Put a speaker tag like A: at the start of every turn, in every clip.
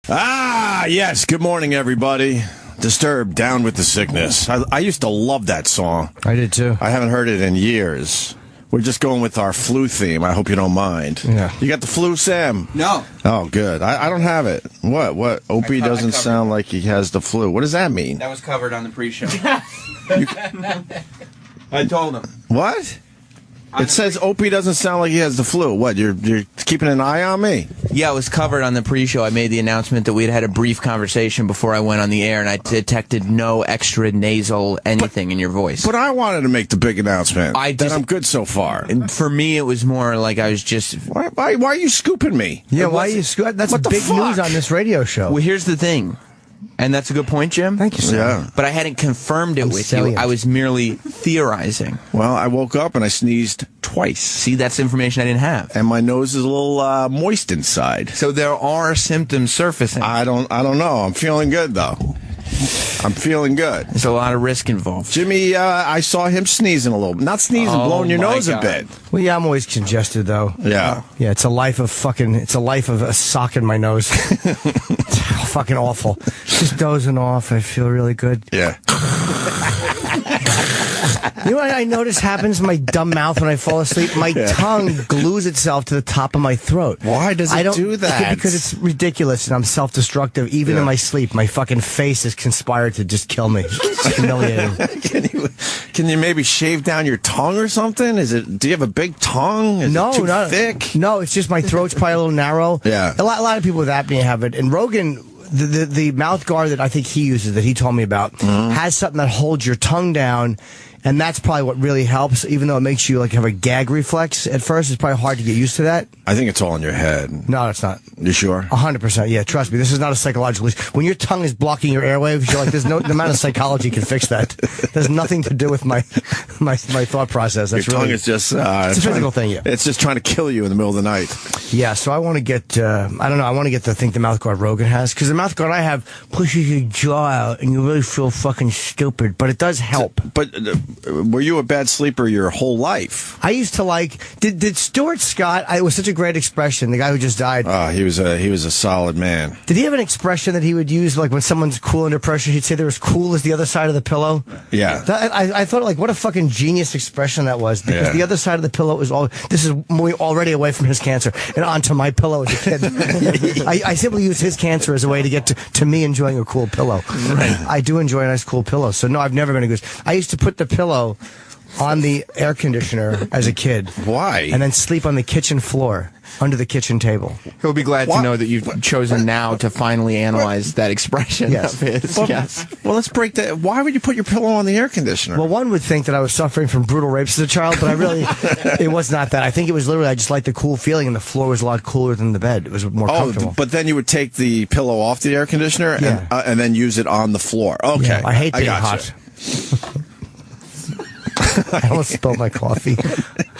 A: Ah, yes. Good morning, everybody. Disturbed, Down with the Sickness. I used to love that song.
B: I did, too.
A: I haven't heard it in years. We're just going with our flu theme. I hope you don't mind.
B: Yeah.
A: You got the flu, Sam?
C: No.
A: Oh, good. I don't have it. What? Opie doesn't sound like he has the flu. What does that mean?
C: That was covered on the pre-show. I told him.
A: What? It says Opie doesn't sound like he has the flu. What, you're keeping an eye on me?
C: Yeah, it was covered on the pre-show. I made the announcement that we had a brief conversation before I went on the air, and I detected no extra nasal anything in your voice.
A: But I wanted to make the big announcement that I'm good so far.
C: And for me, it was more like I was just...
A: Why are you scooping me?
B: Yeah, why are you scooping? That's big news on this radio show.
C: Well, here's the thing. And that's a good point, Jim.
B: Thank you, sir.
A: Yeah.
C: But I hadn't confirmed it with you. I was merely theorizing.
A: Well, I woke up and I sneezed twice.
C: See, that's information I didn't have.
A: And my nose is a little moist inside.
C: So there are symptoms surfacing.
A: I don't know. I'm feeling good, though. I'm feeling good.
C: There's a lot of risk involved.
A: Jimmy, I saw him sneezing a little. Not sneezing, blowing your nose a bit.
B: Well, yeah, I'm always congested, though.
A: Yeah.
B: Yeah, it's a life of a sock in my nose. It's fucking awful. Just dozing off. I feel really good.
A: Yeah.
B: You know what I notice happens in my dumb mouth when I fall asleep? My tongue glues itself to the top of my throat.
A: Why does it do that?
B: Because it's ridiculous and I'm self-destructive. Even in my sleep, my fucking face has conspired to just kill me. It's humiliating.
A: Can you maybe shave down your tongue or something? Do you have a big tongue? Is it too thick?
B: No, it's just my throat's probably a little narrow.
A: Yeah.
B: A lot of people with apnea have it. And Rogan... The mouth guard that I think he uses, that he told me about, has something that holds your tongue down, and that's probably what really helps, even though it makes you like have a gag reflex at first. It's probably hard to get used to that.
A: I think it's all in your head.
B: No, it's not.
A: You sure?
B: 100%, yeah, trust me. This is not a psychological issue. When your tongue is blocking your airwaves, you're like, there's no amount of psychology can fix that. There's nothing to do with my thought process. That's
A: your tongue is just...
B: it's a physical thing, yeah.
A: It's just trying to kill you in the middle of the night.
B: Yeah, so I want to get, I want to get the thing the mouth guard Rogan has, because the mouth guard I have pushes your jaw out, and you really feel fucking stupid, but it does help.
A: But were you a bad sleeper your whole life?
B: I used to like, did Stuart Scott, it was such a great expression, the guy who just died.
A: Oh, he was a solid man.
B: Did he have an expression that he would use, like when someone's cool under pressure, he'd say they're as cool as the other side of the pillow?
A: Yeah.
B: I thought, like, what a fucking genius expression that was, because the other side of the pillow is this is already away from his cancer, and onto my pillow as a kid. I simply use his cancer as a way to get to me enjoying a cool pillow. Right. I do enjoy a nice cool pillow, so no, I've never been a goose. I used to put the pillow on the air conditioner as a kid.
A: Why?
B: And then sleep on the kitchen floor, under the kitchen table.
C: He'll be glad to know that you've chosen now to finally analyze that expression of his.
A: Well, let's break that. Why would you put your pillow on the air conditioner?
B: Well, one would think that I was suffering from brutal rapes as a child, but it was not that. I think it was literally, I just liked the cool feeling, and the floor was a lot cooler than the bed. It was more comfortable.
A: But then you would take the pillow off the air conditioner and then use it on the floor. Okay.
B: Yeah, I hate being hot. I almost spilled my coffee.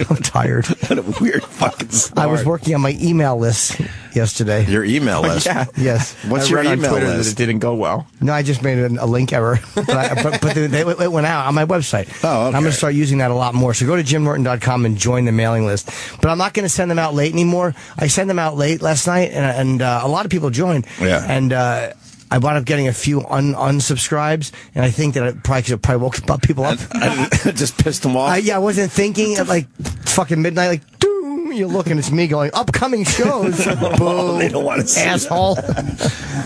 B: I'm tired.
A: What a weird fucking start.
B: I was working on my email list yesterday.
A: Your email list?
C: Yeah.
B: Yes.
A: What's your email
C: on Twitter
A: list?
C: That it didn't go well.
B: No, I just made a link error. But it went out on my website.
A: Oh, okay.
B: I'm going to start using that a lot more. So go to jimnorton.com and join the mailing list. But I'm not going to send them out late anymore. I sent them out late last night, and a lot of people joined.
A: Yeah.
B: And I wound up getting a few unsubscribes, and I think that it probably woke people up.
A: Just pissed them off?
B: I wasn't thinking at like fucking midnight, like, doom, you look and it's me going, upcoming shows. Boom.
A: They don't want to see
B: asshole.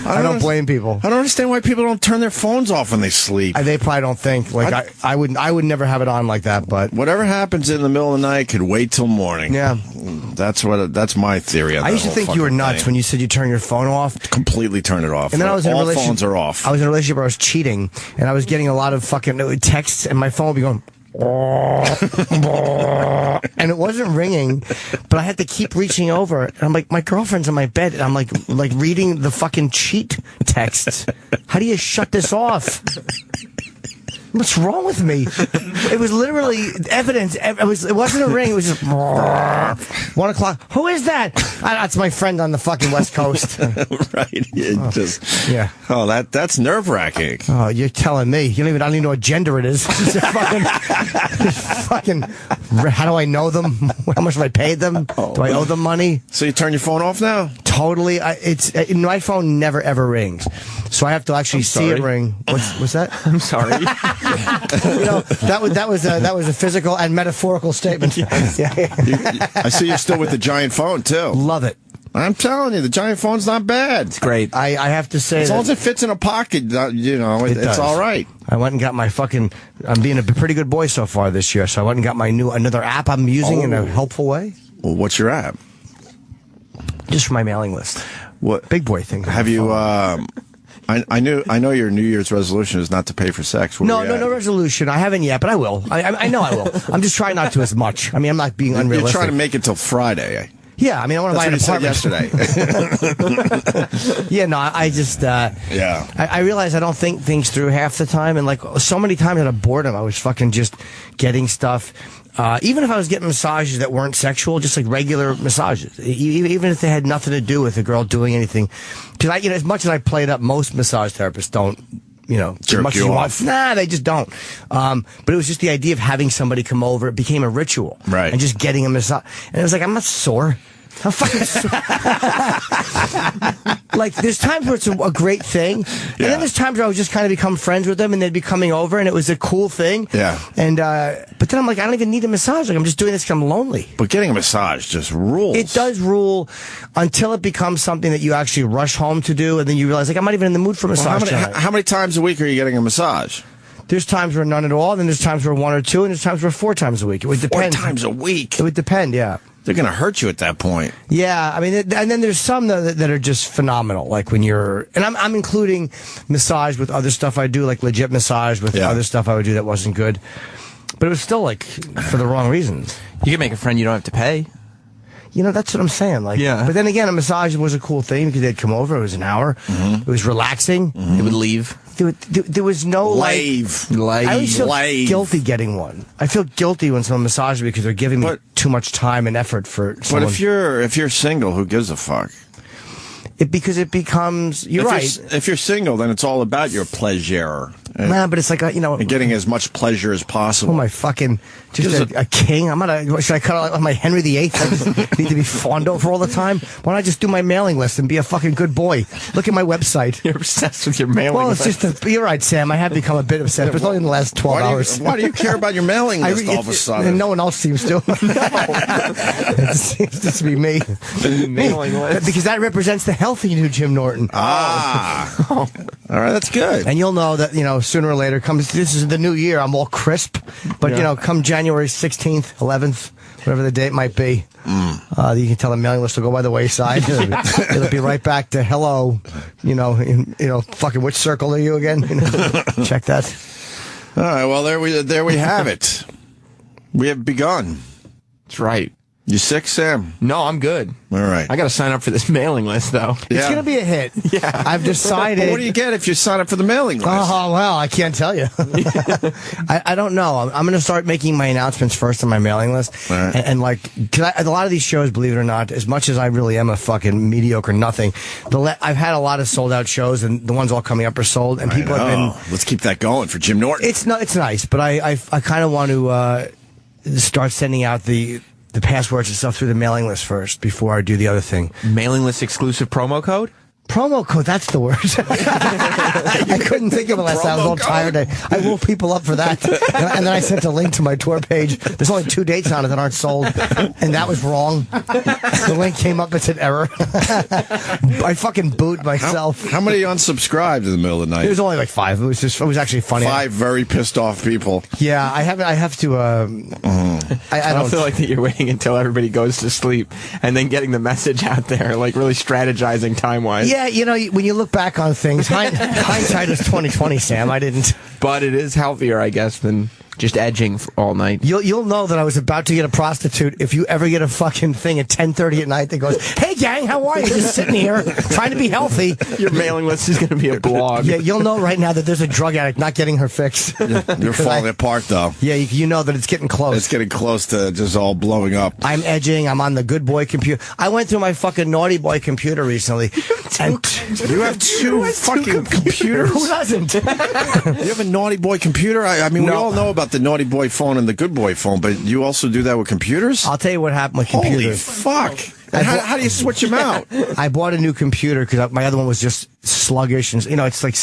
B: I don't blame people.
A: I don't understand why people don't turn their phones off when they sleep.
B: They probably don't think. Like, I would never have it on like that, but
A: whatever happens in the middle of the night could wait till morning.
B: Yeah.
A: That's my theory on that.
B: I used to think you were nuts when you said you turn your phone off.
A: Completely turn it off.
B: And then I was in a relationship.
A: All phones are off.
B: I was in a relationship where I was cheating, and I was getting a lot of fucking texts, and my phone would be going, and it wasn't ringing, but I had to keep reaching over. And I'm like, my girlfriend's in my bed, and I'm like reading the fucking cheat texts. How do you shut this off? What's wrong with me? It was literally evidence. It wasn't a ring. It was just 1 o'clock. Who is that? That's my friend on the fucking West Coast.
A: Right.
B: Yeah.
A: Oh, that's nerve wracking.
B: Oh, you're telling me. I don't even know what gender it is. fucking. How do I know them? How much have I paid them? Do I owe them money?
A: So you turn your phone off now?
B: totally. My phone never ever rings, so I have to actually see it ring. What's that?
C: I'm sorry.
B: that was a physical and metaphorical statement.
C: Yes.
B: Yeah.
A: I see you're still with the giant phone too.
B: Love it.
A: I'm telling you, the giant phone's not bad.
C: It's great.
B: I have to say,
A: as long as it fits in a pocket, it's all right.
B: I went and got my I'm being a pretty good boy so far this year, so I went and got my another app I'm using in a helpful way.
A: Well, what's your app?
B: Just for my mailing list.
A: What
B: big boy thing?
A: Have you? I know your New Year's resolution is not to pay for sex.
B: No resolution. I haven't yet, but I will. I know I will. I'm just trying not to as much. I mean, I'm not being unrealistic.
A: You're trying to make it till Friday.
B: Yeah, I mean, I want to buy an apartment.
A: Yesterday.
B: Yeah, no, I just I realize I don't think things through half the time, and like so many times out of boredom, I was fucking just getting stuff. Even if I was getting massages that weren't sexual, just like regular massages, even if they had nothing to do with the girl doing anything, because as much as I played up, most massage therapists don't.
A: Jerk
B: as much
A: you
B: as you
A: off.
B: want. Nah, they just don't. But it was just the idea of having somebody come over. It became a ritual.
A: Right.
B: And just getting a massage. And it was like, I'm not sore. I'm fucking sore. Like, there's times where it's a great thing. And then there's times where I would just kind of become friends with them and they'd be coming over and it was a cool thing.
A: Yeah.
B: And, but then I'm like, I don't even need a massage. Like, I'm just doing this because I'm lonely.
A: But getting a massage just rules.
B: It does rule until it becomes something that you actually rush home to do, and then you realize, like, I'm not even in the mood for a massage.
A: How many times a week are you getting a massage?
B: There's times where none at all, then there's times where 1 or 2, and there's times where 4 times a week. It would depend.
A: 4 times a week?
B: It would depend, yeah.
A: They're going to hurt you at that point.
B: Yeah, I mean, and then there's some that are just phenomenal, like when you're, and I'm including massage with other stuff I do, like legit massage with other stuff I would do that wasn't good. But it was still, like, for the wrong reasons.
C: You can make a friend you don't have to pay.
B: That's what I'm saying. Like,
C: yeah.
B: But then again, a massage was a cool thing because they'd come over. It was an hour.
A: Mm-hmm.
B: It was relaxing.
C: Mm-hmm. It would leave.
B: There was no
A: I
B: always feel guilty getting one. I feel guilty when someone massages me because they're giving me too much time and effort for someone.
A: But if you're single, who gives a fuck?
B: Because it becomes, you're right.
A: If you're single, then it's all about your pleasure.
B: Nah, but it's like,
A: and getting as much pleasure as possible.
B: Oh, my fucking, just a king. Should I cut out my Henry VIII? I just need to be fawned over all the time? Why don't I just do my mailing list and be a fucking good boy? Look at my website.
C: You're obsessed with your mailing list.
B: Well, it's just, you're right, Sam. I have become a bit obsessed, but it's only in the last 12 hours.
A: Why do you care about your mailing list all of a sudden?
B: No one else seems to. It seems to be me.
C: Mailing list.
B: Because that represents the healthy new Jim Norton.
A: All right, that's good.
B: And you'll know that, sooner or later this is the new year, I'm all crisp. But, come January 16th, 11th, whatever the date might be, you can tell the mailing list will go by the wayside. It'll be right back to hello, fucking which circle are you again? Check that.
A: All right, well, there we have it. We have begun.
C: That's right.
A: You sick, Sam?
C: No, I'm good.
A: All right.
C: I got to sign up for this mailing list, though.
B: It's going to be a hit.
C: Yeah.
B: I've decided.
A: But what do you get if you sign up for the mailing list?
B: Oh, well, I can't tell you. I don't know. I'm going to start making my announcements first on my mailing list.
A: Right.
B: And cause a lot of these shows, believe it or not, as much as I really am a fucking mediocre nothing, I've had a lot of sold out shows, and the ones all coming up are sold, and people have been.
A: Let's keep that going for Jim Norton.
B: It's nice, but I kind of want to start sending out the passwords and stuff through the mailing list first before I do the other thing.
C: Mailing list exclusive promo code?
B: Promo code, that's the word. I couldn't think of it last time. I was all tired. I woke people up for that. And then I sent a link to my tour page. There's only 2 dates on it that aren't sold. And that was wrong. The link came up, it's an error. I fucking booed myself.
A: How many unsubscribed in the middle of the night?
B: It was only like 5. It was actually funny.
A: 5 very pissed off people.
B: Yeah, I have to, I
C: don't feel like that you're waiting until everybody goes to sleep and then getting the message out there, like really strategizing time-wise.
B: Yeah, when you look back on things, hindsight is 20/20, Sam. I didn't.
C: But it is healthier, I guess, than just edging all night.
B: You'll know that I was about to get a prostitute if you ever get a fucking thing at 10:30 at night that goes, "Hey gang, how are you? Just sitting here trying to be healthy."
C: Your mailing list is going to be a blog.
B: Yeah, you'll know right now that there's a drug addict not getting her fix.
A: You're falling apart, though.
B: Yeah, you know that it's getting close.
A: It's getting close to just all blowing up.
B: I'm edging. I'm on the good boy computer. I went through my fucking naughty boy computer recently.
A: You have two fucking computers?
B: Who doesn't?
A: You have a naughty boy computer? I mean, we all know about the naughty boy phone and the good boy phone, but you also do that with computers?
B: I'll tell you what happened with computers.
A: Holy fuck. How do you switch them out?
B: I bought a new computer because my other one was just sluggish, and it's like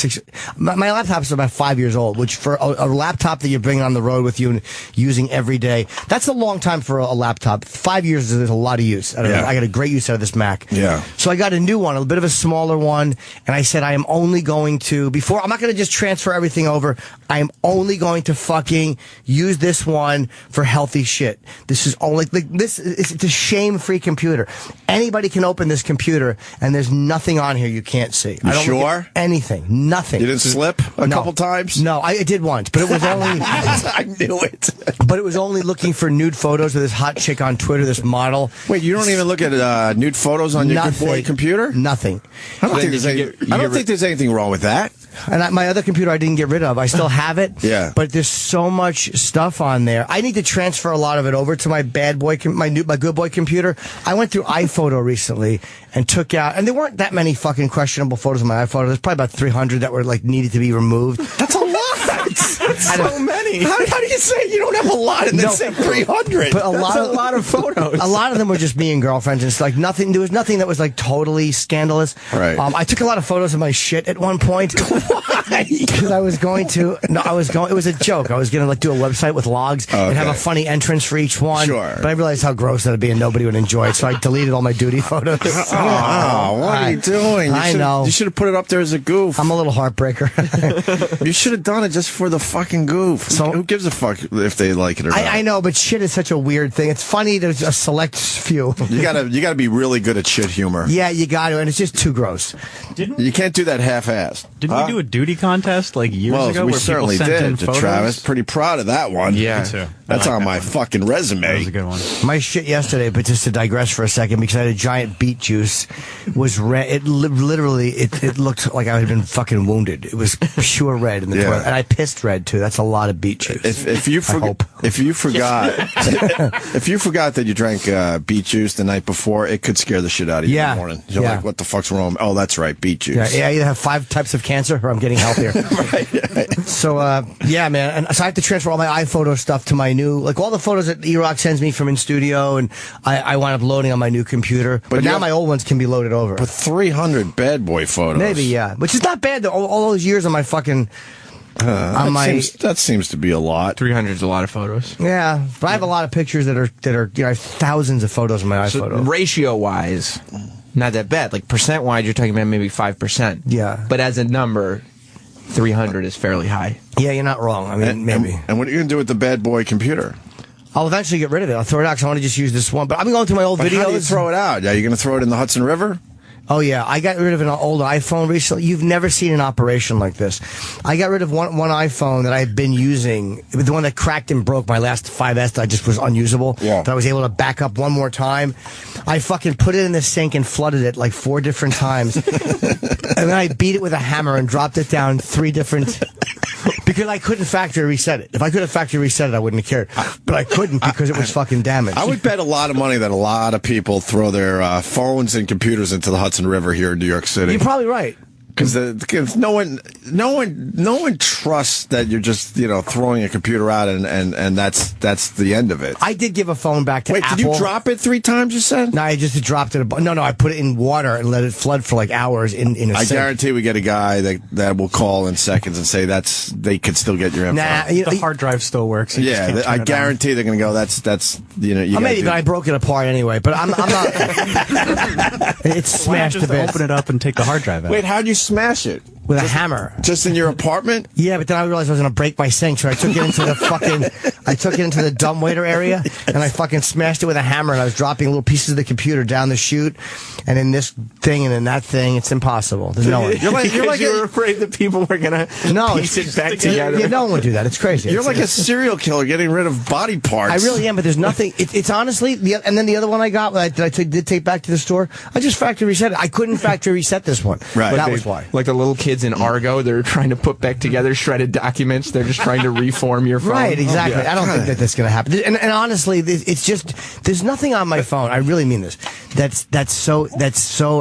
B: my laptop's about 5 years old, which for a laptop that you're bringing on the road with you and using every day, that's a long time for a laptop. 5 years is a lot of use. I got a great use out of this Mac.
A: Yeah.
B: So I got a new one, a bit of a smaller one, and I said I am only going to I'm not going to just transfer everything over. I am only going to fucking use this one for healthy shit. This is only it's a shame-free computer. Anybody can open this computer, and there's nothing on here you can't see.
A: You sure?
B: Anything. Nothing.
A: You didn't slip a couple times?
B: No, I did once, but it was only...
A: I knew it.
B: But it was only looking for nude photos of this hot chick on Twitter, this model.
A: Wait, you don't even look at nude photos on your good boy computer?
B: Nothing.
A: I don't think there's anything wrong with that.
B: And my other computer I didn't get rid of. I still have it.
A: Yeah.
B: But there's so much stuff on there. I need to transfer a lot of it over to my bad boy, my good boy computer. I went through iPhoto recently and took out, and there weren't that many fucking questionable photos on my iPhoto. There's probably about 300 that were needed to be removed.
A: That's a lot. That's so many. How do you say you don't have a lot and then say 300?
B: But a lot of photos. A lot of them were just me and girlfriends, and it's like nothing. There was nothing that was totally scandalous.
A: Right.
B: I took a lot of photos of my shit at one point. Why? Because I was going to. No, I was going. It was a joke. I was going to do a website with logs and have a funny entrance for each one.
A: Sure.
B: But I realized how gross that'd be, and nobody would enjoy it. So I deleted all my duty photos.
A: Oh, what are you doing?
B: I know.
A: You should have put it up there as a goof.
B: I'm a little heartbreaker.
A: You should have done it just for the fucking goof. So who gives a fuck if they like it or not?
B: I know, but shit is such a weird thing. It's funny to a select few.
A: You gotta be really good at shit humor.
B: Yeah, you got to, and it's just too gross.
A: You can't do that half-assed.
D: Didn't we do a duty contest years ago?
A: We
D: where
A: certainly
D: people sent in
A: did,
D: photos?
A: Travis. Pretty proud of that one.
C: Yeah.
D: Me too.
A: That's on my
D: one.
A: fucking resume.
D: That was a good one.
B: My shit yesterday, but just to digress for a second, because I had a giant beet juice, was red. It literally, it looked like I had been fucking wounded. It was pure red in the toilet, and I pissed red too. That's a lot of beet juice.
A: If you forgot if you forgot that you drank beet juice the night before, it could scare the shit out of you in the morning. You're like, what the fuck's wrong? Oh, that's right, beet juice.
B: Yeah, I either have 5 types of cancer or I'm getting healthier.
A: Right.
B: So, yeah, man. And so I have to transfer all my iPhoto stuff to my new, all the photos that E-Rock sends me from in studio, and I wind up loading on my new computer. But now my old ones can be loaded over.
A: But 300 bad boy photos.
B: Maybe, yeah. Which is not bad, though. All those years on my fucking...
A: that seems to be a lot.
C: 300 is a lot of photos.
B: Yeah, but I have a lot of pictures that are I have thousands of photos on my iPhoto.
C: Ratio-wise, not that bad. Percent-wise, you're talking about maybe 5%.
B: Yeah.
C: But as a number, 300 is fairly high.
B: Yeah, you're not wrong. I mean, maybe.
A: And what are you going to do with the bad boy computer?
B: I'll eventually get rid of it. I'll throw it out because I want to just use this one. But I've been going through my old videos.
A: How do you throw it out? Are you going to throw it in the Hudson River?
B: Oh, yeah. I got rid of an old iPhone recently. You've never seen an operation like this. I got rid of one iPhone that I had been using, the one that cracked and broke, my last 5S that I just was unusable.
A: Yeah.
B: That I was able to back up one more time. I fucking put it in the sink and flooded it 4 different times. And then I beat it with a hammer and dropped it down 3 different... Because I couldn't factory reset it. If I could have factory reset it, I wouldn't have cared. But I couldn't because it was fucking damaged.
A: I would bet a lot of money that a lot of people throw their phones and computers into the Hudson River here in New York City.
B: You're probably right.
A: Because no one trusts that you're just throwing a computer out and that's the end of it.
B: I did give a phone back to Apple.
A: Wait, did you drop it 3 times? You said?
B: No, I just dropped it. No, I put it in water and let it flood for hours in a
A: I
B: sink.
A: guarantee we get a guy that will call in seconds and say they could still get your info.
B: Nah,
D: the hard drive still works.
A: Yeah, I guararantee they're going to go. That's
B: maybe, but I broke it apart anyway. But I'm not. It's smashed to bits.
D: Open it up and take the hard drive out.
A: Wait, how'd you smash it?
B: With a hammer.
A: Just in your apartment?
B: Yeah, but then I realized I was going to break my sink, so I took it into the dumbwaiter area, and I fucking smashed it with a hammer, and I was dropping little pieces of the computer down the chute, and in this thing and in that thing, it's impossible. There's no one.
C: You're like you were afraid that people were going to piece it back together.
B: Yeah, no one would do that. It's crazy.
A: You're like a serial killer getting rid of body parts.
B: I really am, but there's nothing. It's honestly, and then the other one I got that I did take back to the store, I just factory reset it. I couldn't factory reset this one.
A: Right.
B: That was why.
C: Like the little kid kids in Argo. They're trying to put back together shredded documents. They're just trying to reform your phone.
B: Right, exactly. I don't think that that's going to happen. And honestly, it's just there's nothing on my phone. I really mean this. That's so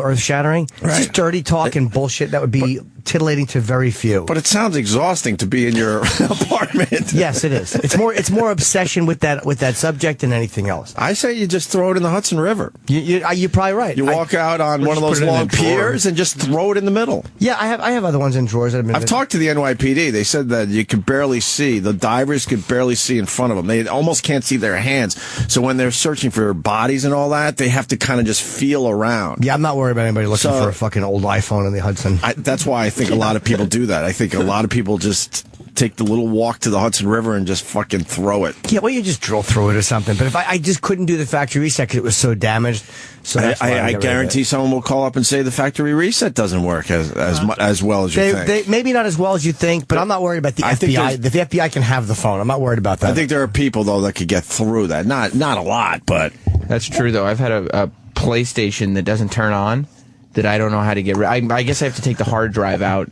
B: earth shattering. Right. It's just dirty talk and bullshit that would be titillating to very few.
A: But it sounds exhausting to be in your apartment.
B: Yes, it is. It's more obsession with that subject than anything else.
A: I say you just throw it in the Hudson River.
B: You're probably right.
A: You walk out on one of those long piers and just throw it in the middle.
B: Yeah, I have other ones in drawers.
A: I've talked to the NYPD. They said that you could barely see. The divers could barely see in front of them. They almost can't see their hands. So when they're searching for bodies and all that, they have to kind of just feel around.
B: Yeah, I'm not worried about anybody looking for a fucking old iPhone in the Hudson.
A: That's why I think a lot of people do that. I think a lot of people just take the little walk to the Hudson River and just fucking throw it.
B: Yeah, well, you just drill through it or something. But if I just couldn't do the factory reset because it was so damaged. So
A: I guarantee someone will call up and say the factory reset doesn't work as well as you think.
B: Maybe not as well as you think, but I'm not worried about the FBI. The FBI can have the phone. I'm not worried about that.
A: I think there are people, though, that could get through that. Not a lot, but...
C: That's true, though. I've had a PlayStation that doesn't turn on that I don't know how to get rid of. I guess I have to take the hard drive out.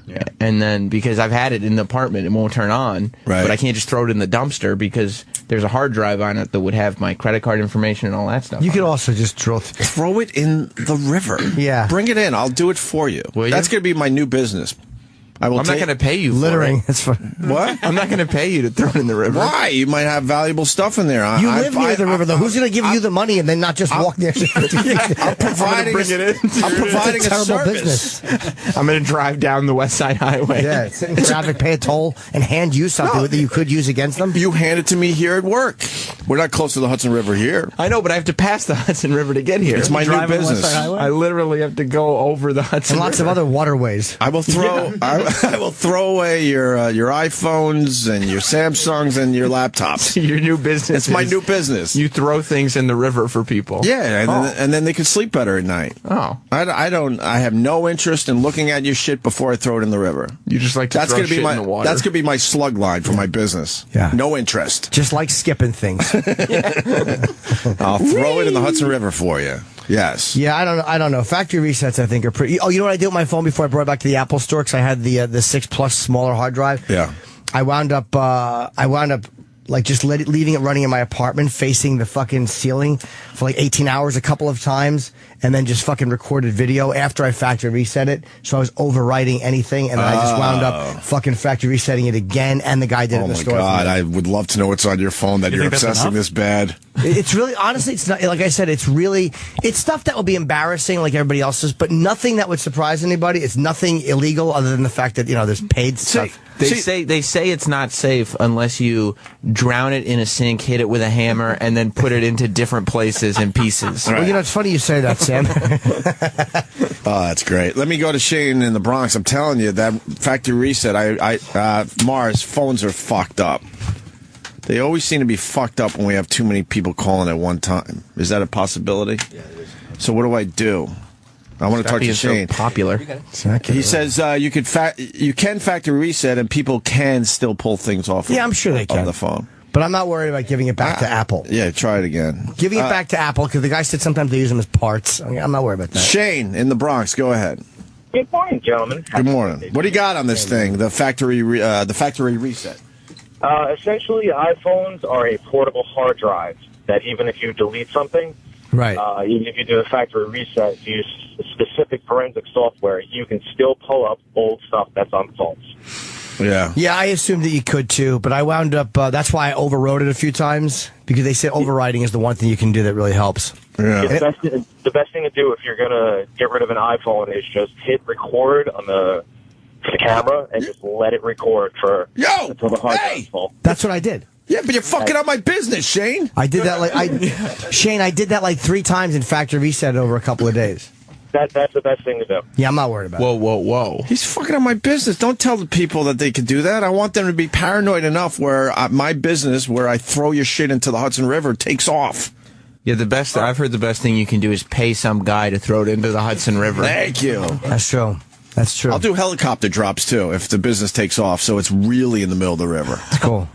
C: Yeah. And then, because I've had it in the apartment, it won't turn on. Right. But I can't just throw it in the dumpster because there's a hard drive on it that would have my credit card information and all that stuff.
B: You could also just
A: throw it in the river.
B: Yeah.
A: Bring it in. I'll do it for you. That's going to be my new business.
C: I'm not going to pay you
B: littering.
C: For it.
B: That's fine.
A: What?
C: I'm not going to pay you to throw it in the river.
A: Why? You might have valuable stuff in there.
B: You live near the river, though. Who's going to give you the money and then not just walk near it?
A: I'm providing a service.
B: Business.
C: I'm going to drive down the West Side Highway.
B: Yeah, sit in traffic, pay a toll, and hand you something that you could use against them.
A: You hand it to me here at work. We're not close to the Hudson River here.
C: I know, but I have to pass the Hudson River to get here.
A: It's my new business.
C: I literally have to go over the Hudson
B: and lots of other waterways.
A: I will throw. I will throw away your iPhones and your Samsungs and your laptops.
C: Your new business.
A: It's my new business.
C: You throw things in the river for people.
A: Yeah, and then they can sleep better at night.
C: Oh,
A: I have no interest in looking at your shit before I throw it in the river.
C: You just like to throw shit in the water.
A: That's gonna be my slug line for my business.
B: Yeah,
A: no interest.
B: Just like skipping things.
A: I'll throw it in the Hudson River for you. Yes.
B: Yeah, I don't know. Factory resets, I think, are pretty. Oh, you know what I did with my phone before I brought it back to the Apple Store? Because I had the 6 Plus smaller hard drive.
A: Yeah.
B: I wound up like just leaving it running in my apartment, facing the fucking ceiling for like 18 hours a couple of times, and then just fucking recorded video after I factory reset it. So I was overwriting anything, and then I just wound up fucking factory resetting it again, and the guy did it in the store. Oh my
A: God, I would love to know what's on your phone that you're obsessing this bad.
B: It's really, honestly, it's not, like I said, it's stuff that will be embarrassing like everybody else's, but nothing that would surprise anybody. It's nothing illegal other than the fact that, there's paid stuff.
C: They say it's not safe unless you drown it in a sink, hit it with a hammer, and then put it into different places and pieces.
B: Right. Well, it's funny you say that, Sam.
A: Oh, that's great. Let me go to Shane in the Bronx. I'm telling you, that factory reset, Mars, phones are fucked up. They always seem to be fucked up when we have too many people calling at one time. Is that a possibility? Yeah, it is. So what do I do? I want to talk to Shane.
C: So popular.
A: He says you can factory reset and people can still pull things off.
B: Yeah, I'm sure they can
A: on the phone.
B: But I'm not worried about giving it back to Apple.
A: Yeah, try it again.
B: Giving it back to Apple because the guy said sometimes they use them as parts. I'm not worried about that.
A: Shane in the Bronx, go ahead.
E: Good morning, gentlemen.
A: Good morning. What do you got on this thing? The factory reset.
E: Essentially, iPhones are a portable hard drive that even if you delete something,
B: right?
E: Even if you do a factory reset, use specific forensic software, you can still pull up old stuff that's on phones.
A: Yeah.
B: Yeah, I assumed that you could too, but I wound up, that's why I overwrote it a few times, because they say overwriting is the one thing you can do that really helps.
E: Yeah. The best thing to do if you're going to get rid of an iPhone is just hit record on the camera and just let it record until the hard drive is full.
B: That's what I did.
A: Yeah, but you're fucking up my business, Shane.
B: I did that Shane, I did that like 3 times and factory reset it over a couple of days.
E: That's the best thing to do.
B: Yeah, I'm not worried about it.
C: Whoa.
A: He's fucking up my business. Don't tell the people that they can do that. I want them to be paranoid enough where my business, where I throw your shit into the Hudson River, takes off.
C: Yeah, I've heard the best thing you can do is pay some guy to throw it into the Hudson River.
A: Thank you.
B: That's true. That's true.
A: I'll do helicopter drops too if the business takes off. So it's really in the middle of the river.
B: That's cool.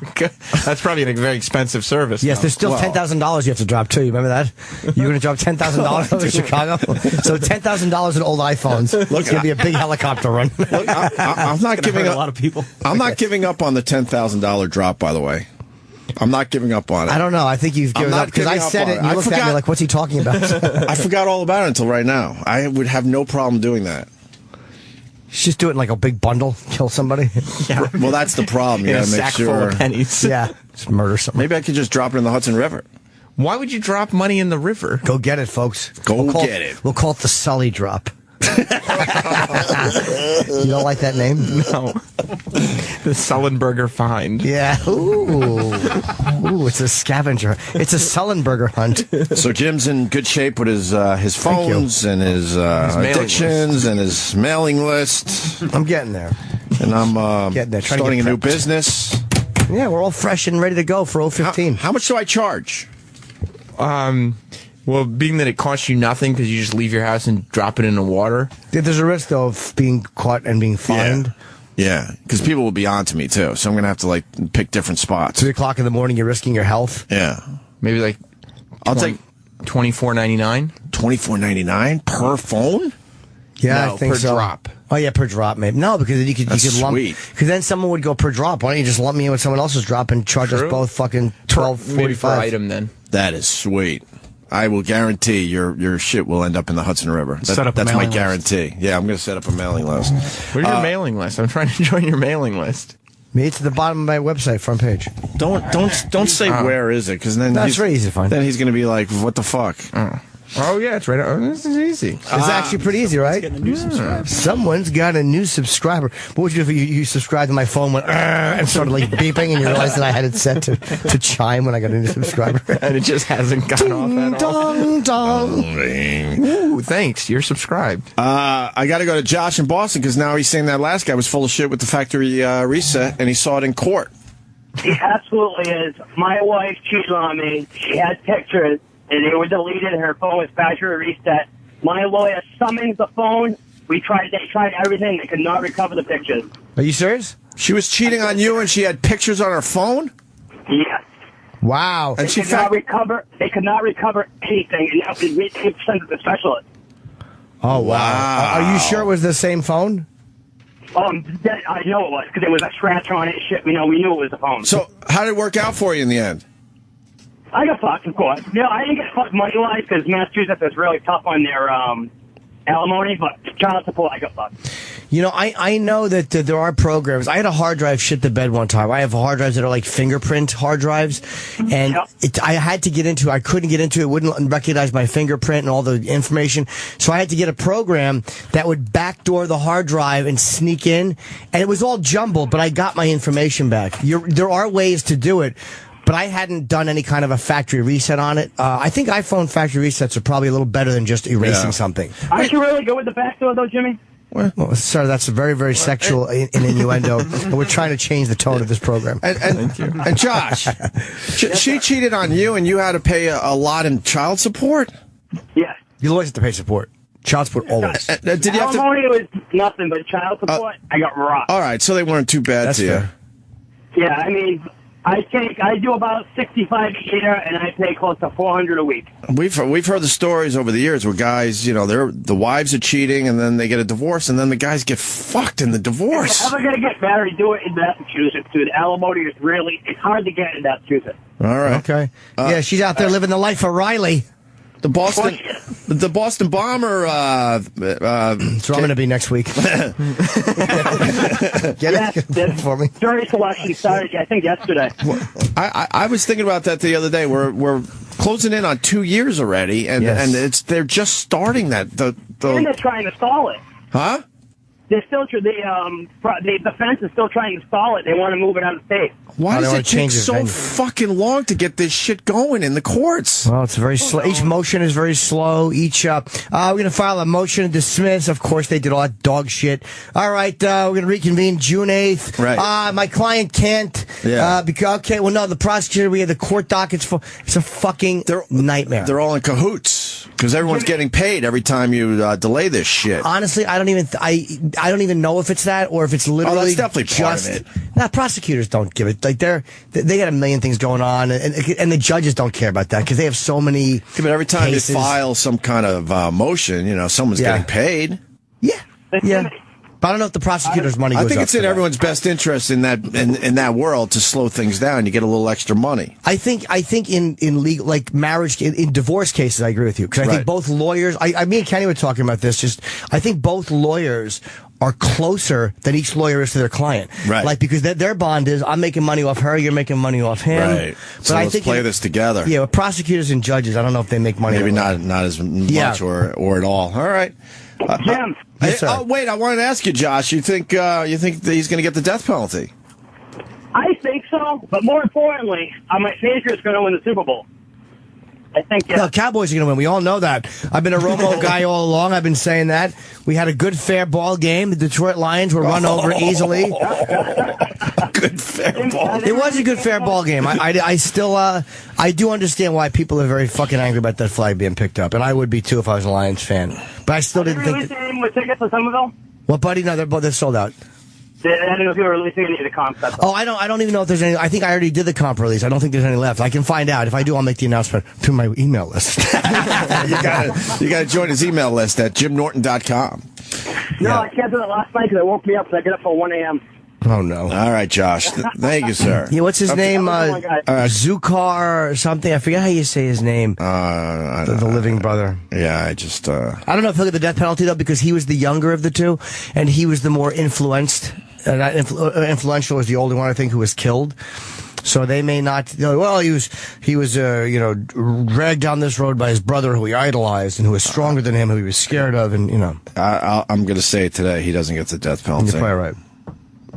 C: That's probably a very expensive service.
B: Yes, there's still $10,000 you have to drop too. You remember that? You're going to drop $10,000 over Chicago. So $10,000 in old iPhones. Look, it's going to be a big helicopter run.
A: Look, I'm not giving up.
D: A lot of people.
A: I'm not giving up on the $10,000 drop. By the way, I'm not giving up on it.
B: I don't know. I think you've given up because I said it and you looked at me like, "What's he talking about?"
A: I forgot all about it until right now. I would have no problem doing that.
B: Just do it in like a big bundle, kill somebody.
C: Yeah.
A: Well, that's the problem. You
C: In a
A: gotta make
C: sack
A: sure.
C: full of pennies.
B: Yeah, just murder somebody.
A: Maybe I could just drop it in the Hudson River.
C: Why would you drop money in the river?
B: Go get it, folks.
A: Go get it.
B: We'll call it the Sully drop. You don't like that name?
C: No. The Sullenberger find.
B: Yeah. Ooh, it's a scavenger. It's a Sullenberger hunt.
A: So Jim's in good shape with his phones and his addictions and his mailing list.
B: I'm getting there.
A: And I'm
B: Getting there, trying to
A: starting a
B: get
A: new
B: prepped.
A: business.
B: Yeah, we're all fresh and ready to go for 015.
A: How much do I charge?
C: Well, being that it costs you nothing because you just leave your house and drop it in the water.
B: There's a risk, though, of being caught and being fined.
A: Yeah, because people will be on to me, too. So I'm going to have to, like, pick different spots.
B: 3 o'clock in the morning, you're risking your health.
A: Yeah.
C: Maybe like
A: I'll take
C: $24.99.
A: $24.99 per phone?
B: Yeah,
C: No,
B: I think
C: per
B: so.
C: drop.
B: Oh yeah, per drop, maybe. No, because you could
A: That's
B: lump.
A: sweet.
B: Because then someone would go per drop. Why don't you just lump me in with someone else's drop and charge us
C: True.
B: both fucking
C: Maybe per
B: $12.45?
C: item then.
A: That is sweet. I will guarantee your shit will end up in the Hudson River.
D: Set up a
A: that's my
D: mailing
A: guarantee. Yeah, I'm going to set up a mailing list.
C: Where's your mailing list? I'm trying to join your mailing list.
B: Me, it's at the bottom of my website, front page.
A: Don't say where is it, because then
B: That's very easy to find.
A: Then he's going to be like, what the fuck?
C: Oh, yeah, it's right. Oh, this is easy.
B: It's actually pretty easy, right?
D: Getting a new subscriber.
B: Someone's got a new subscriber. What would you do if you subscribed and my phone went and started like beeping and you realized that I had it set to chime when I got a new subscriber?
C: And it just hasn't gone off at all.
B: Dong, dong.
C: Ooh, thanks. You're subscribed.
A: I got to go to Josh in Boston, because now he's saying that last guy was full of shit with the factory reset, and he saw it in court.
F: He absolutely is. My wife cheated on me. She had pictures, and they were deleted, and her phone was factory reset. My lawyer summons the phone. They tried everything. They could not recover the pictures.
B: Are you serious?
A: She was cheating on you, and she had pictures on her phone?
F: Yes.
B: Wow.
A: And she
F: They could not recover anything, and that was 80% of the specialist.
B: Oh, wow. Are you sure it was the same phone?
F: I know it was, because there was a scratch on it. Shit, we knew it was the phone.
A: So how did it work out for you in the end?
F: I got fucked, of course. I didn't get fucked money-wise, because Massachusetts is really tough on their alimony, but child support, I got fucked.
B: You know, I know that there are programs. I had a hard drive shit the bed one time. I have hard drives that are like fingerprint hard drives, and I had to get into. I couldn't get into it. Wouldn't recognize my fingerprint and all the information. So I had to get a program that would backdoor the hard drive and sneak in, and it was all jumbled. But I got my information back. There are ways to do it. But I hadn't done any kind of a factory reset on it. I think iPhone factory resets are probably a little better than just erasing something.
F: Aren't you really good with the backdoor, though, Jimmy?
B: Well, sir, that's a very, very sexual in innuendo. And we're trying to change the tone of this program.
A: And Josh, she cheated on you, and you had to pay a lot in child support?
F: Yes.
B: You always have to pay support. Child support always.
A: Did you have to?
F: Alimony was nothing, but child support, I got rocked.
A: All right, so they weren't too bad
B: That's
A: to you.
B: fair.
F: Yeah, I mean, I do about 65 a year, and I pay close to 400 a week.
A: We've heard the stories over the years where guys, the wives are cheating, and then they get a divorce, and then the guys get fucked in the divorce.
F: If you're ever going to get married, do it in Massachusetts, dude. Alimony is it's hard to get in Massachusetts.
A: All right.
B: Okay. Yeah, she's out there living the life of Riley.
A: The Boston Bomber.
B: So I'm going to be next week. Get it for me.
F: Jury selection started, I think, yesterday.
A: I was thinking about that the other day. We're closing in on 2 years already, and they're just starting that.
F: And they're trying to stall it.
A: Huh?
F: They're still the defense is still trying to stall it. They want to move it out of state.
A: Why does
B: wanna
A: it take
B: change the
A: so
B: venue.
A: fucking long to get this shit going in the courts?
B: Well, it's very slow. Each motion is very slow. We're going to file a motion to dismiss. Of course, they did all that dog shit. All right, we're going to reconvene June 8th.
A: Right.
B: My client can't.
A: Yeah.
B: The prosecutor, we have the court dockets full. It's a fucking nightmare.
A: They're all in cahoots. Because everyone's getting paid every time you delay this shit.
B: Honestly, I don't even know if it's that or if it's literally
A: that's definitely part of it.
B: Nah, prosecutors don't give it. Like they got a million things going on, and the judges don't care about that because they have so many.
A: Yeah, but every time
B: cases.
A: they file some kind of motion, someone's getting paid.
B: Yeah. But I don't know if the prosecutor's money goes up.
A: I think it's in everyone's best interest in that world to slow things down. You get a little extra money.
B: I think in legal, like marriage, in divorce cases, I agree with you. Because I think both lawyers, me and Kenny were talking about this, I think both lawyers are closer than each lawyer is to their client.
A: Right.
B: Like, because their bond is, I'm making money off her, you're making money off him.
A: Right. So let's play this together.
B: Yeah, with prosecutors and judges, I don't know if they make money.
A: Maybe not as much or at all. All right.
F: Jim.
B: Yes, sir.
A: Oh, wait, I wanted to ask you, Josh, you think that he's going to get the death penalty?
F: I think so, but more importantly, my Patriots going to win the Super Bowl. I think, yeah.
B: No, Cowboys are going to win. We all know that. I've been a Romo guy all along. I've been saying that. We had a good, fair ball game. The Detroit Lions were run over easily.
A: Good, fair ball.
B: It was a good, fair ball game. I still, I do understand why people are very fucking angry about that flag being picked up, and I would be too if I was a Lions fan. But I still didn't think.
F: With tickets to Somerville?
B: What, buddy? No, they're sold out.
F: I don't know if you were releasing any of the comps.
B: Oh, I don't even know if there's any. I think I already did the comp release. I don't think there's any left. I can find out. If I do, I'll make the announcement through my email list.
A: You gotta join his email list at jimnorton.com.
F: No, I can't do it last night because it woke me up because I get up till 1 a.m.
B: Oh, no.
A: All right, Josh. Thank you, sir.
B: Yeah, what's his name? Zukar or something. I forget how you say his name. The living brother.
A: Yeah, I just...
B: I don't know if he'll get the death penalty, though, because he was the younger of the two, and he was the more influential was the older one, I think, who was killed. So they may not. Well, he was dragged down this road by his brother, who he idolized and who was stronger than him, who he was scared of, and
A: I'm going to say it today. He doesn't get the death penalty.
B: You're probably right.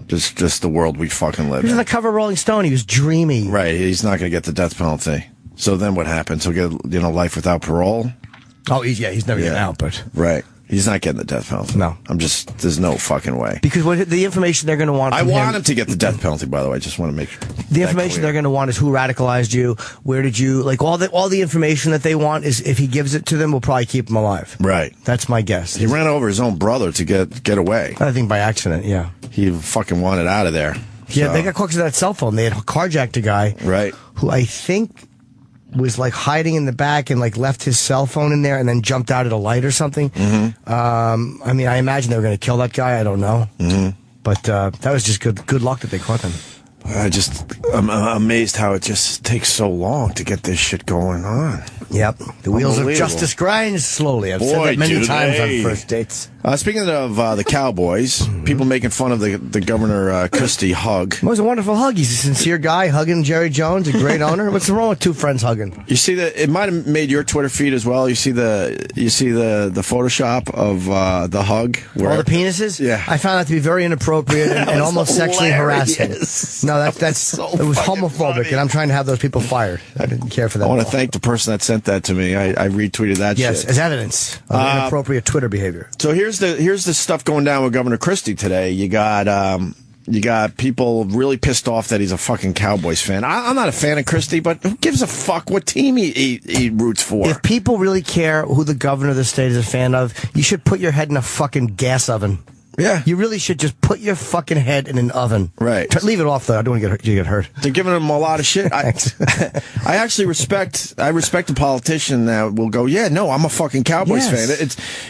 A: Just the world we fucking live in.
B: He was on the cover of Rolling Stone. He was dreamy.
A: Right. He's not going to get the death penalty. So then what happens? He'll get life without parole.
B: Oh, he's never getting out, but
A: right. He's not getting the death penalty.
B: No.
A: There's no fucking way.
B: Because the information they're going to want
A: I want him to get the death penalty, by the way. I just want to make sure.
B: The information they're going to want is who radicalized you, where did you, like all the information that they want is if he gives it to them, will probably keep him alive.
A: Right.
B: That's my guess.
A: He ran over his own brother to get away.
B: I think by accident, yeah.
A: He fucking wanted out of there.
B: Yeah,
A: So.
B: they got caught because of that cell phone. They had carjacked a guy.
A: Right.
B: Who I think was like hiding in the back and like left his cell phone in there and then jumped out at a light or something.
A: Mm-hmm.
B: I mean, I imagine they were going to kill that guy. I don't know.
A: Mm-hmm.
B: But that was just good luck that they caught him.
A: I'm amazed how it just takes so long to get this shit going on.
B: Yep. The wheels of justice grind slowly. I've said that many times on first dates.
A: Speaking of the Cowboys, people making fun of the Governor Christie hug.
B: It was a wonderful hug. He's a sincere guy hugging Jerry Jones, a great owner. What's wrong with two friends hugging?
A: You see that? It might have made your Twitter feed as well. You see the Photoshop of the hug.
B: All the penises?
A: Yeah.
B: I found that to be very inappropriate and almost sexually harassing. No, that's
A: so
B: it was homophobic,
A: funny.
B: and I'm trying to have those people fired. I didn't care for that.
A: I want to thank the person that sent that to me. I retweeted that shit.
B: Yes, as evidence of inappropriate Twitter behavior.
A: So here's the stuff going down with Governor Christie today. You got people really pissed off that he's a fucking Cowboys fan. I'm not a fan of Christie, but who gives a fuck what team he roots for?
B: If people really care who the governor of the state is a fan of, you should put your head in a fucking gas oven.
A: Yeah.
B: You really should just put your fucking head in an oven.
A: Right.
B: Leave it off, though. I don't want you to get hurt.
A: They're giving him a lot of shit. I actually respect a politician that will go, yeah, no, I'm a fucking Cowboys fan.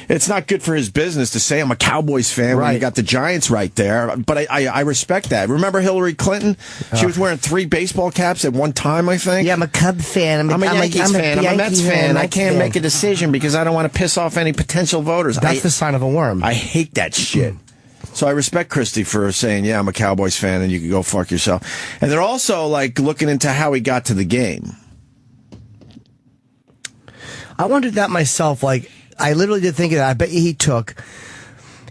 A: It's not good for his business to say I'm a Cowboys fan when you got the Giants right there. But I respect that. Remember Hillary Clinton? She was wearing 3 baseball caps at one time, I think.
B: Yeah, I'm a Cub fan.
A: I'm a Yankees fan. I'm a Mets fan. I can't make a decision because I don't want to piss off any potential voters.
B: That's the sign of a worm.
A: I hate that shit. So I respect Christie for saying, yeah, I'm a Cowboys fan and you can go fuck yourself. And they're also like looking into how he got to the game.
B: I wondered that myself. Like, I literally did think of that. I bet you he took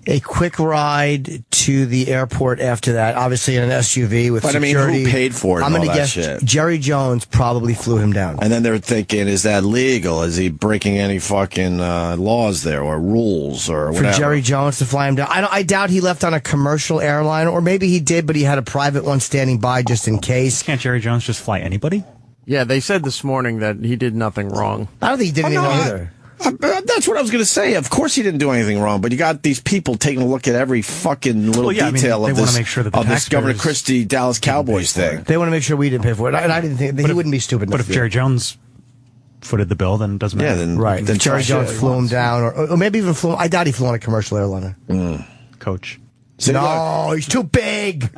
B: a quick ride to the airport after that, obviously in an SUV with security.
A: I mean, who paid for it?
B: I'm going to guess
A: shit?
B: Jerry Jones probably flew him down.
A: And then they're thinking, is that legal? Is he breaking any fucking laws there or rules or whatever?
B: For Jerry Jones to fly him down? I doubt he left on a commercial airline, or maybe he did, but he had a private one standing by just in case.
D: Can't Jerry Jones just fly anybody?
G: Yeah, they said this morning that he did nothing wrong.
B: I don't think he did anything wrong either.
A: That's what I was going to say. Of course he didn't do anything wrong, but you got these people taking a look at every fucking little detail of this,
D: make sure that
A: this Governor Christie Dallas Cowboys thing.
B: They want to make sure we didn't pay for it. And I didn't think he wouldn't be stupid enough.
D: But if Jerry Jones footed the bill, then it doesn't matter.
B: Right. Then Jerry Jones flew him down, or maybe even flew him. I doubt he flew on a commercial airliner.
D: Coach.
B: No, he's too big.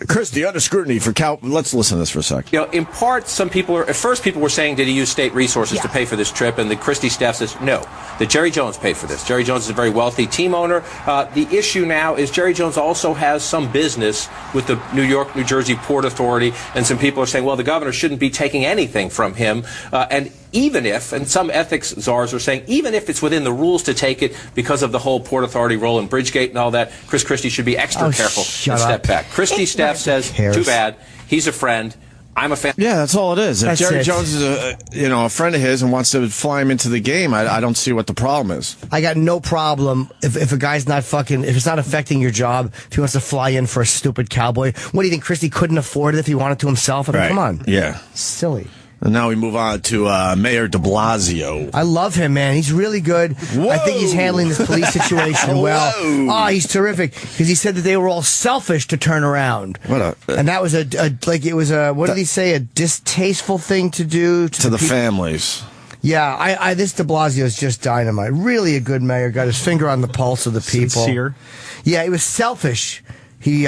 A: Christie, under scrutiny for Let's listen to this for a sec.
G: In part, at first people were saying, did he use state resources to pay for this trip? And the Christie staff says, no, that Jerry Jones paid for this. Jerry Jones is a very wealthy team owner. The issue now is Jerry Jones also has some business with the New York, New Jersey Port Authority, and some people are saying, well, the governor shouldn't be taking anything from him. And even if, and some ethics czars are saying, even if it's within the rules to take it because of the whole Port Authority role in Bridgegate and all that, Chris Christie should be extra careful and step back. Christie's staff says, too bad. He's a friend. I'm a fan.
A: Yeah, that's all it is. If Jerry Jones is a friend of his and wants to fly him into the game, I don't see what the problem is.
B: I got no problem if a guy's not fucking, if it's not affecting your job, if he wants to fly in for a stupid cowboy. What do you think, Christie couldn't afford it if he wanted to himself? I mean, come on.
A: Yeah.
B: Silly.
A: And now we move on to Mayor de Blasio.
B: I love him, man. He's really good.
A: Whoa.
B: I think he's handling this police situation well. Oh, he's terrific. Because he said that they were all selfish to turn around. And that was what did he say? A distasteful thing to do
A: to the families.
B: Yeah, this de Blasio is just dynamite. Really a good mayor. Got his finger on the pulse of the people.
D: Sincere.
B: Yeah, he was selfish. He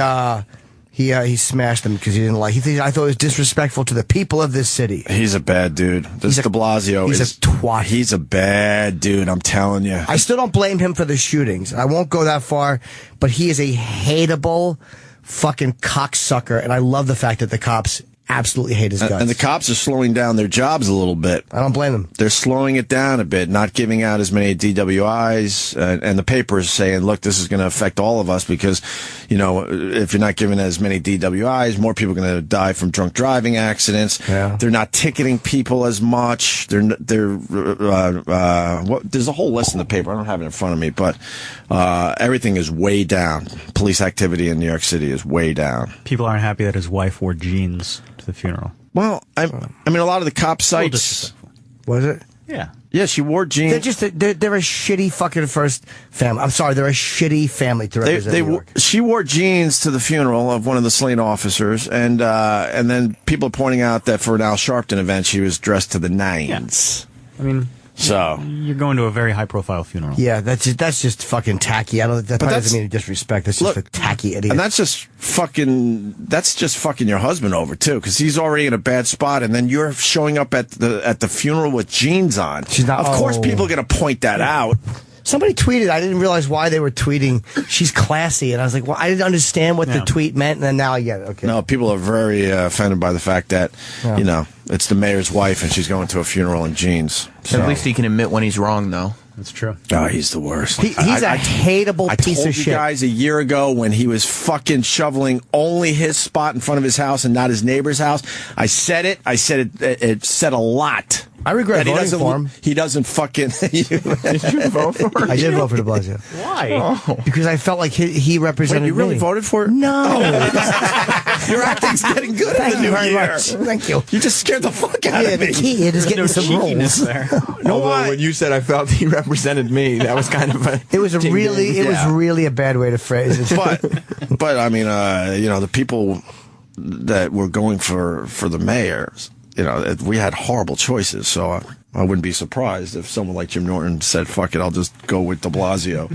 B: smashed them because he didn't like. I thought it was disrespectful to the people of this city.
A: He's a bad dude. This de Blasio
B: is a twat.
A: He's a bad dude. I'm telling you.
B: I still don't blame him for the shootings. I won't go that far, but he is a hateable fucking cocksucker, and I love the fact that the cops absolutely hate his guts.
A: And the cops are slowing down their jobs a little bit.
B: I don't blame them.
A: They're slowing it down a bit, not giving out as many DWIs, and the paper is saying, look, this is going to affect all of us because, if you're not giving as many DWIs, more people are going to die from drunk driving accidents.
B: Yeah.
A: They're not ticketing people as much. There's a whole list in the paper. I don't have it in front of me, but everything is way down. Police activity in New York City is way down.
D: People aren't happy that his wife wore jeans to the funeral.
A: Well, I mean, a lot of the cop sites.
B: Was it?
D: Yeah.
A: Yeah, she wore jeans.
B: They're a shitty fucking first family. I'm sorry, they're a shitty family to represent New York.
A: She wore jeans to the funeral of one of the slain officers, and then people are pointing out that for an Al Sharpton event, she was dressed to the nines.
D: Yeah. I mean,
A: so
D: you're going to a very high-profile funeral.
B: Yeah, that's just fucking tacky. That probably doesn't mean any disrespect. That's just a tacky idiot.
A: And that's just fucking your husband over too, because he's already in a bad spot, and then you're showing up at the funeral with jeans on. Of course, people are going to point that out.
B: Somebody tweeted. I didn't realize why they were tweeting. She's classy, and I was like, well, I didn't understand what the tweet meant, and then now I get it. Okay.
A: No, people are very offended by the fact that it's the mayor's wife, and she's going to a funeral in jeans. So.
C: At least he can admit when he's wrong, though.
D: That's true.
A: Oh, he's the worst.
B: He's a hateable piece of shit. I told you
A: guys a year ago when he was fucking shoveling only his spot in front of his house and not his neighbor's house. I said it. It said a lot.
B: I regret voting for him.
A: He doesn't fucking...
C: Did you vote for him?
B: I did vote for de Blasio.
D: Why?
B: Oh. Because I felt like he represented me.
A: You really voted for it?
B: No.
A: Your acting's getting good in the new year.
B: Much. Thank you.
A: You just scared the fuck out of me.
B: The kid is getting some roles.
D: There.
C: Although when you said I felt he represented me, that was kind of a...
B: It was really a bad way to phrase it.
A: But I mean, the people that were going for the mayors... we had horrible choices, so I wouldn't be surprised if someone like Jim Norton said, fuck it, I'll just go with de Blasio.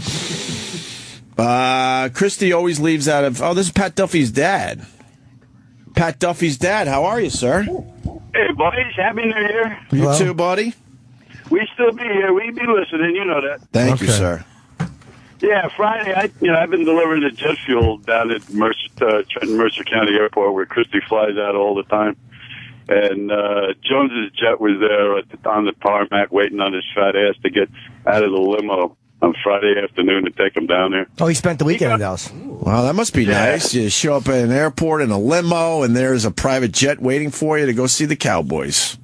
A: Christie always leaves out of... Oh, this is Pat Duffy's dad. Pat Duffy's dad, how are you, sir?
H: Hey, buddies, Happy New Year.
A: You too, buddy.
H: We still be here. We be listening, you know that.
A: Thank you, sir.
H: Yeah, Friday, I've been delivering the jet fuel down at Trenton Mercer County Airport where Christie flies out all the time. And Jones's jet was there on the tarmac waiting on his fat ass to get out of the limo on Friday afternoon to take him down there.
B: Oh, he spent the weekend in Dallas.
A: Wow, that must be nice. You show up at an airport in a limo, and there's a private jet waiting for you to go see the Cowboys.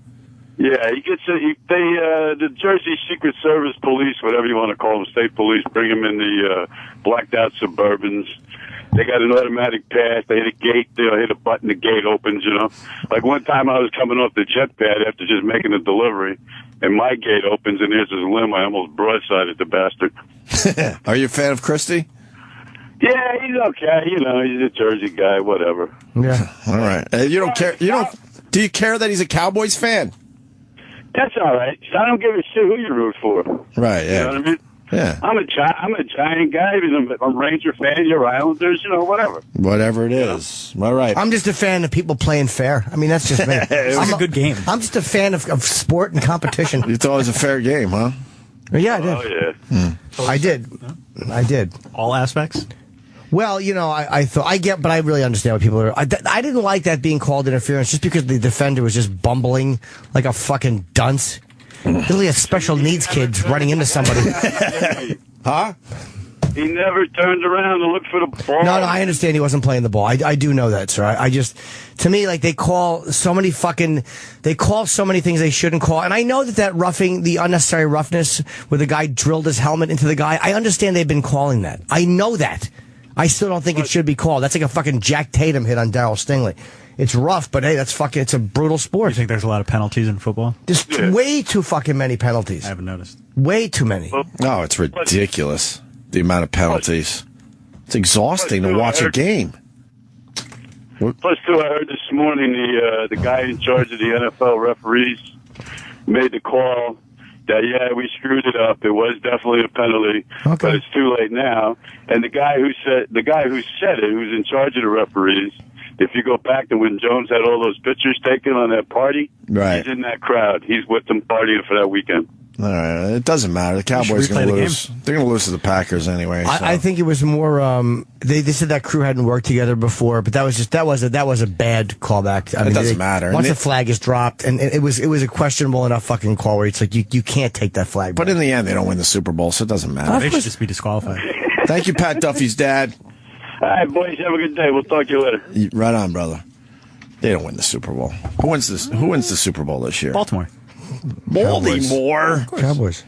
H: Yeah, he gets the Jersey Secret Service police, whatever you want to call them, state police, bring him in the blacked out Suburbans. They got an automatic pass. They hit a gate. They hit a button. The gate opens. Like one time I was coming off the jet pad after just making a delivery, and my gate opens, and there's this limo. I almost broadsided the bastard.
A: Are you a fan of Christie?
H: Yeah, he's okay. He's a Jersey guy. Whatever.
B: Yeah.
A: All right. You don't care. Do you care that he's a Cowboys fan?
H: That's all right. I don't give a shit who you root for.
A: Right. Yeah.
H: You know what I mean?
A: Yeah.
H: I'm a Giant guy. I'm a Ranger fan. You're Islanders. Whatever.
A: Whatever it is. All right.
B: I'm just a fan of people playing fair. I mean, that's just me.
D: It was a good game.
B: I'm just a fan of sport and competition.
A: You thought it was a fair game, huh?
B: Yeah, I did.
H: Oh, yeah.
B: I did.
D: All aspects?
B: Well, I thought I get, but I really understand what people are. I didn't like that being called interference just because the defender was just bumbling like a fucking dunce. Really, a special needs kid running into somebody.
A: Huh?
H: He never turned around to look for the ball.
B: No, I understand he wasn't playing the ball. I do know that, sir. I just, to me, like, they call so many things they shouldn't call. And I know that roughing, the unnecessary roughness where the guy drilled his helmet into the guy, I understand they've been calling that. I know that. I still don't think it should be called. That's like a fucking Jack Tatum hit on Darryl Stingley. It's rough, but hey, it's a brutal sport.
D: You think there's a lot of penalties in football?
B: There's way too fucking many penalties.
D: I haven't noticed.
B: Way too many.
A: No, it's ridiculous. The amount of penalties. It's exhausting to watch a game.
H: Plus, too, I heard this morning the guy in charge of the NFL referees made the call that, we screwed it up. It was definitely a penalty, but it's too late now. And the guy who said it, who's in charge of the referees, if you go back to when Jones had all those pictures taken on that party,
A: right.
H: He's in that crowd. He's with them partying for that weekend.
A: All right. It doesn't matter. The Cowboys are going to lose. They're going to lose to the Packers anyway. So.
B: I think it was more. They said that crew hadn't worked together before, but that was a bad callback.
A: It doesn't matter.
B: Once the flag is dropped, and it was a questionable enough fucking call where it's like you can't take that flag.
A: But in the end, they don't win the Super Bowl, so it doesn't matter.
D: They should just be disqualified.
A: Thank you, Pat Duffy's dad.
H: All right, boys, have a good day. We'll talk to you later.
A: Right on, brother. They don't win the Super Bowl. Who wins the Super Bowl this year?
D: Baltimore.
B: Cowboys.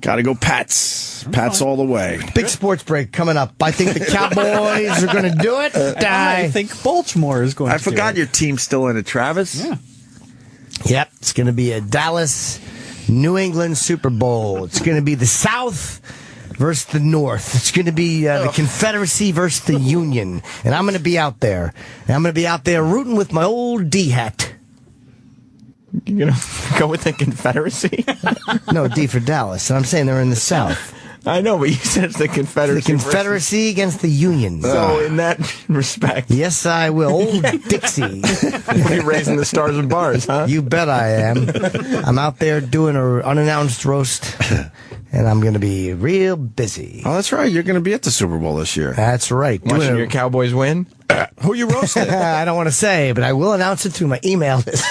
A: Got to go Pats. Pats all the way.
B: Big sports break coming up. I think the Cowboys are going to do it.
D: I think Baltimore is going to do it.
A: I forgot your team's still in it, Travis.
D: Yeah.
B: Yep. It's going to be a Dallas, New England Super Bowl. It's going to be the South versus the North. It's going to be the Confederacy versus the Union. And I'm going to be out there. And I'm going to be out there rooting with my old D hat.
C: You're going to go with the Confederacy?
B: No, D for Dallas. And I'm saying they're in the South.
C: I know, but you said it's the Confederacy.
B: The Confederacy against the Union.
C: So, in that respect.
B: Yes, I will. Old Dixie.
C: You're raising the stars and bars, huh?
B: You bet I am. I'm out there doing an unannounced roast, and I'm going to be real busy.
A: Oh, that's right. You're going to be at the Super Bowl this year.
B: That's right.
C: Watching your Cowboys win?
A: Who you roasting?
B: I don't want to say, but I will announce it through my email list.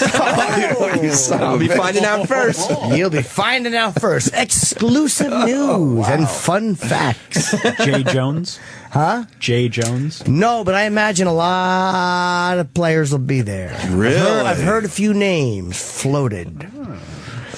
C: I'll be finding out first.
B: You'll be finding out first. Exclusive news and fun facts.
D: Jay Jones?
B: Huh?
D: Jay Jones?
B: No, but I imagine a lot of players will be there.
A: Really?
B: I've heard a few names floated.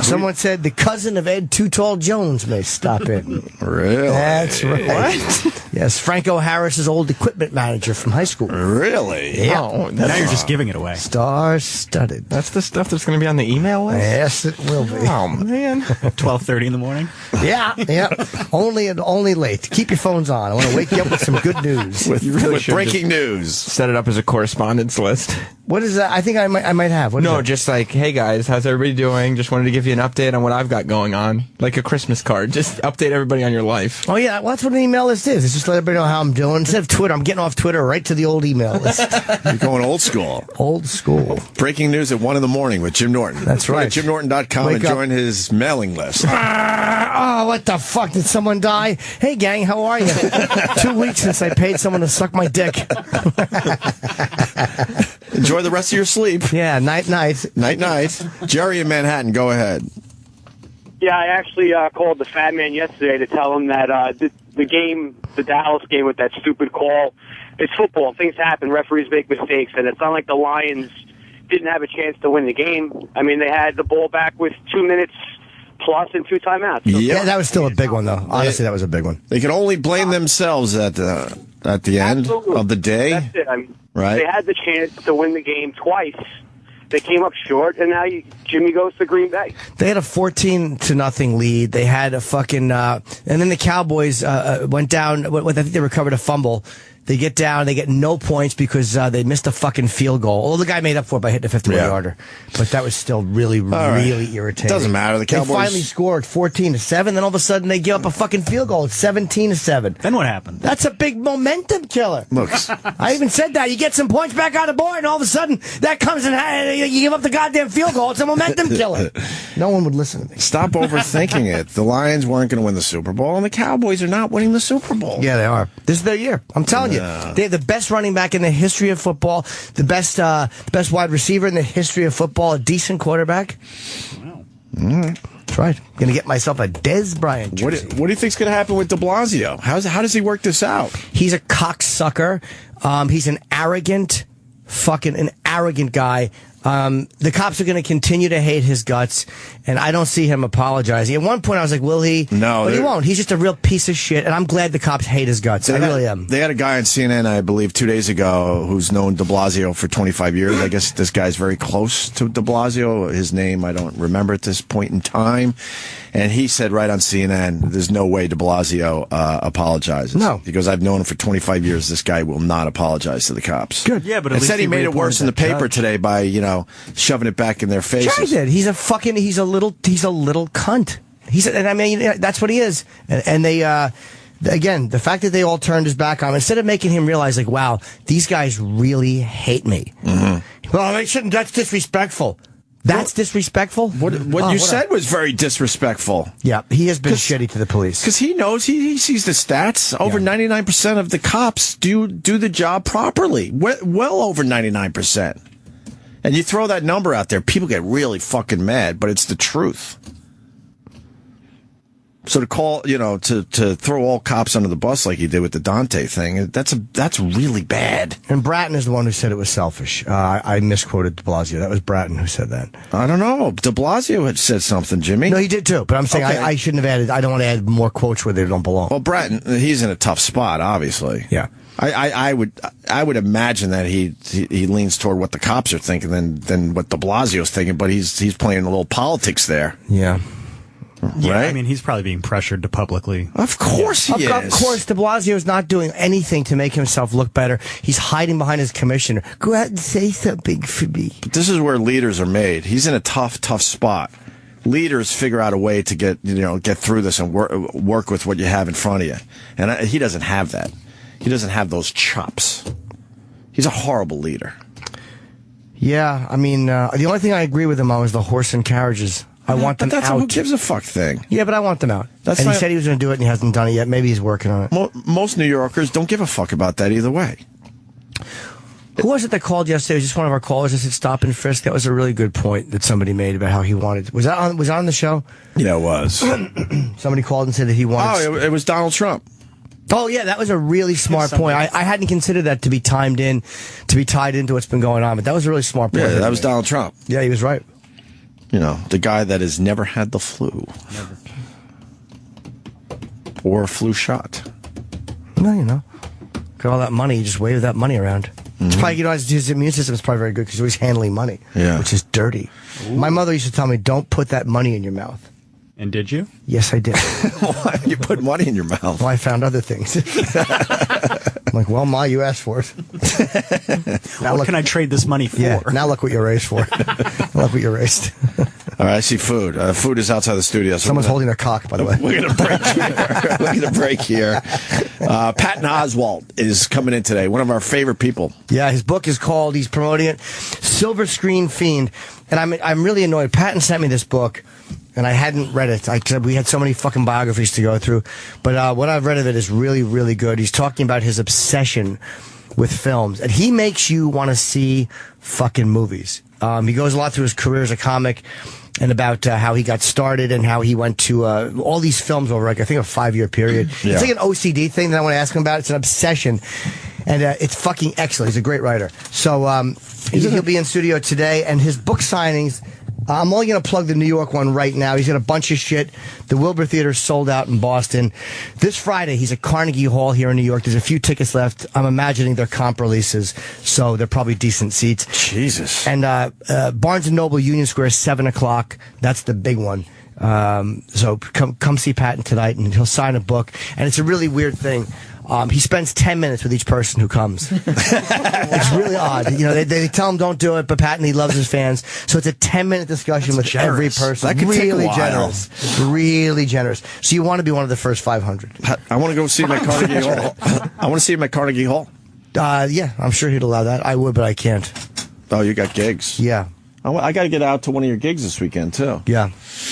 B: Someone said the cousin of Ed Too Tall Jones may stop in.
A: Really?
B: That's right.
C: What?
B: Yes, Franco Harris's old equipment manager from high school.
A: Really?
B: Yeah.
C: Oh,
D: Now you're just giving it away.
B: Star-studded.
C: That's the stuff that's going to be on the email list?
B: Yes, it will be.
C: Oh, man.
D: 12:30 in the morning?
B: Yeah. Only late. Keep your phones on. I want to wake you up with some good news.
A: With
C: should
A: breaking news.
C: Set it up as a correspondence list.
B: What is that? I think I might have. What is
C: No,
B: that?
C: just like, hey guys, how's everybody doing? Just wanted to give you an update on what I've got going on. Like a Christmas card. Just update everybody on your life.
B: Oh, yeah. Well, that's what an email list is. It's just let everybody know how I'm doing. Instead of Twitter, I'm getting off Twitter right to the old email list.
A: You're going old school.
B: Old school.
A: Breaking news at 1 in the morning with Jim Norton.
B: That's right.
A: Go to JimNorton.com and join his mailing list.
B: Oh, what the fuck? Did someone die? Hey, gang, how are you? 2 weeks since I paid someone to suck my dick.
A: Enjoy the rest of your sleep.
B: Yeah, night.
A: Night. Jerry in Manhattan, go ahead.
I: Yeah, I actually called the Fat Man yesterday to tell him that the game, the Dallas game with that stupid call, it's football. Things happen. Referees make mistakes, and it's not like the Lions didn't have a chance to win the game. I mean, they had the ball back with 2 minutes plus and 2 timeouts. So
B: Yeah, that was still a big one, though. Honestly, that was a big one.
A: They can only blame themselves at the end of the day.
I: That's it. I mean,
A: right?
I: They had the chance to win the game twice. They came up short, and now Jimmy goes to Green Bay.
B: They had a 14-0 lead. They had a fucking, and then the Cowboys went down. I think they recovered a fumble. They get down. They get no points because they missed a fucking field goal. Well, the guy made up for it by hitting a 51-yarder. But that was still really irritating.
A: It doesn't matter. The Cowboys...
B: They finally scored 14-7. Then all of a sudden they give up a fucking field goal. It's 17-7.
D: Then what happened?
B: That's a big momentum killer.
A: Look,
B: I even said that. You get some points back on the board, and all of a sudden that comes and you give up the goddamn field goal. It's a momentum killer. No one would listen to me.
A: Stop overthinking it. The Lions weren't going to win the Super Bowl, and the Cowboys are not winning the Super Bowl.
B: Yeah, they are. This is their year. I'm telling you. They have the best running back in the history of football, the best wide receiver in the history of football, a decent quarterback.
D: Wow.
B: That's right. I'm going to get myself a Dez Bryant jersey.
A: What do you think's going to happen with de Blasio? How does he work this out?
B: He's a cocksucker. He's an arrogant guy. The cops are going to continue to hate his guts, and I don't see him apologizing. At one point, I was like, will he?
A: No.
B: But he won't. He's just a real piece of shit, and I'm glad the cops hate his guts. I really am.
A: They had a guy on CNN, I believe, 2 days ago, who's known de Blasio for 25 years. I guess this guy's very close to de Blasio. His name, I don't remember at this point in time. And he said right on CNN, there's no way de Blasio apologizes.
B: No.
A: He goes, I've known him for 25 years. This guy will not apologize to the cops.
B: Good.
D: Yeah, but at
A: It
D: least
A: said he made it worse in the paper today by, shoving it back in their faces.
B: Sure he did. He's a little cunt. That's what he is. And they, again, the fact that they all turned his back on him, instead of making him realize, like, wow, these guys really hate me. Mm-hmm. Well, they shouldn't. That's disrespectful. That's disrespectful?
A: What you said was very disrespectful.
B: Yeah, he has been shitty to the police.
A: Because he knows, he sees the stats. Over 99% of the cops do the job properly. Well over 99%. And you throw that number out there, people get really fucking mad, but it's the truth. So to call, to throw all cops under the bus like he did with the Dante thing, that's really bad.
B: And Bratton is the one who said it was selfish. I misquoted de Blasio. That was Bratton who said that.
A: I don't know. De Blasio had said something, Jimmy.
B: No, he did too. But I'm saying
A: Okay.
B: I shouldn't have added. I don't want to add more quotes where they don't belong.
A: Well, Bratton, he's in a tough spot, obviously.
B: Yeah.
A: I would imagine that he leans toward what the cops are thinking than what de Blasio's thinking, but he's playing a little politics there.
B: Yeah.
D: Yeah,
A: Right?
D: I mean, he's probably being pressured to publicly.
A: Of course he is.
B: Of course, de Blasio is not doing anything to make himself look better. He's hiding behind his commissioner. Go out and say something for me.
A: But this is where leaders are made. He's in a tough spot. Leaders figure out a way to get through this and work with what you have in front of you. And he doesn't have that. He doesn't have those chops. He's a horrible leader.
B: Yeah, I mean, the only thing I agree with him on was the horse and carriages. I want them
A: but that's
B: out.
A: a who gives a fuck thing.
B: Yeah, but I want them out.
A: That's
B: and
A: not-
B: he said he was going to do it, and he hasn't done it yet. Maybe he's working on it.
A: Most New Yorkers don't give a fuck about that either way.
B: Who was it that called yesterday? It was just one of our callers that said stop and frisk. That was a really good point that somebody made about how he wanted. Was that on the show?
A: Yeah, it was.
B: Somebody called and said that he wanted.
A: Oh, it was Donald Trump.
B: Oh yeah, that was a really smart point. I hadn't considered that to be tied into what's been going on, but that was a really smart point.
A: Yeah, that was Donald Trump.
B: Yeah, he was right.
A: The guy that has never had the flu.
D: Never.
A: Or a flu shot.
B: No, got all that money. You just wave that money around. It's probably, his immune system is probably very good because he's always handling money, which is dirty. Ooh. My mother used to tell me, don't put that money in your mouth.
D: And did you?
B: Yes, I did.
A: Why you put money in your mouth?
B: Well, I found other things. I'm like, well, Ma, you asked for it.
D: What can I trade this money for?
B: Yeah, now look what you're raised for. Look what you're raised.
A: All right, I see food. Food is outside the studio. So
B: Someone's holding a cock, by the way.
A: We're going to break here. We're going to break here. Patton Oswalt is coming in today, one of our favorite people.
B: Yeah, his book is called, he's promoting it, Silver Screen Fiend. And I'm really annoyed. Patton sent me this book, and I hadn't read it. We had so many fucking biographies to go through. But what I've read of it is really, really good. He's talking about his obsession with films. And he makes you want to see fucking movies. He goes a lot through his career as a comic and about how he got started and how he went to all these films over, like, I think, a 5-year period.
A: Yeah.
B: It's like an OCD thing that I want to ask him about. It's an obsession. And it's fucking excellent. He's a great writer. So he'll be in studio today, and his book signings, I'm only going to plug the New York one right now. He's got a bunch of shit. The Wilbur Theater sold out in Boston. This Friday, he's at Carnegie Hall here in New York. There's a few tickets left. I'm imagining they're comp releases, so they're probably decent seats.
A: Jesus.
B: And Barnes & Noble Union Square, 7 o'clock. That's the big one. So come see Patton tonight, and he'll sign a book. And it's a really weird thing. He spends 10 minutes with each person who comes. It's really odd. You know, they tell him don't do it, but Patton, he loves his fans. So it's a 10-minute discussion with every person.
A: That could
B: really
A: take a while.
B: generous. Really generous. So you want to be one of the first 500.
A: I want to go see him at Carnegie Hall. I want to see him at Carnegie Hall.
B: Yeah, I'm sure he'd allow that. I would, but I can't.
A: Oh, you got gigs.
B: Yeah.
A: I got to get out to one of your gigs this weekend, too.
B: Yeah.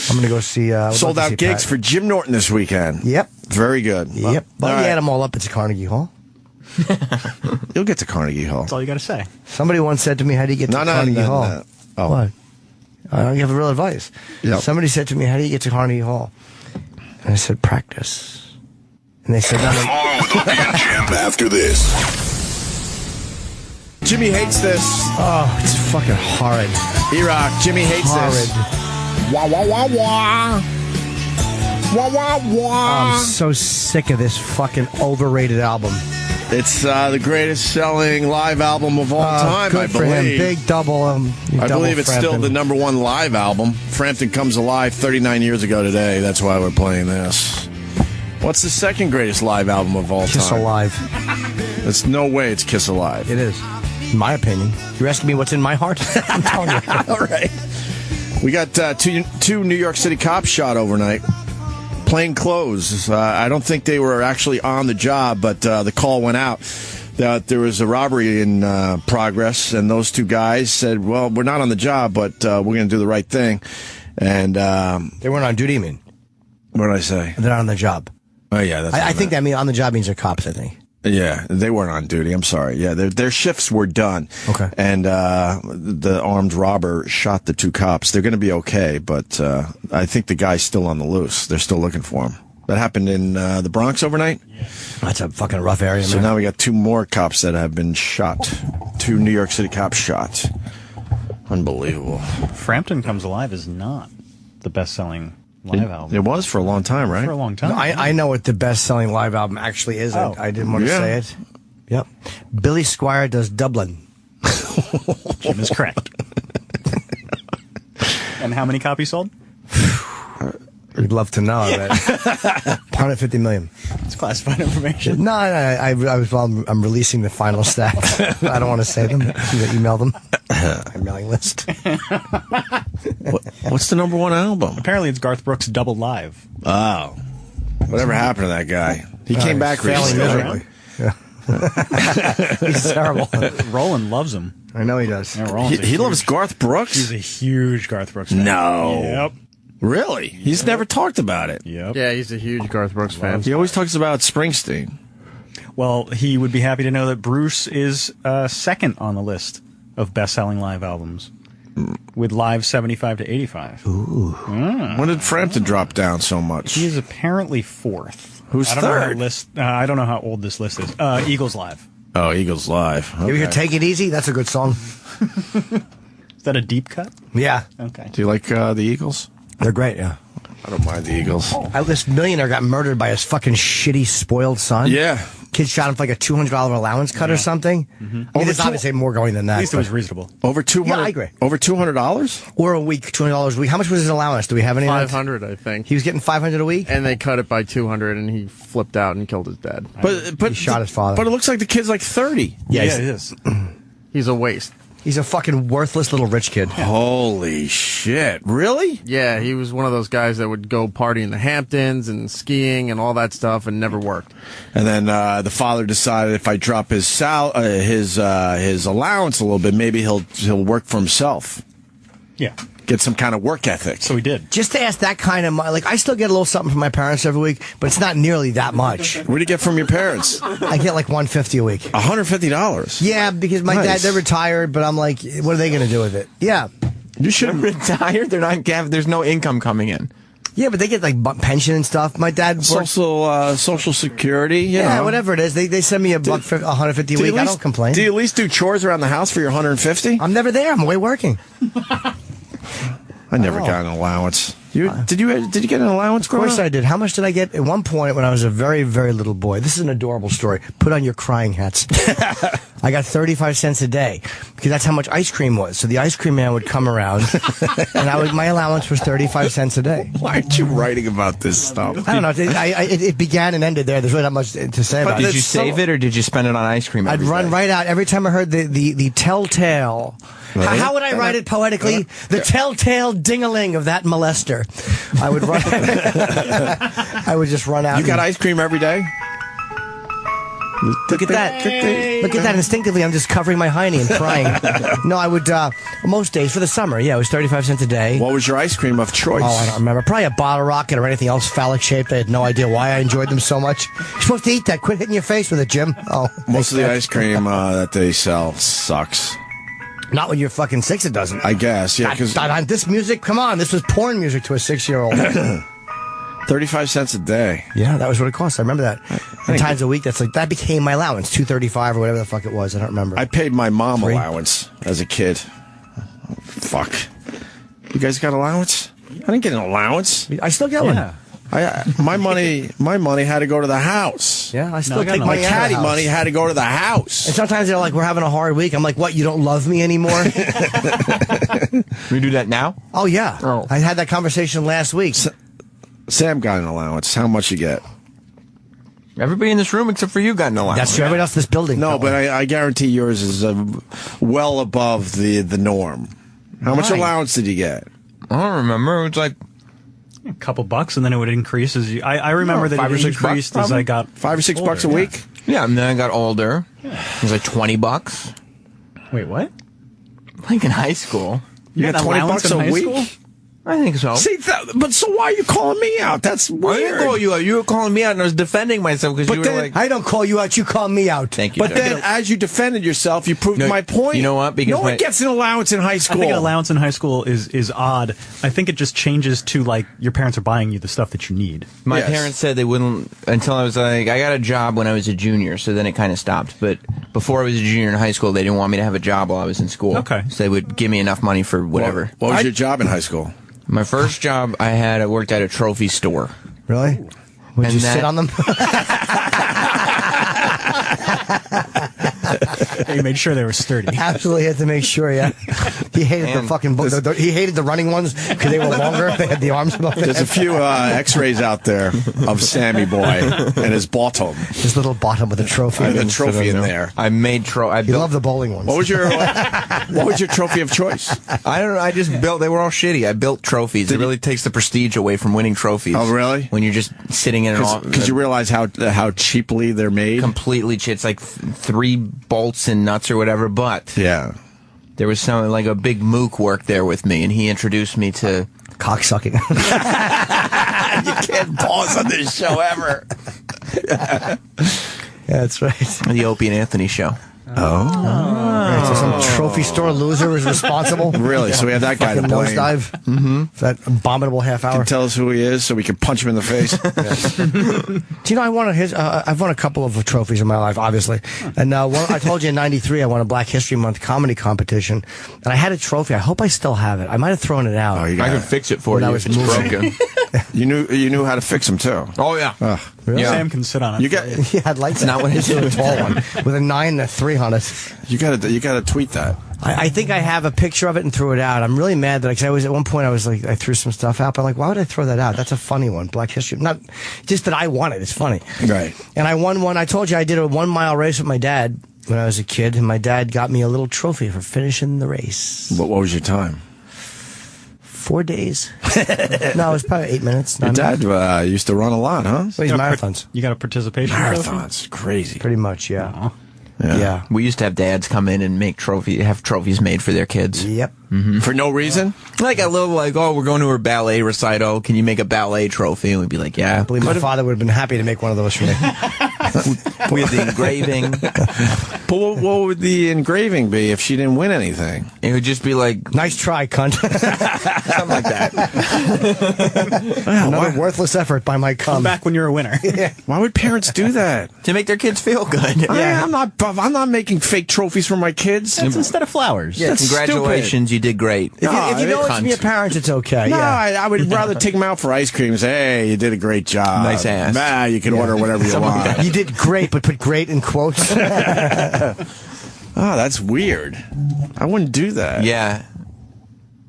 B: I'm going to go see...
A: Sold out gigs for Jim Norton this weekend.
B: Yep.
A: Very good.
B: Yep. Well, you add them all up, it's Carnegie Hall.
A: You'll get to Carnegie Hall.
D: That's all you got to say.
B: Somebody once said to me, how do you get to Carnegie Hall?
A: No. Oh.
B: What? You have a real advice.
A: Yep.
B: Somebody said to me, how do you get to Carnegie Hall? And I said, practice. And they said, no.
J: More with Opie and Jim after this.
A: Jimmy hates this.
B: Oh, it's fucking horrid.
A: E-Rock, Jimmy hates this. Wah, wah, wah, wah. Wah, wah, wah.
B: I'm so sick of this fucking overrated album.
A: It's the greatest selling live album of all time,
B: good
A: I
B: for
A: believe.
B: him. Big double.
A: I believe it's still the #1 live album. Frampton Comes Alive 39 years ago today. That's why we're playing this. What's the second greatest live album of all
B: Kiss
A: time?
B: Alive.
A: There's no way it's Kiss Alive.
B: It is. In my opinion. You're asking me what's in my heart? I'm telling you.
A: All right. We got two New York City cops shot overnight. Plain clothes. I don't think they were actually on the job, but the call went out that there was a robbery in progress, and those two guys said, well, we're not on the job, but we're going to do the right thing. And
B: they weren't on duty, you mean?
A: What did I say?
B: They're not on the job.
A: Oh, yeah. That's
B: I think that means on the job means they're cops, I think.
A: Yeah, they weren't on duty. I'm sorry. Yeah, their shifts were done.
B: Okay.
A: And the armed robber shot the two cops. They're going to be okay, but I think the guy's still on the loose. They're still looking for him. That happened in the Bronx overnight?
B: Yeah. That's a fucking rough area,
A: So
B: man.
A: now we got two more cops that have been shot. Two New York City cops shot. Unbelievable.
D: Frampton Comes Alive is not the best-selling live album.
A: It was for a long time, right?
D: For a long time.
B: No, I know what the best-selling live album actually is.
D: Oh.
B: I didn't want to say it. Yep. Billy Squier does Dublin.
D: Jim is correct. And how many copies sold?
B: You'd love to know. I bet. 150 million.
D: It's classified information.
B: No, I'm releasing the final stats. I don't want to say them. You email them. My mailing list.
A: What's the #1 album?
D: Apparently it's Garth Brooks' Double Live.
A: Oh. Whatever happened to that guy? He came back
B: failing
A: recently.
B: miserably. He's terrible.
D: Roland loves him.
B: I know he does.
D: Yeah,
A: He loves Garth Brooks?
D: He's a huge Garth Brooks fan.
A: No.
D: Yep.
A: Really? He's never talked about it.
D: Yep.
C: Yeah, he's a huge Garth Brooks fan.
A: He always talks about Springsteen.
D: Well, he would be happy to know that Bruce is second on the list of best-selling live albums, with Live 75 to 85.
A: Ooh. When did Frampton drop down so much?
D: He is apparently fourth.
A: Who's
D: I don't
A: third?
D: Know I don't know how old this list is. Eagles Live.
A: Oh, Eagles Live. Okay.
B: You hear Take It Easy? That's a good song.
D: Is that a deep cut?
B: Yeah.
D: Okay.
A: Do you like the Eagles?
B: They're great, yeah.
A: I don't mind the Eagles.
B: This millionaire got murdered by his fucking shitty, spoiled son.
A: Yeah.
B: Kid shot him for like a $200 allowance cut or something.
D: Mm-hmm.
B: I mean, there's obviously more going than that.
D: At least it was
B: but-
D: reasonable.
A: Over 200.
B: Yeah, I agree.
A: Over $200?
B: Or a week, $200 a week. How much was his allowance? Do we have any? of that?
C: 500, I think.
B: He was getting $500 a week?
C: And they cut it by 200, and he flipped out and killed his dad.
A: But
B: He shot his father.
A: But it looks like the kid's like 30.
D: Yeah,
B: he's-
D: it is.
C: He's a waste.
B: He's a fucking worthless little rich kid.
A: Holy shit. Really?
C: Yeah, he was one of those guys that would go party in the Hamptons and skiing and all that stuff and never worked.
A: And then the father decided if I drop his allowance a little bit, maybe he'll work for himself.
D: Yeah.
A: Get some kind of work ethic.
D: So he did.
B: Just to ask that kind of money, like I still get a little something from my parents every week, but it's not nearly that much.
A: What do you get from your parents?
B: I get like $150 a week.
A: $150?
B: Yeah, because my dad, they're retired, but I'm like, what are they going to do with it? Yeah.
A: You should
C: Retired? They're not. There's no income coming in.
B: Yeah, but they get like pension and stuff. My dad works.
A: Social security.
B: Yeah, whatever it is. They send me $150 a week. I don't complain.
A: Do you at least do chores around the house for your $150?
B: I'm never there. I'm away working.
A: I never got an allowance. Did you get an allowance?
B: Of course I did. How much did I get? At one point when I was a very, very little boy, this is an adorable story. Put on your crying hats. I got 35 cents a day because that's how much ice cream was. So the ice cream man would come around, and my allowance was 35 cents a day.
A: Why aren't you writing about this stuff?
B: I don't know. It began and ended there. There's really not much to say about it.
C: Did you save it or did you spend it on ice cream?
B: I'd run right out every time I heard the telltale. Right? How would I write it poetically? The telltale ding-a-ling of that molester. I would run. I would just run out.
A: You got ice cream every day?
B: Look at that. Look at that. Instinctively, I'm just covering my hiney and crying. No, I would, most days for the summer. Yeah, it was 35 cents a day.
A: What was your ice cream of choice?
B: Oh, I don't remember. Probably a bottle rocket or anything else phallic shaped. I had no idea why I enjoyed them so much. You're supposed to eat that. Quit hitting your face with it, Jim. Oh,
A: most of the ice cream that they sell sucks.
B: Not when you're fucking 6, it doesn't.
A: I guess, yeah. Because
B: this music, come on, this was porn music to a 6-year-old.
A: 35 cents a day.
B: Yeah, that was what it cost. I remember that. And times a week, that became my allowance, $2.35 or whatever the fuck it was. I don't remember.
A: I paid my mom allowance as a kid. Oh, fuck. You guys got allowance? I didn't get an allowance.
B: I still get one.
A: My money had to go to the house.
B: Yeah, I still get
A: my caddy money had to go to the house.
B: And sometimes they're like, "We're having a hard week." I'm like, "What? You don't love me anymore?"
C: We do that now?
B: Oh yeah. Oh. I had that conversation last week.
A: Sam got an allowance. How much you get?
C: Everybody in this room except for you got an allowance.
B: That's true. Everybody else in this building.
A: No, but I guarantee yours is well above the norm. How much allowance did you get?
C: I don't remember. It was like
D: a couple bucks, and then it would increase as you. I remember that it increased as I got
A: $5 or $6 bucks a week.
C: Yeah, and then I got older. It was like $20.
D: Wait, what?
C: Like in high school.
A: You got $20 a week?
D: School?
C: I think so.
A: See, but so why are you calling me out? That's weird.
C: I didn't call you out. You were calling me out, and I was defending myself because you were like,
B: I don't call you out. You call me out.
C: Thank you.
A: But then, as you defended yourself, you proved my point.
C: You know what? Because
A: no one gets an allowance in high school.
D: I think an allowance in high school is odd. I think it just changes to like your parents are buying you the stuff that you need.
C: My parents said they wouldn't until I was like, I got a job when I was a junior, so then it kind of stopped. But before I was a junior in high school, they didn't want me to have a job while I was in school.
D: Okay.
C: So they would give me enough money for whatever.
A: What was your job in high school?
C: My first job I worked at a trophy store.
B: Really? Would you sit on them?
D: He made sure they were sturdy.
B: Absolutely had to make sure, yeah. He hated the fucking he hated the running ones because they were longer. They had the arms.
A: There's a few X-rays out there of Sammy Boy and his bottom.
B: His little bottom with a trophy.
A: The trophy in there.
C: I made
B: You love the bowling ones.
A: What was your trophy of choice?
C: I don't know. I just built. They were all shitty. I built trophies. It really takes the prestige away from winning trophies.
A: Oh, really?
C: When you're just sitting in an office.
A: Because you realize how cheaply they're made.
C: Completely cheap. It's like 3 bolts and nuts or whatever. But
A: yeah,
C: there was some like a big mook worked there with me, and he introduced me to
B: cocksucking.
A: You can't pause on this show ever.
B: Yeah, that's right.
C: The Opie and Anthony show.
B: Right, so some trophy store loser was responsible.
A: Really? So we have that guy to blame.
B: Nosedive. Mm-hmm. That abominable half hour.
A: Can tell us who he is so we can punch him in the face.
B: Do you know, I've won a couple of trophies in my life, obviously. And I told you in '93 I won a Black History Month comedy competition. And I had a trophy. I hope I still have it. I might have thrown it out.
C: Oh, I can fix it for you if it's broken.
A: You knew how to fix them, too.
C: Oh, yeah.
B: Really?
D: Sam can sit on it.
B: Yeah, I'd like that.
C: Not what it's
B: a tall one with a 9 and a 3 on it.
A: You gotta tweet that.
B: I think I have a picture of it and threw it out. I'm really mad that at one point I threw some stuff out, but I'm like, why would I throw that out? That's a funny one. Black History. Not just that I won it. It's funny.
A: Right.
B: And I won one. I told you I did a 1-mile race with my dad when I was a kid, and my dad got me a little trophy for finishing the race.
A: What was your time?
B: 4 days. No, it was probably 8 minutes.
A: Your dad used to run a lot, huh?
B: Well, he's marathons.
D: You got a participation
A: marathons. Crazy.
B: Pretty much, yeah.
D: Aww.
B: Yeah.
C: We used to have dads come in and have trophies made for their kids.
B: Yep.
C: Mm-hmm.
A: For no reason?
C: Like a little we're going to a ballet recital. Can you make a ballet trophy? And we'd be like, yeah.
B: I believe my father would have been happy to make one of those for me.
C: We had the engraving.
A: But what would the engraving be if she didn't win anything?
C: It would just be like,
B: nice try, cunt.
C: something like that.
B: Another worthless effort by my cum.
D: Come back when you're a winner.
A: Why would parents do that?
C: To make their kids feel good.
A: I'm not making fake trophies for my kids.
D: That's instead of flowers.
C: Yeah, congratulations, you did great.
B: If you know it's from your parents, it's okay.
A: No, I would rather take them out for ice cream and say, hey, you did a great job.
C: Nice ass.
A: Nah, you can order whatever you want.
B: You did great, but put great in quotes.
A: Oh, that's weird. I wouldn't do that.
C: Yeah.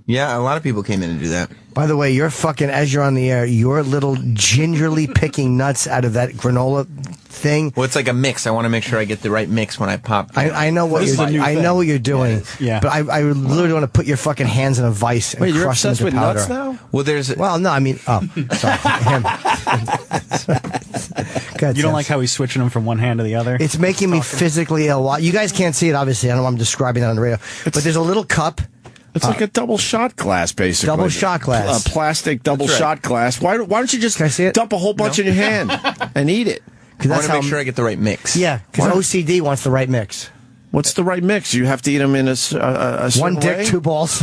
C: Yeah, a lot of people came in to do that.
B: By the way, you're fucking, as you're on the air, you're little gingerly picking nuts out of that granola thing.
C: Well, it's like a mix. I want to make sure I get the right mix when I pop.
B: I know what you're doing.
D: Yeah.
B: But I literally want to put your fucking hands in a vice and
A: Wait, you're
B: crush them
A: obsessed
B: into
A: with
B: powder.
A: nuts now?
C: Well,
B: no, I mean, sorry, him. God,
D: You don't like how he's switching them from one hand to the other?
B: It's making me physically ill. You guys can't see it, obviously. I don't know why I'm describing that on the radio. But there's a little cup.
A: It's like a double shot glass, basically.
B: Double shot glass.
A: A plastic double shot glass. Why don't you just dump a whole bunch in your hand and eat it?
C: I want to make sure I get the right mix.
B: Yeah, because OCD wants the right mix.
A: What's the right mix? You have to eat them in a certain
B: one dick,
A: way?
B: 2 balls.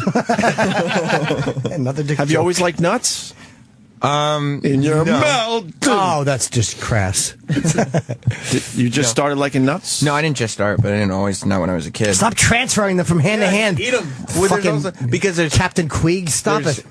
B: Another dick.
A: Have you always liked nuts? In your mouth.
B: Oh, that's just crass.
A: You just started liking nuts?
C: No, I didn't just start, but I didn't always. Not when I was a kid.
B: Stop transferring them from hand to hand.
C: Eat them.
B: Because there's Captain Queeg. Stop it.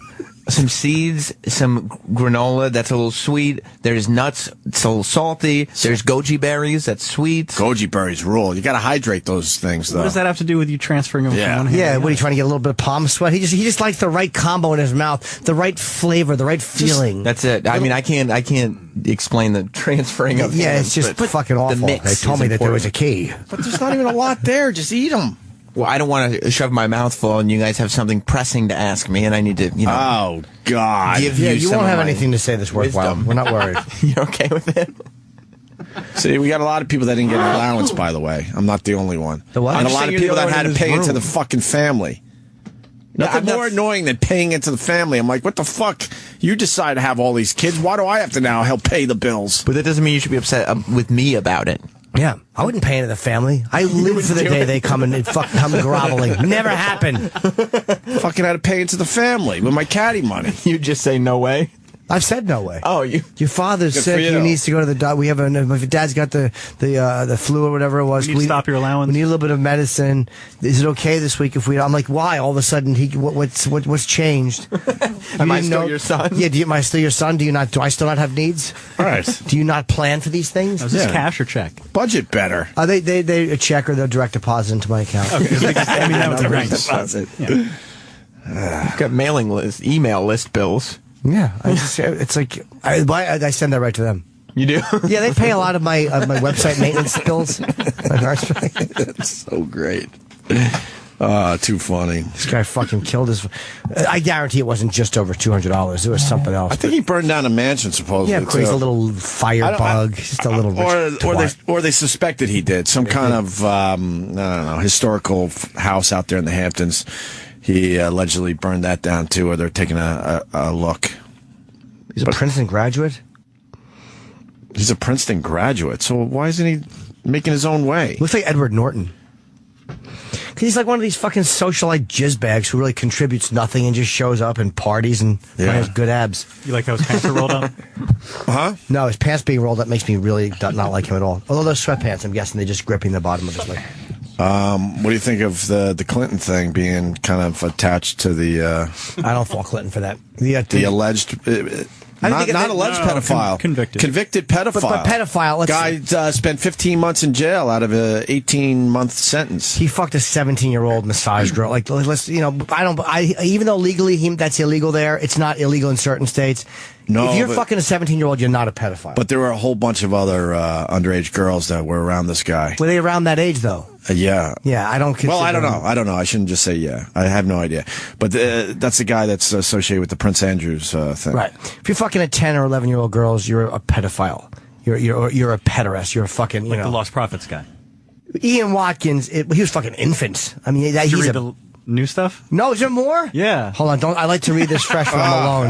C: Some seeds, some granola that's a little sweet. There's nuts, it's a little salty. There's goji berries, that's sweet.
A: Goji berries rule. You got to hydrate those things, though.
D: What does that have to do with you transferring them from one hand?
B: Yeah, what are you trying to get a little bit of palm sweat? He just likes the right combo in his mouth, the right flavor, the right feeling.
C: That's it. I mean, I can't explain the transferring of.
B: Yeah, it's just fucking awful. They told me that there was a key.
A: But there's not even a lot there. Just eat them.
C: Well, I don't want to shove my mouth full, and you guys have something pressing to ask me, and I need to,
A: Oh God!
C: give
B: You
C: some
B: won't
C: of
B: have
C: my
B: anything to say that's worthwhile.
C: wisdom.
B: We're not worried.
C: You're okay with it?
A: See, we got a lot of people that didn't get an allowance, by the way. I'm not the only one.
B: The what?
A: And a
B: I'm
A: lot
B: saying
A: of
B: you're
A: people
B: the
A: that
B: only
A: had
B: one
A: to
B: in
A: pay
B: this
A: into the
B: room.
A: fucking family. Nothing more annoying than paying into the family. I'm like, what the fuck? You decide to have all these kids. Why do I have to now help pay the bills?
C: But that doesn't mean you should be upset with me about it.
B: Yeah, I wouldn't pay into the family. I live for the day they come and fucking come groveling. Never happened.
A: Fucking had to pay into the family with my caddy money.
C: You just say no way.
B: I've said no way.
C: Oh, your
B: father's
A: Good
B: sick.
A: for you.
B: He needs to go to the doctor. We have if your dad's got the flu or whatever it was.
D: We need to stop your allowance.
B: We need a little bit of medicine. Is it okay this week if we? I'm like, why? All of a sudden, what's changed?
C: Am I still your son?
B: Yeah. Am I still your son? Do I still not have needs?
A: All right.
B: Do you not plan for these things?
D: Is this cash or check?
A: Budget better.
B: They a check or they'll direct deposit into my account.
D: Okay, that was a right deposit. Yeah.
C: Got mailing list, email list bills.
B: Yeah, it's like I send that right to them.
C: You do?
B: Yeah, they pay a lot of my website maintenance bills.
A: That's so great. Too funny.
B: This guy fucking killed his. I guarantee it wasn't just over $200. It was something else.
A: I think he burned down a mansion, supposedly.
B: Yeah, of course, he's a little firebug. Just a little
A: or they suspected he did some kind of I don't know, historical house out there in the Hamptons. He allegedly burned that down too, or they're taking a look.
B: He's a Princeton graduate.
A: He's a Princeton graduate, so why isn't he making his own way?
B: Looks like Edward Norton. Because he's like one of these fucking socialite jizzbags who really contributes nothing and just shows up and parties and has good abs.
D: You like how his pants are rolled up?
A: Huh?
B: No, his pants being rolled up makes me really not like him at all. Although those sweatpants, I'm guessing they're just gripping the bottom of his leg.
A: What do you think of the Clinton thing being kind of attached to the?
B: I don't fault Clinton for that.
A: The alleged. Not alleged pedophile. Convicted pedophile.
B: But pedophile.
A: Guy spent 15 months in jail out of a 18-month sentence.
B: He fucked a 17-year-old massage girl. Like, let's, even though legally that's illegal there, it's not illegal in certain states.
A: No,
B: if you're fucking a 17-year-old, you're not a pedophile.
A: But there were a whole bunch of other underage girls that were around this guy.
B: Were they around that age, though?
A: Yeah.
B: Yeah, I don't consider
A: Well, I don't know. I don't know. I shouldn't just say yeah. I have no idea. But that's the guy that's associated with the Prince Andrews thing.
B: Right. If you're fucking a 10 or 11-year-old girls, you're a pedophile. You're a pederast. You're a fucking,
D: the Lost Prophets guy.
B: Ian Watkins, he was fucking infants. I mean, he's
D: Did you read new stuff?
B: No, is there more?
D: Yeah.
B: Hold on, I like to read this fresh when I'm alone.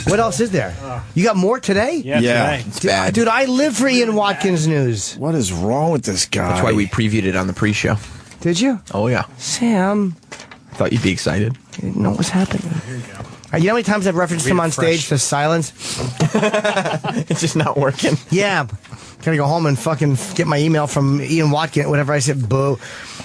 B: What else is there? You got more today?
D: Yeah, today.
C: It's bad.
B: Dude, I live for Ian Watkins news.
A: What is wrong with this guy?
C: That's why we previewed it on the pre-show.
B: Did you?
C: Oh, yeah.
B: Sam.
C: I thought you'd be excited.
B: I didn't know what was happening. You know how many times I've referenced him on stage to silence?
C: It's just not working.
B: Yeah. Gotta go home and fucking get my email from Ian Watkins, whatever I said, boo.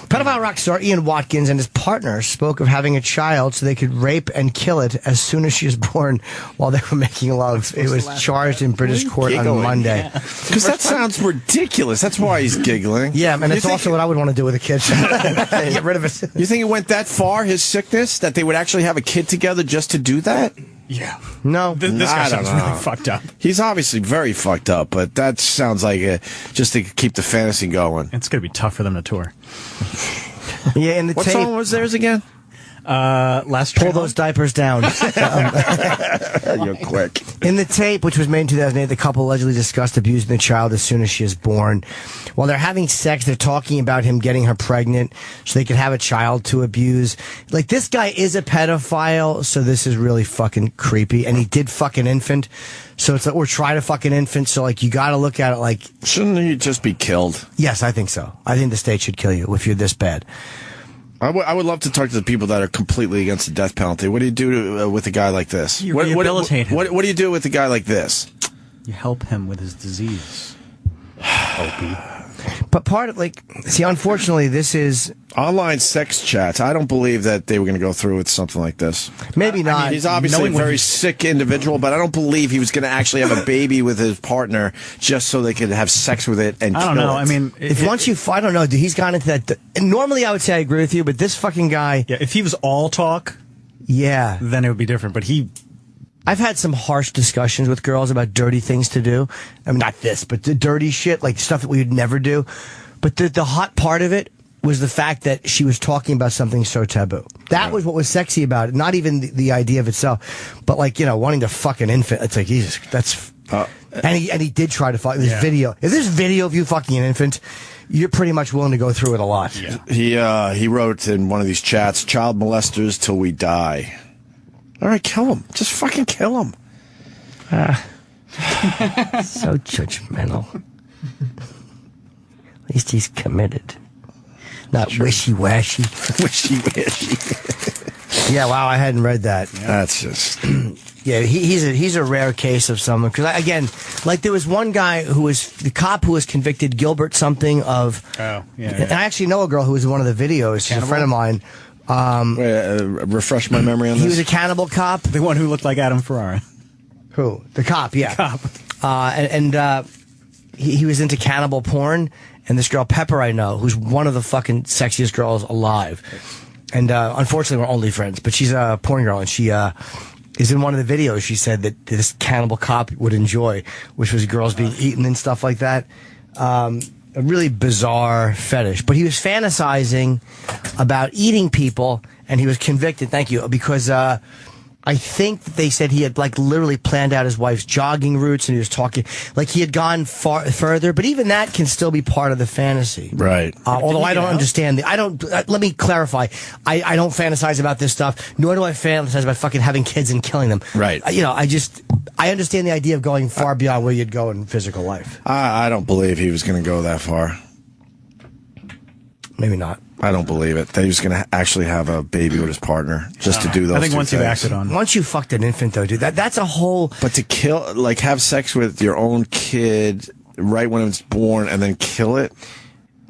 B: Pedophile rock star Ian Watkins and his partner spoke of having a child so they could rape and kill it as soon as she was born while they were making love. It was charged in British court on Monday.
A: Because that sounds ridiculous. That's why he's giggling.
B: Yeah, and it's also what I would want to do with a kid. Get rid of it.
A: You think it went that far, his sickness, that they would actually have a kid together just to do that?
D: Yeah.
B: No.
D: This guy sounds really fucked up.
A: He's obviously very fucked up, but that sounds like just to keep the fantasy going.
D: It's going to be tough for them to tour.
B: Yeah, in the
A: What
B: tape.
A: song was theirs again?
D: Last
B: Pull those diapers down.
A: You're quick.
B: In the tape, which was made in 2008, the couple allegedly discussed abusing the child as soon as she is born. While they're having sex, they're talking about him getting her pregnant so they could have a child to abuse. Like, this guy is a pedophile, so this is really fucking creepy. And he did fuck an infant. So it's like, or try to fuck an infant. So, like, you got to look at it like.
A: Shouldn't he just be killed?
B: Yes, I think so. I think the state should kill you if you're this bad.
A: I would love to talk to the people that are completely against the death penalty. What do you do with a guy like this?
D: You rehabilitate him.
A: What do you do with a guy like this?
D: You help him with his disease. Opie.
B: But part of, like, see, unfortunately, this is
A: online sex chats. I don't believe that they were going to go through with something like this.
B: Maybe not.
A: I mean, he's obviously a very sick individual, but I don't believe he was going to actually have a baby with his partner just so they could have sex with it and
D: I don't
A: kill
D: know.
A: it.
D: I mean,
B: I don't know, dude, he's gone into that. Normally, I would say I agree with you, but this fucking guy.
D: Yeah, if he was all talk,
B: yeah,
D: then it would be different. But
B: I've had some harsh discussions with girls about dirty things to do. I mean, not this, but the dirty shit, like stuff that we would never do. But the hot part of it was the fact that she was talking about something so taboo. That was what was sexy about it. Not even the idea of itself, but like, you know, wanting to fuck an infant. It's like, Jesus, that's. And he did try to fuck this video. If there's video of you fucking an infant, you're pretty much willing to go through it a lot.
A: Yeah. He wrote in one of these chats, "Child molesters till we die." All right, kill him. Just fucking kill him.
B: So judgmental. At least he's committed. Not wishy-washy. Wishy-washy. Yeah, wow, I hadn't read that.
A: Yeah. That's just...
B: Yeah, he's a rare case of someone. Because, again, like there was one guy who was... The cop who was convicted, Gilbert something of...
D: Oh, yeah.
B: And I actually know a girl who was in one of the videos. She's a friend of mine.
A: Refresh my memory on this.
B: He was a cannibal cop.
D: The one who looked like Adam Ferrara.
B: Who? The cop, yeah. He was into cannibal porn. And this girl, Pepper, I know, who's one of the fucking sexiest girls alive. And unfortunately, we're only friends. But she's a porn girl, and she is in one of the videos. She said that this cannibal cop would enjoy, which was girls being eaten and stuff like that. A really bizarre fetish. But he was fantasizing about eating people, and he was convicted, thank you, because... I think that they said he had like literally planned out his wife's jogging routes, and he was talking like he had gone further. But even that can still be part of the fantasy,
A: right?
B: Although I don't understand. I don't. Let me clarify. I don't fantasize about this stuff. Nor do I fantasize about fucking having kids and killing them.
A: Right.
B: You know, I understand the idea of going far beyond where you'd go in physical life.
A: I don't believe he was going to go that far.
B: Maybe not.
A: I don't believe it. That he was going to actually have a baby with his partner just to do those.
D: I think
A: two
D: once
A: things.
D: you acted on.
B: Once you fucked an infant, though, dude, that's a whole.
A: But to kill, like, have sex with your own kid right when it's born and then kill it.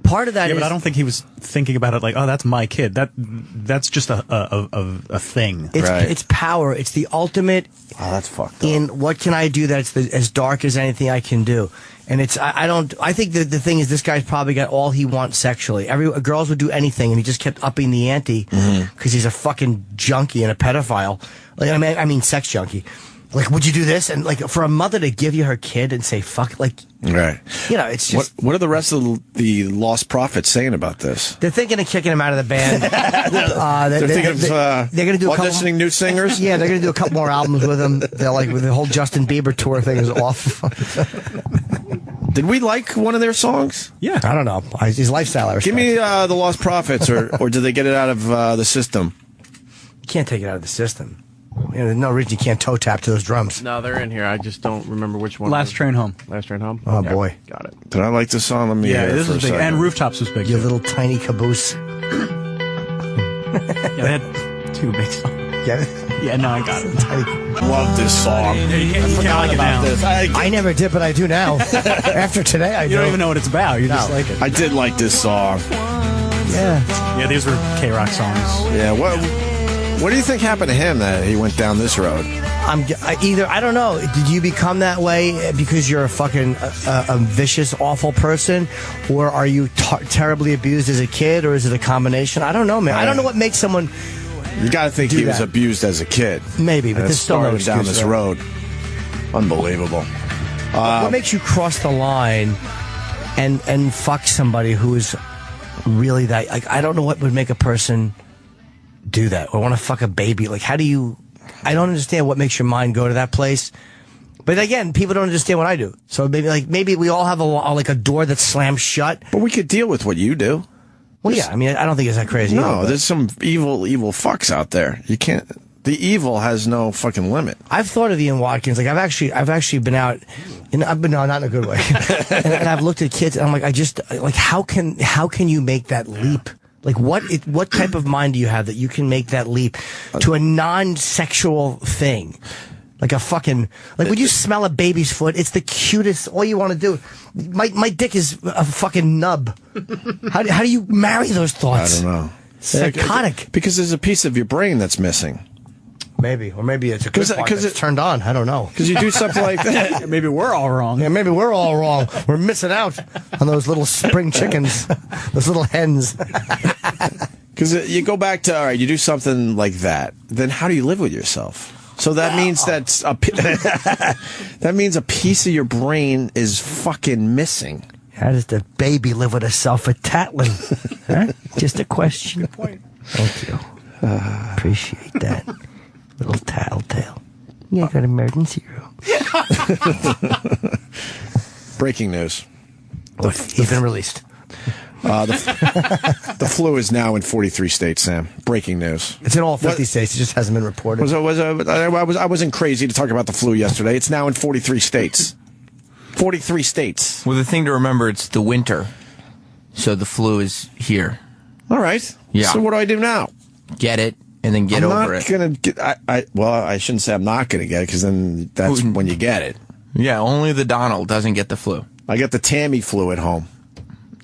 B: Part of that
D: yeah,
B: is.
D: But I don't think he was thinking about it like, oh, that's my kid. That's just a thing.
B: It's power. It's the ultimate.
A: Oh, that's fucked up.
B: In what can I do that's as dark as anything I can do. And it's, I think that the thing is this guy's probably got all he wants sexually. Girls would do anything, and he just kept upping the ante because he's a fucking junkie and a pedophile. Like, I mean, sex junkie. Like, would you do this? And like, for a mother to give you her kid and say, fuck, like,
A: right.
B: You know, it's just.
A: What are the rest of the lost prophets saying about this?
B: They're thinking of kicking him out of the band.
A: They're thinking of
B: they're going to do
A: auditioning new singers?
B: Yeah, they're going to do a couple more albums with him. They're like, with the whole Justin Bieber tour thing is off.
A: Did we like one of their songs?
D: Yeah.
B: I don't know. His lifestyle. I respect.
A: Give me the Lost Prophets, or did they get it out of the system?
B: You can't take it out of the system. There's no reason you can't toe tap to those drums.
K: No, they're in here. I just don't remember which one.
D: Last Train Home.
K: Last Train Home?
B: Oh, boy.
K: Got it.
A: Did I like this song? Let me hear it
D: this
A: for
D: was
A: a
D: big.
A: second.
D: And Rooftops was big.
B: Your
D: too.
B: little tiny caboose.
D: Yeah, they had 2 big songs.
B: Yeah.
D: No, I got it.
A: Love this song.
D: You forgot like about this.
B: I never did, but I do now. After today, I do.
D: You don't even know what it's about. You just like it.
A: I did like this song.
B: Yeah.
D: Yeah, these were K-Rock songs.
A: Yeah. What do you think happened to him that he went down this road?
B: I don't know. Did you become that way because you're a fucking a vicious, awful person, or are you terribly abused as a kid, or is it a combination? I don't know, man. I don't know what makes someone.
A: You got to think he was abused as a kid.
B: Maybe, but
A: and
B: there's still no
A: started down
B: excuse
A: this
B: for that.
A: road. Unbelievable.
B: What makes you cross the line and fuck somebody who is really that? Like, I don't know what would make a person do that or want to fuck a baby. Like, how do you? I don't understand what makes your mind go to that place. But again, people don't understand what I do. So maybe we all have a door that slams shut.
A: But we could deal with what you do.
B: Well, yeah. I mean, I don't think it's that crazy.
A: No, there's some evil fucks out there. You can't. The evil has no fucking limit.
B: I've thought of Ian Watkins. Like, I've actually been out. I've been not in a good way. and I've looked at kids. And I'm like, how can you make that leap? Like, what type of mind do you have that you can make that leap to a non-sexual thing? Like a fucking, like when you smell a baby's foot, it's the cutest. All you want to do. My dick is a fucking nub. How do you marry those thoughts?
A: I don't know.
B: Psychotic.
A: Because there's a piece of your brain that's missing.
B: Maybe, or maybe it's a good part that's turned on. I don't know.
A: Because you do something like that.
D: Maybe we're all wrong.
B: Yeah, maybe we're all wrong. We're missing out on those little spring chickens, those little hens.
A: Because you go back to, all right, you do something like that. Then how do you live with yourself? So that means that means a piece of your brain is fucking missing.
B: How does the baby live with herself at Tatlin? Huh? Just a question. Good point. Thank you. Appreciate that. Little tattletale. Yeah, I got emergency room.
A: Breaking news.
B: He's been released.
A: The flu is now in 43 states, Sam. Breaking news.
B: It's in all 50 states. It just hasn't been reported.
A: I wasn't crazy to talk about the flu yesterday. It's now in 43 states. 43 states.
C: Well, the thing to remember, it's the winter, so the flu is here.
A: All right.
C: Yeah.
A: So what do I do now?
C: Get it, and then get over it.
A: I shouldn't say I'm not going to get it, because then that's when you get it.
C: Yeah, only the Donald doesn't get the flu.
A: I get the Tammy flu at home.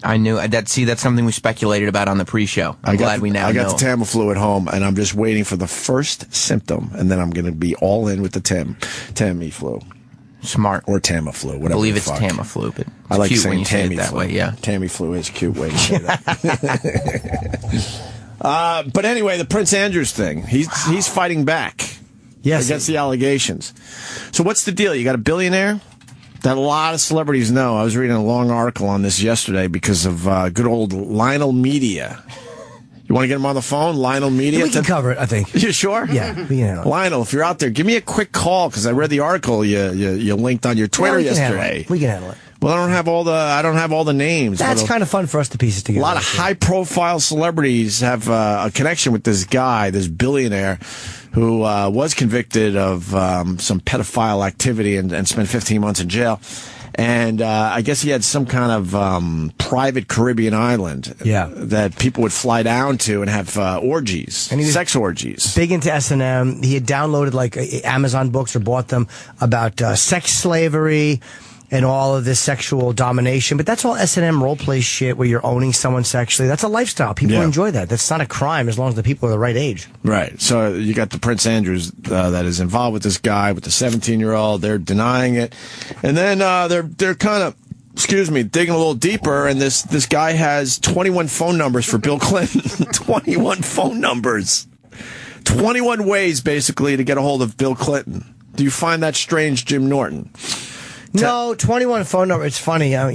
C: I knew that. See, that's something we speculated about on the pre-show. I'm glad we now know.
A: I got the Tamiflu at home, and I'm just waiting for the first symptom, and then I'm going to be all in with the Tamiflu.
C: Smart.
A: Or Tamiflu, whatever.
C: I believe it's Tamiflu, but it's
A: I like
C: cute
A: saying
C: when you say
A: Tamiflu.
C: it that way. Yeah,
A: Tamiflu is a cute way to say that. But anyway, the Prince Andrews thing. He's fighting back.
B: Yes,
A: against the allegations. So what's the deal? You got a billionaire that a lot of celebrities know. I was reading a long article on this yesterday because of good old Lionel Media. You want to get him on the phone? Lionel Media?
B: We can cover it, I think.
A: You sure?
B: Yeah. We can handle it.
A: Lionel, if you're out there, give me a quick call, because I read the article you linked on your Twitter yesterday.
B: We can handle it.
A: Well, I don't have all the names.
B: That's kind of fun for us to piece it together.
A: A lot of high-profile celebrities have a connection with this guy, this billionaire, who was convicted of some pedophile activity and spent 15 months in jail. And I guess he had some kind of private Caribbean island that people would fly down to and have orgies, and sex orgies.
B: Big into S&M. He had downloaded like Amazon books or bought them about sex slavery and all of this sexual domination. But that's all S&M roleplay shit where you're owning someone sexually. That's a lifestyle. People enjoy that. That's not a crime as long as the people are the right age.
A: Right. So you got the Prince Andrews that is involved with this guy, with the 17-year-old. They're denying it. And then they're kind of, digging a little deeper, and this guy has 21 phone numbers for Bill Clinton. 21 phone numbers. 21 ways, basically, to get a hold of Bill Clinton. Do you find that strange, Jim Norton?
B: No, 21 phone number. It's funny,
C: a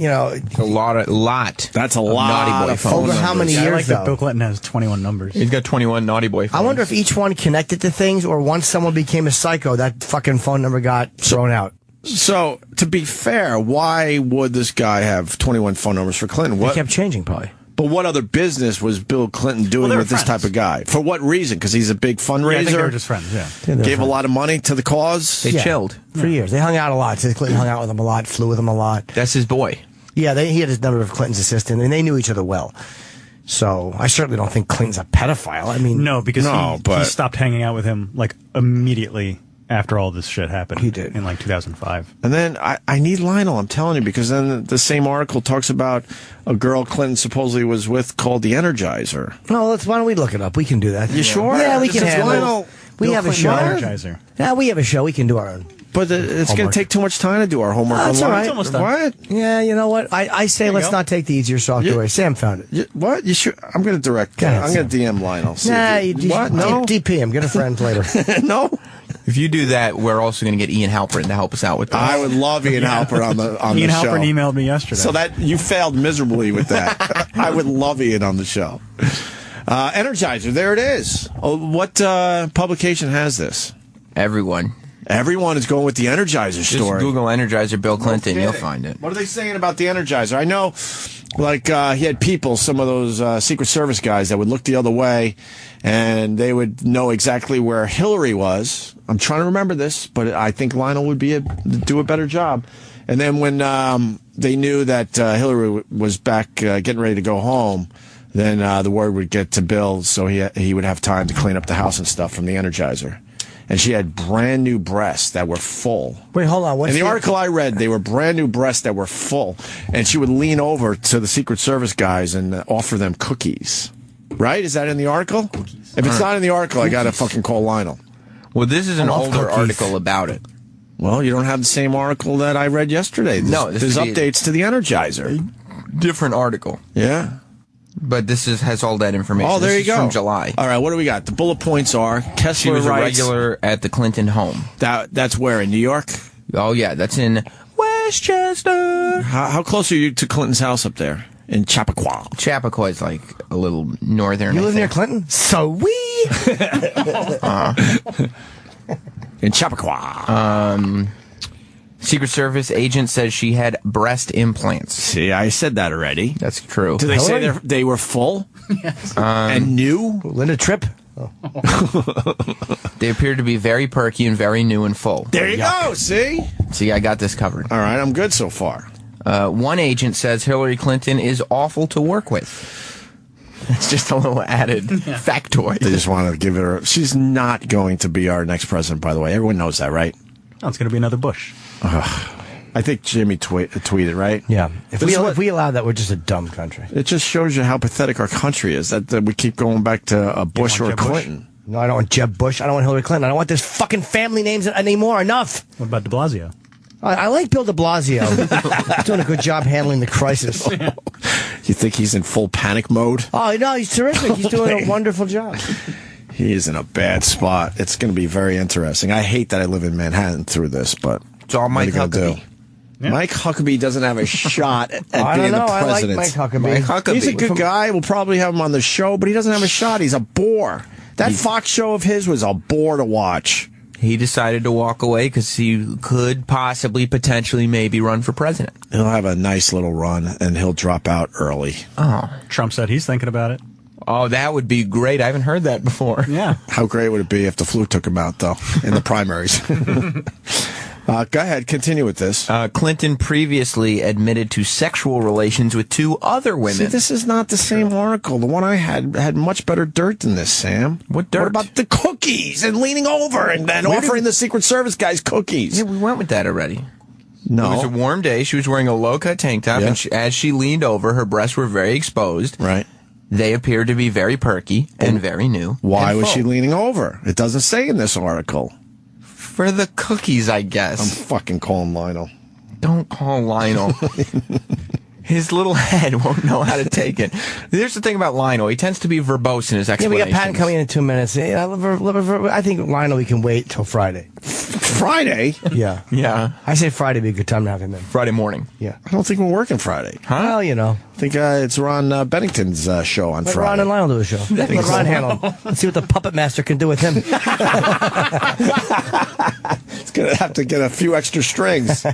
C: lot.
A: That's a lot.
C: Naughty boy phone
B: Over how many years?
D: I like that
B: though?
D: Bill Clinton has 21 numbers.
C: He's got 21 naughty boy phones.
B: I wonder if each one connected to things, or once someone became a psycho, that fucking phone number got thrown out.
A: So, to be fair, why would this guy have 21 phone numbers for Clinton?
B: He kept changing, probably.
A: But what other business was Bill Clinton doing with this type of guy? For what reason? Because he's a big fundraiser?
D: Yeah, I think they were just friends, yeah.
A: Gave a lot of money to the cause?
C: They chilled.
B: For years. They hung out a lot. Clinton hung out with him a lot, flew with him a lot.
C: That's his boy.
B: Yeah, he had his number of Clinton's assistant, and they knew each other well. So I certainly don't think Clinton's a pedophile. I mean,
D: no, because he stopped hanging out with him like immediately after all this shit happened.
B: He did
D: in like 2005.
A: And then I need Lionel. I'm telling you, because then the same article talks about a girl Clinton supposedly was with called the Energizer.
B: No, why don't we look it up? We can do that.
A: You sure?
B: Yeah, we can handle
A: Lionel.
B: it. We have a show.
D: Energizer.
B: Yeah, we have a show. We can do our own.
A: But it's going to take too much time to do our homework.
B: That's all right.
D: It's almost done.
A: What?
B: Yeah, you know what? I say let's not take the easier software. Sam found it.
A: What? You should. I'm going to direct. I'm going to DM Lionel.
B: What? No. DP him. Get a friend later.
A: No.
C: If you do that, we're also going to get Ian Halperin to help us out with that.
A: I would love Ian Halperin on the show.
D: Ian Halperin emailed me yesterday.
A: So that you failed miserably with that. I would love Ian on the show. Energizer, there it is. What publication has this?
C: Everyone.
A: Everyone is going with the Energizer story.
C: Just Google Energizer Bill Clinton, you'll find it.
A: What are they saying about the Energizer? I know, like, he had people, some of those Secret Service guys that would look the other way, and they would know exactly where Hillary was. I'm trying to remember this, but I think Lionel would do a better job. And then when they knew that Hillary was back getting ready to go home, then the word would get to Bill, so he would have time to clean up the house and stuff from the Energizer. And she had brand new breasts that were full.
B: Wait, hold on.
A: In the article I read, they were brand new breasts that were full. And she would lean over to the Secret Service guys and offer them cookies. Right? Is that in the article? If it's not in the article, I got to fucking call Lionel.
C: Well, this is an older article about it.
A: Well, you don't have the same article that I read yesterday. There's updates to the Energizer.
C: Different article.
A: Yeah.
C: But this has all that information.
A: Oh, there you go.
C: From July.
A: All right, what do we got? The bullet points are Kessler
C: She was
A: writes,
C: a regular at the Clinton home.
A: That's where, in New York?
C: Oh, yeah, that's in Westchester.
A: How close are you to Clinton's house up there? In Chappaqua.
C: Chappaqua is like a little northern.
B: You live near Clinton? So we.
A: In Chappaqua.
C: Secret Service agent says she had breast implants.
A: See, I said that already.
C: That's true.
A: Do they say they were full?
D: Yes.
A: And new?
B: Linda Tripp?
C: They appear to be very perky and very new and full.
A: There you go, see?
C: See, I got this covered.
A: All right, I'm good so far.
C: One agent says Hillary Clinton is awful to work with. It's just a little added factoid.
A: They just want to give her... She's not going to be our next president, by the way. Everyone knows that, right?
D: Oh, it's going to be another Bush.
A: I think Jimmy tweeted, right?
B: Yeah. If we allow that, we're just a dumb country.
A: It just shows you how pathetic our country is, that we keep going back to a Bush or a Clinton.
B: Bush? No, I don't want Jeb Bush. I don't want Hillary Clinton. I don't want this fucking family names anymore. Enough.
D: What about de Blasio?
B: I like Bill de Blasio. He's doing a good job handling the crisis.
A: You think he's in full panic mode?
B: Oh, no, he's terrific. He's doing a wonderful job.
A: He is in a bad spot. It's going to be very interesting. I hate that I live in Manhattan through this, but
C: it's all Mike Huckabee.
A: Yeah. Mike Huckabee doesn't have a shot at being the president.
B: I like Mike Huckabee.
A: He's a good guy. We'll probably have him on the show, but he doesn't have a shot. He's a bore. That Fox show of his was a bore to watch.
C: He decided to walk away because he could possibly, potentially, maybe run for president.
A: He'll have a nice little run, and he'll drop out early.
C: Oh.
D: Trump said he's thinking about it.
C: Oh, that would be great. I haven't heard that before.
D: Yeah.
A: How great would it be if the flu took him out, though, in the primaries? Go ahead. Continue with this.
C: Clinton previously admitted to sexual relations with 2 other women.
A: See, this is not the same article. The one I had much better dirt than this, Sam.
C: What dirt?
A: What about the cookies and leaning over and offering the Secret Service guys cookies?
C: Yeah, we went with that already.
A: No.
C: It was a warm day. She was wearing a low-cut tank top, and as she leaned over, her breasts were very exposed.
A: Right.
C: They appeared to be very perky and very new.
A: Why was she leaning over? It doesn't say in this article.
C: For the cookies, I guess.
A: I'm fucking calling Lionel.
C: Don't call Lionel. His little head won't know how to take it. Here's the thing about Lionel. He tends to be verbose in his explanations.
B: Yeah, we got Patton coming in 2 minutes. Yeah, I think Lionel, we can wait till Friday.
A: Friday?
B: Yeah.
C: Yeah.
B: I say Friday would be a good time to have him in.
C: Friday morning.
B: Yeah.
A: I don't think we're working Friday.
C: Huh?
B: Well, you know.
A: I think it's Ron Bennington's show on
B: Let
A: Friday.
B: Ron and Lionel do a show. Let Ron handle him. Let's see what the puppet master can do with him.
A: It's going to have to get a few extra strings.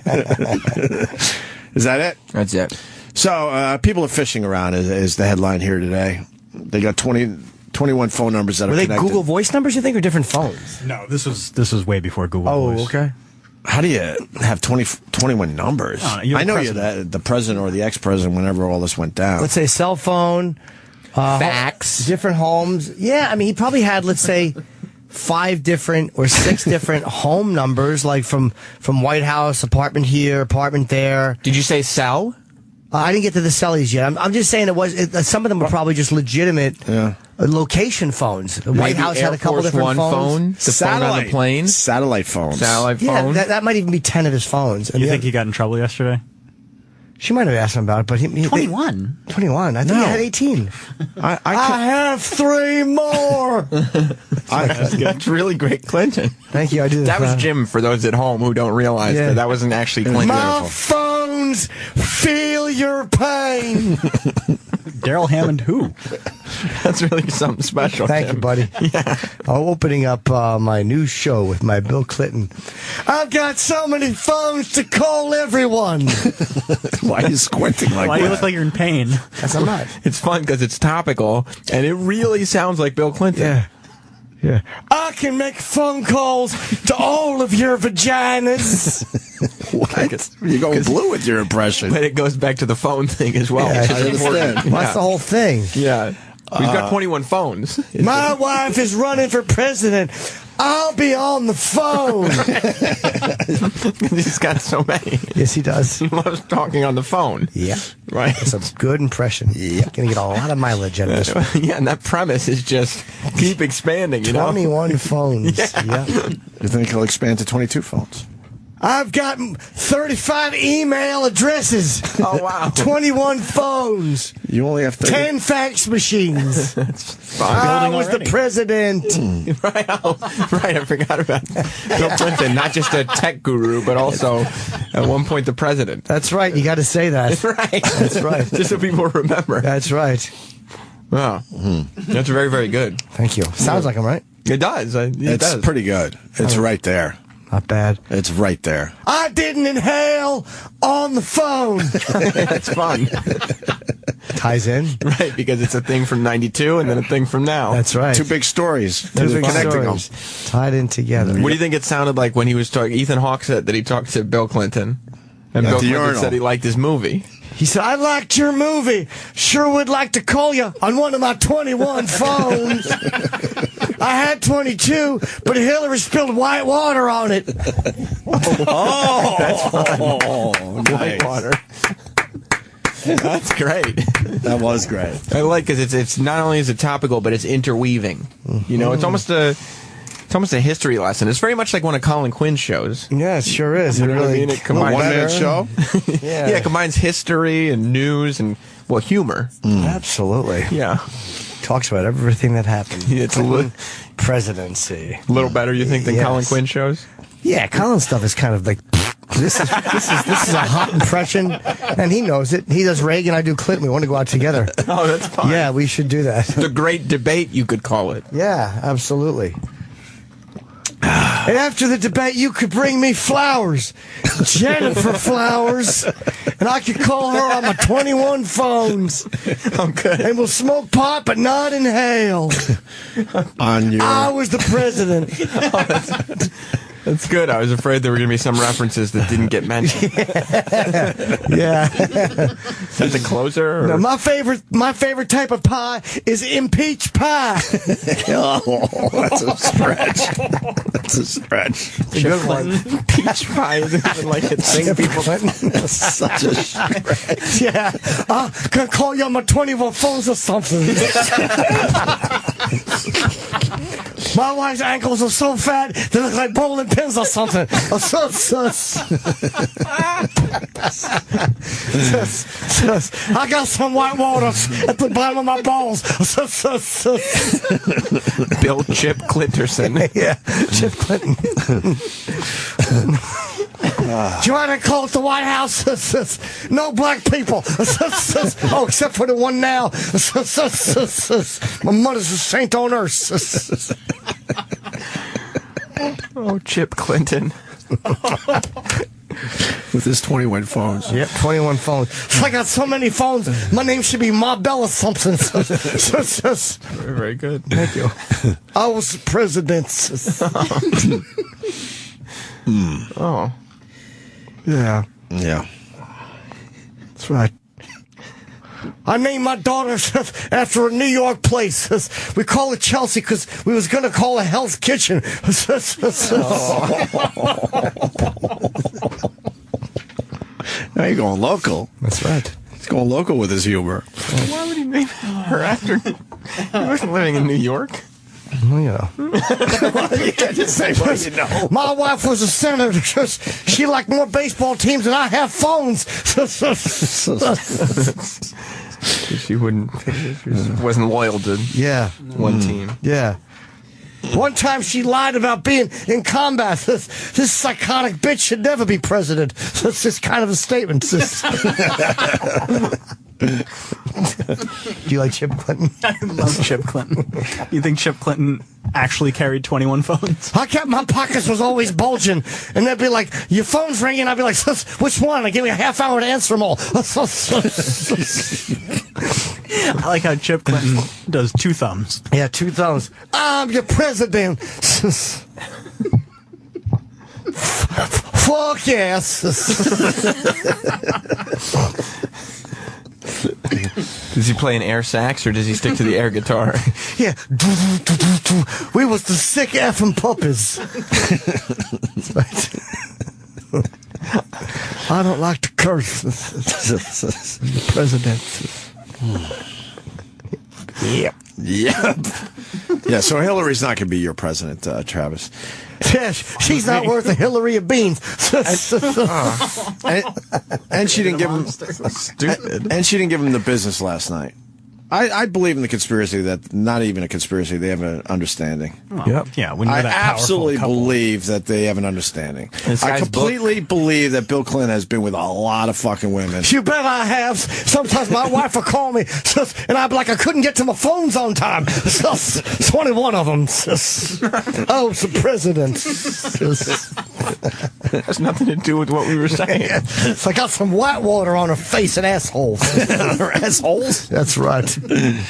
A: Is that it?
C: That's it.
A: So, people are fishing around is the headline here today. They got 21 phone numbers that
B: Were
A: are
B: they
A: connected.
B: Google Voice numbers, you think, or different phones?
D: No, this was way before Google Voice.
B: Oh, okay.
A: How do you have 21 numbers?
D: No, you're
A: I know
D: president.
A: you're the president or the ex-president whenever all this went down.
B: Let's say cell phone,
C: Fax.
B: different homes. Yeah, I mean, he probably had, let's say, 5 different or 6 different home numbers, like from White House, apartment here, apartment there.
C: Did you say cell?
B: I didn't get to the cellies yet. I'm just saying some of them were probably just legitimate location phones. The White House had a couple
C: Force
B: different
C: One
B: phones.
C: phone, the phone on the plane,
A: satellite phones.
C: satellite
B: Yeah,
C: phone.
B: that might even be 10 of his phones. And
D: You
B: the
D: think
B: other-
D: he got in trouble yesterday?
B: She might have asked him about it, but he
D: 21.
B: 21. I think he had 18. I have 3 more.
C: That's really great, Clinton.
B: Thank you. I do.
C: That was Jim. For those at home who don't realize that wasn't actually Clinton.
B: My phones feel your pain.
D: Daryl Hammond, who?
C: That's really something special.
B: Thank you, buddy.
C: Yeah.
B: I'm opening up my new show with my Bill Clinton. I've got so many phones to call everyone.
A: Why are you squinting like
D: Why
A: that?
D: you look like you're in pain?
B: That's I'm not.
C: It's fun because it's topical and it really sounds like Bill Clinton.
B: Yeah. Yeah. I can make phone calls to all of your vaginas.
A: What? You're going blue with your impression.
C: But it goes back to the phone thing as well.
B: Yeah,
C: which
A: I
C: is important.
A: understand.
B: That's the whole thing.
C: Yeah. We've got 21 phones.
B: My wife is running for president. I'll be on the phone.
C: He's got so many.
B: Yes, he does.
C: He loves talking on the phone.
B: Yeah.
C: Right.
B: That's a good impression. Yeah. Gonna get a lot of mileage out of this one.
C: Yeah, and that premise is just keep expanding, you know?
B: 21 phones. Yeah.
A: You think he'll expand to 22 phones?
B: I've got 35 email addresses.
C: Oh, wow.
B: 21 phones.
A: You only have 30.
B: 10 fax machines. I was the president.
C: Right, I forgot about Bill Clinton, not just a tech guru, but also at one point the president.
B: That's right. You got to say that.
C: Right.
B: That's right.
C: Just so people remember.
B: That's right.
C: Wow. That's very, very good.
B: Thank you. Sounds like I'm right.
C: It does. It
A: It's
C: does.
A: pretty good. It's right there.
B: Not bad.
A: It's right there.
B: I didn't inhale on the phone.
C: That's fun.
B: Ties in.
C: Right, because it's a thing from 92 and then a thing from now.
B: That's right.
A: 2 big stories.
B: Two big
A: Connecting
B: stories.
A: them.
B: Tied in together.
C: What do you think it sounded like when he was talking? Ethan Hawke said that he talked to Bill Clinton, and
A: At
C: Bill
A: the
C: Clinton
A: urinal.
C: said he liked his movie.
B: He said, I liked your movie. Sure would like to call you on one of my 21 phones. I had 22, but Hillary spilled white water on it.
C: Oh, that's fun.
A: Nice.
C: Water. That's great.
A: That was great.
C: I like because it's not only is it topical, but it's interweaving. You know, it's almost a history lesson. It's very much like one of Colin Quinn's shows.
B: Yeah, it sure is. It
C: You know what I
B: really
C: mean? It combines
A: One-man show?
B: Yeah.
C: Yeah, it combines history and news and humor.
B: Absolutely.
C: Yeah,
B: Talks about everything that happened.
C: it's a
B: Presidency.
C: little better, you think, than
B: Yes.
C: Colin Quinn shows?
B: Yeah, Colin's stuff is kind of like this is a hot impression, and he knows it. He does Reagan, I do Clinton. We want to go out together.
C: Oh, that's fine.
B: Yeah, we should do that.
C: The great debate, you could call it.
B: Yeah, absolutely. And after the debate, you could bring me flowers, Jennifer Flowers, and I could call her on my 21 phones.
C: Oh, good.
B: And we'll smoke pot, but not inhale.
A: On your.
B: I was the president.
C: That's good. I was afraid there were going to be some references that didn't get mentioned.
B: Yeah.
C: As a closer? Or?
B: No, my favorite type of pie is impeach pie.
A: Oh, that's a stretch. That's a stretch.
B: It's a good one.
C: Peach pie isn't even like a thing people...
A: Such a stretch.
B: Yeah. I'm going to call you on my 21 phones or something. My wife's ankles are so fat, they look like bowling pins or something. I got some white waters at the bottom of my balls.
C: Bill Chip Clinterson.
B: Yeah, Chip Clinton. Joanna called the White House. No black people. Oh, except for the one now. My mother's a saint on earth.
C: Oh, Chip Clinton.
A: With his 21 phones.
B: Yep, 21 phones. I got so many phones. My name should be Ma Bella something.
C: Very, very good.
B: Thank you. I was the president.
C: Oh.
B: Yeah.
A: Yeah.
B: That's right. I named my daughter after a New York place. We call it Chelsea because we was going to call it Hell's Kitchen.
A: Now you're going local.
B: That's right.
A: He's going local with his humor.
C: Why would he name her after? He wasn't living in New York.
B: Oh, yeah.
A: You can't just say what you know.
B: My wife was a senator. She liked more baseball teams than I have phones.
C: She wouldn't. She wasn't loyal to one team.
B: Yeah. One time she lied about being in combat. This psychotic bitch should never be president. That's just kind of a statement. Do you like Chip Clinton?
D: I love Chip Clinton. You think Chip Clinton actually carried 21 phones?
B: I kept my pockets was always bulging, and they'd be like, "Your phone's ringing." I'd be like, "Which one?" And give me a half hour to answer them all.
D: I like how Chip Clinton does two thumbs.
B: Yeah, two thumbs. I'm your president. Fuck yes.
C: Does he play an air sax or does he stick to the air guitar?
B: Yeah. We was the sick effing puppies. That's right. I don't like to curse. President. Yep.
A: Yep. Yeah, so Hillary's not going to be your president, Travis.
B: Yeah, she's not worth a Hillary of beans.
A: And she didn't give him stupid. And she didn't give him the business last night. I believe in the conspiracy that not even a conspiracy, they have an understanding.
D: Well, yep. Yeah, when you're
A: I
D: that
A: absolutely
D: couple.
A: believe that they have an understanding. I completely believe that Bill Clinton has been with a lot of fucking women.
B: You bet I have. Sometimes my wife will call me, and I'd be like, I couldn't get to my phones on time. 21 of them. Oh, it's the president.
C: Has nothing to do with what we were saying.
B: I got some white water on her face and assholes.
A: Her assholes?
B: That's right.
A: And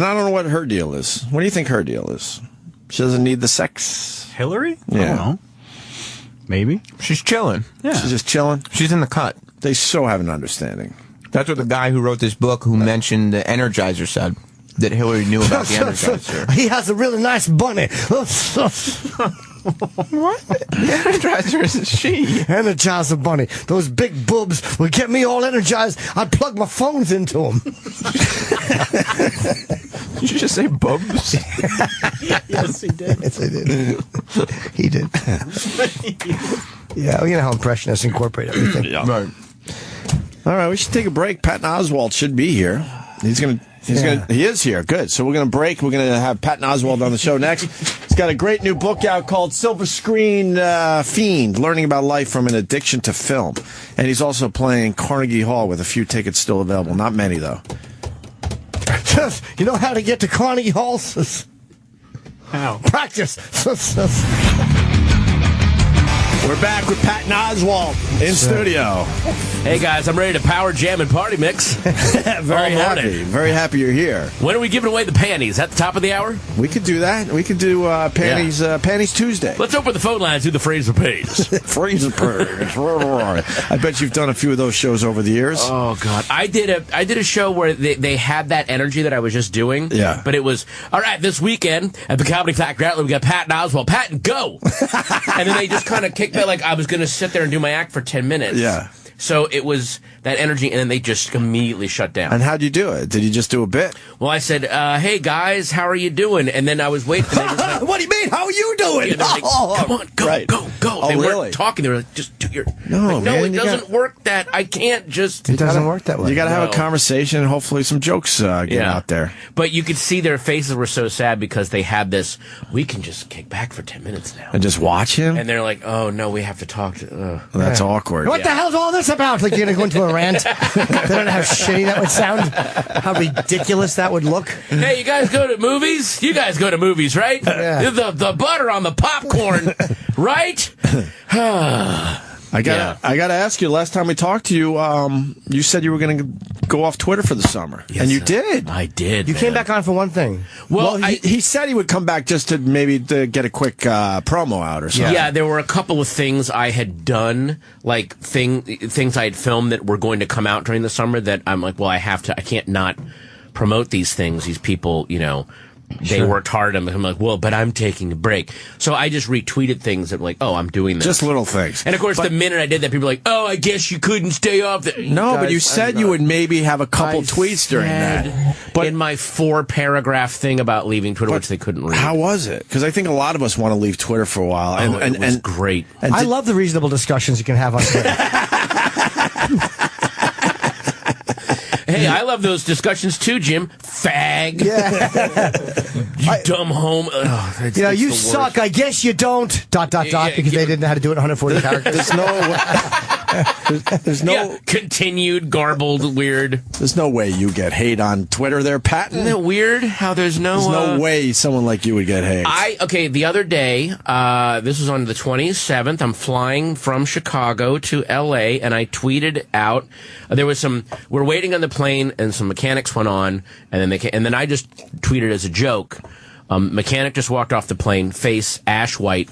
A: I don't know what her deal is. What do you think her deal is? She doesn't need the sex.
D: Hillary?
A: Yeah.
D: I don't know. Maybe.
C: She's chilling.
D: Yeah.
A: She's just chilling.
C: She's in the cut.
A: They so have an understanding.
C: That's what the guy who wrote this book who mentioned the Energizer said. That Hillary knew about the Energizer.
B: He has a really nice bunny.
C: What? The Energizer is a she.
B: Energizer bunny. Those big boobs would get me all energized. I'd plug my phones into them.
C: Did you just say boobs?
D: Yes, he did.
B: Yes, I did. He did. Yeah, you know how impressionists incorporate everything.
A: Yeah. Right. All right, we should take a break. Patton Oswalt should be here. He is here. Good. So we're going to break. We're going to have Patton Oswalt on the show next. He's got a great new book out called Silver Screen Fiend, Learning About Life from an Addiction to Film. And he's also playing Carnegie Hall with a few tickets still available. Not many, though.
B: You know how to get to Carnegie Hall?
D: How?
B: Practice.
A: We're back with Patton Oswalt in studio.
L: Hey guys, I'm ready to power jam and party mix.
A: Very happy you're here.
L: When are we giving away the panties? At the top of the hour?
A: We could do that. We could do panties Tuesday.
L: Let's open the phone lines to the Fraser Pays.
A: Fraser Pays. I bet you've done a few of those shows over the years.
L: Oh God, I did a show where they had that energy that I was just doing.
A: Yeah,
L: but it was all right. This weekend at the Comedy Factory Outlet, we got Patton Oswalt. Patton, go! And then they just kind of kicked me like I was going to sit there and do my act for 10 minutes.
A: Yeah.
L: So it was that energy, and then they just immediately shut down.
A: And how'd you do it? Did you just do a bit?
L: Well, I said, hey, guys, how are you doing? And then I was waiting. And they just like,
A: what do you mean? How are you doing?
L: Yeah, like, come on, go.
A: Oh,
L: they
A: really?
L: weren't talking. They were like, just do your...
A: No,
L: like,
A: man,
L: it doesn't work that... I can't just...
B: It doesn't work that way.
A: You got to have a conversation, and hopefully some jokes get out there.
L: But you could see their faces were so sad because they had this, we can just kick back for 10 minutes now.
A: And just watch him?
L: And they're like, oh, no, we have to talk to...
A: Well, that's awkward.
B: What the hell's all this about? Like, you're going to go into a rant? They don't know how shitty that would sound? How ridiculous that would look?
L: Hey, you guys go to movies? You guys go to movies, right?
B: Yeah.
L: The butter on the popcorn, right?
A: I gotta ask you. Last time we talked to you, you said you were going to go off Twitter for the summer, and you did.
L: I did.
B: You came back on for one thing.
L: Well,
A: he said he would come back just to maybe to get a quick promo out or something.
L: Yeah, there were a couple of things I had done, like things I had filmed that were going to come out during the summer that I'm like, well, I can't not promote these things. These people, they worked hard. I'm like, well, but I'm taking a break. So I just retweeted things that were like, oh, I'm doing this.
A: Just little things.
L: And of course, the minute I did that, people were like, oh, I guess you couldn't stay off.
A: No, but you said you would maybe have a couple tweets during that.
L: But in my 4-paragraph thing about leaving Twitter, which they couldn't read.
A: How was it? Because I think a lot of us want to leave Twitter for a while. And
L: it was great.
B: I love the reasonable discussions you can have on Twitter.
L: Hey, I love those discussions too, Jim. Fag.
B: Yeah.
L: You dumb home.
B: You suck. I guess you don't. ... Because they didn't know how to do it in 140 characters.
A: There's no
L: continued, garbled, weird.
A: There's no way you get hate on Twitter there, Patton.
L: Isn't it weird how there's
A: no way someone like you would get hate.
L: The other day, this was on the 27th, I'm flying from Chicago to LA, and I tweeted out, there was we're waiting on the plane, and some mechanics went on, and then I just tweeted as a joke, mechanic just walked off the plane, face ash white,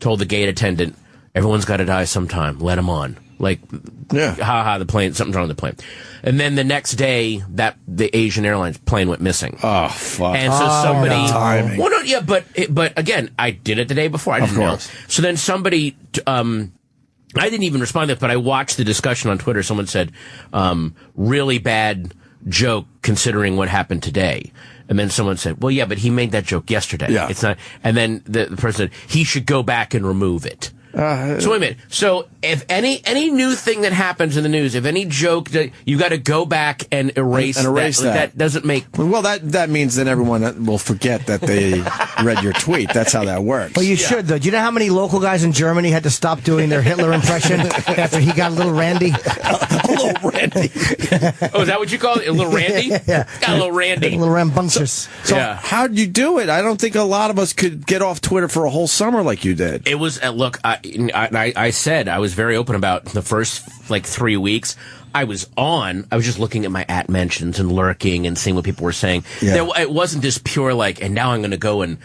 L: told the gate attendant, everyone's got to die sometime, let him on. Like, the plane, something's wrong with the plane. And then the next day, the Asian Airlines plane went missing.
A: Oh, fuck.
L: And so somebody...
A: timing.
L: Well, no, yeah, but again, I did it the day before. I didn't know. So then somebody... I didn't even respond to it, but I watched the discussion on Twitter. Someone said, really bad joke considering what happened today. And then someone said, well, yeah, but he made that joke yesterday. Yeah. It's not. And then the person said, he should go back and remove it. So wait a minute. So if any new thing that happens in the news, if any joke, you got to go back and erase that. That doesn't make...
A: Well, that means that everyone will forget that they read your tweet. That's how that works.
B: Well, you should, though. Do you know how many local guys in Germany had to stop doing their Hitler impression after he got a little randy?
A: A little randy.
L: Oh, is that what you call it? A little randy?
B: Yeah.
L: Got a little randy.
B: A little rambunctious.
A: So how'd you do it? I don't think a lot of us could get off Twitter for a whole summer like you did.
L: It was, look, I said, I was very open about the first, 3 weeks. I was just looking at my @mentions and lurking and seeing what people were saying. Yeah. It wasn't just pure, and now I'm going to go and,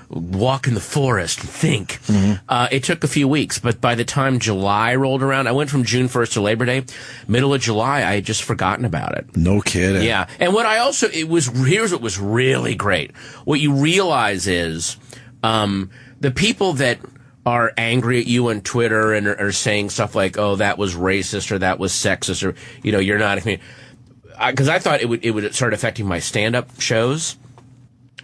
L: walk in the forest and think. Mm-hmm. It took a few weeks, but by the time July rolled around, I went from June 1st to Labor Day. Middle of July, I had just forgotten about it.
A: No kidding.
L: Yeah. And here's what was really great. What you realize is, the people that are angry at you on Twitter and are saying stuff like, oh, that was racist or that was sexist or, you're not a comedian. Because I thought it would start affecting my stand-up shows.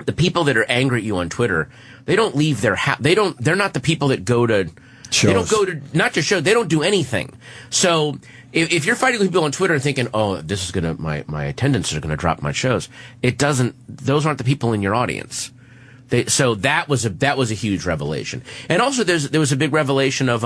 L: The people that are angry at you on Twitter, they don't leave their house. They're not the people that go to shows. They don't go to, not just shows, they don't do anything. So if you're fighting with people on Twitter and thinking, oh, this is my attendance is gonna drop my shows, those aren't the people in your audience. So that was a huge revelation. And also there was a big revelation of,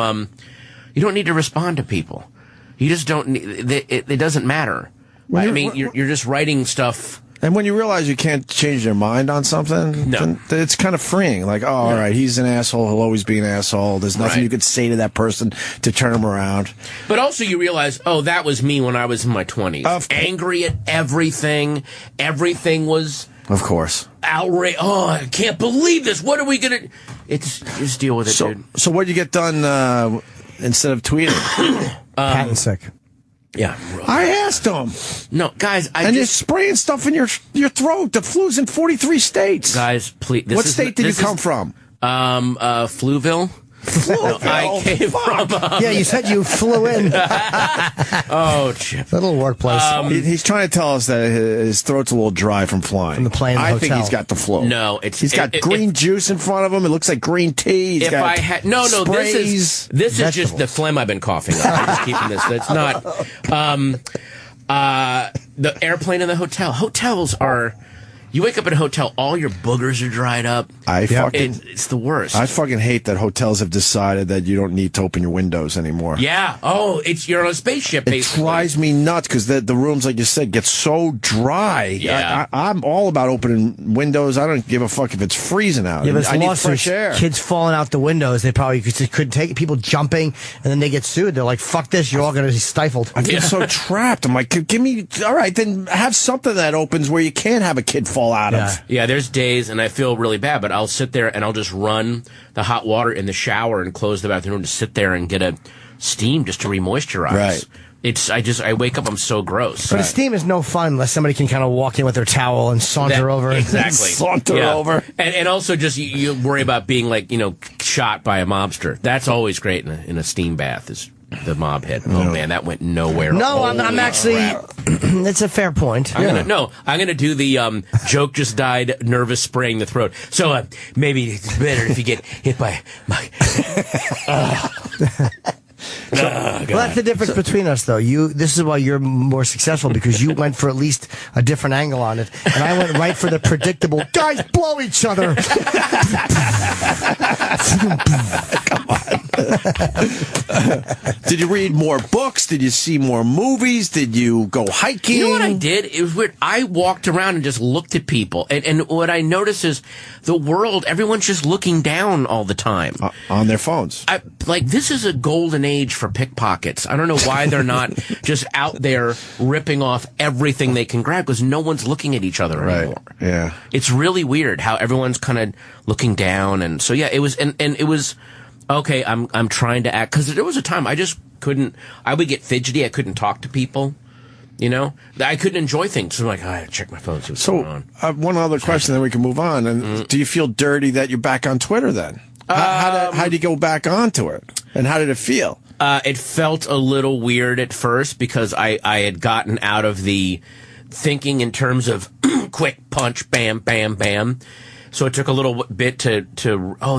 L: you don't need to respond to people. You just don't need, it doesn't matter. You're just writing stuff.
A: And when you realize you can't change their mind on something, then it's kind of freeing. Like, all right, he's an asshole. He'll always be an asshole. There's nothing you could say to that person to turn him around.
L: But also you realize, oh, that was me when I was in my 20s. Angry at everything. Everything was...
A: Of course.
L: Outrage. Oh, I can't believe this. What are we going to... Just deal with it, dude.
A: So what did you get done instead of tweeting?
B: Patton sick.
L: Yeah.
A: I asked him.
L: No, guys,
A: you're spraying stuff in your throat. The flu's in 43 states.
L: Guys, please.
A: What state did you come from?
L: Fluville. I came from.
B: Yeah, you said you flew in.
L: Oh, Chip.
B: Little workplace.
A: He's trying to tell us that his throat's a little dry from flying.
B: From the plane to the
A: I think
B: hotel.
A: he's got the flu.
L: No,
A: he's got green juice in front of him. It looks like green tea. He's got sprays,
L: this is just the phlegm I've been coughing up. I'm just keeping this. That's not. The airplane and the hotel. Hotels are. You wake up in a hotel, all your boogers are dried up. It's the worst.
A: I fucking hate that hotels have decided that you don't need to open your windows anymore.
L: Yeah. Oh, you're on a spaceship, basically.
A: It drives me nuts because the rooms, like you said, get so dry.
L: Yeah.
A: I'm all about opening windows. I don't give a fuck if it's freezing out.
B: Yeah, but it's
A: I need
B: lawsuits.
A: fresh air.
B: Kids falling out the windows. They probably couldn't take it. People jumping, and then they get sued. They're like, fuck this. You're all going to be stifled.
A: I feel so trapped. I'm like, give me, all right, then have something that opens where you can't have a kid fall out of.
L: Yeah, there's days, and I feel really bad, but I'll sit there and I'll just run the hot water in the shower and close the bathroom to sit there and get a steam just to remoisturize. Right. I wake up, I'm so gross.
B: But a steam is no fun unless somebody can kind of walk in with their towel and saunter over.
L: Exactly.
A: Saunter over.
L: And also just you worry about being shot by a mobster. That's always great in a steam bath is the mob hit. Oh man, that went nowhere.
B: No, I'm actually. It's a fair point.
L: I'm gonna do the joke just died, nervous spraying the throat. So maybe it's better if you get hit by my.
B: Well, that's the difference between us, though. This is why you're more successful because you went for at least a different angle on it, and I went right for the predictable. Guys blow each other.
A: Come on. Did you read more books? Did you see more movies? Did you go hiking?
L: You know what I did? It was weird. I walked around and just looked at people, and what I noticed is the world. Everyone's just looking down all the time
A: on their phones.
L: This is a golden age for pickpockets. I don't know why they're not just out there ripping off everything they can grab because no one's looking at each other anymore.
A: Yeah,
L: it's really weird how everyone's kind of looking down, and so it was, and it was okay. I'm trying to act because there was a time I just couldn't. I would get fidgety. I couldn't talk to people. I couldn't enjoy things. So I'm like, I check my phone. See what's going on.
A: One other question, then we can move on. And do you feel dirty that you're back on Twitter then? How did you go back onto it? And how did it feel?
L: It felt a little weird at first because I had gotten out of the thinking in terms of quick punch, bam, bam, bam. So it took a little bit to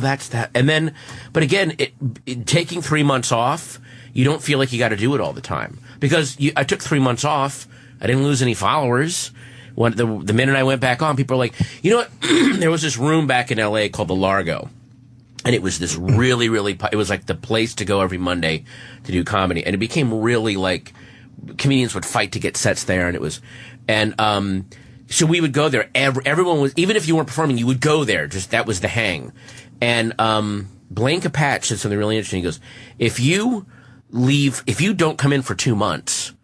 L: that's that. And then, but again, taking 3 months off, you don't feel like you got to do it all the time. Because I took 3 months off. I didn't lose any followers. The minute I went back on, people were like, you know what? There was this room back in L.A. called the Largo. And it was this really, really, it was like the place to go every Monday to do comedy. And it became really like, comedians would fight to get sets there. And it was, so we would go there. Everyone was, even if you weren't performing, you would go there. Just, that was the hang. And, Blaine Capatch said something really interesting. He goes, if you don't come in for 2 months,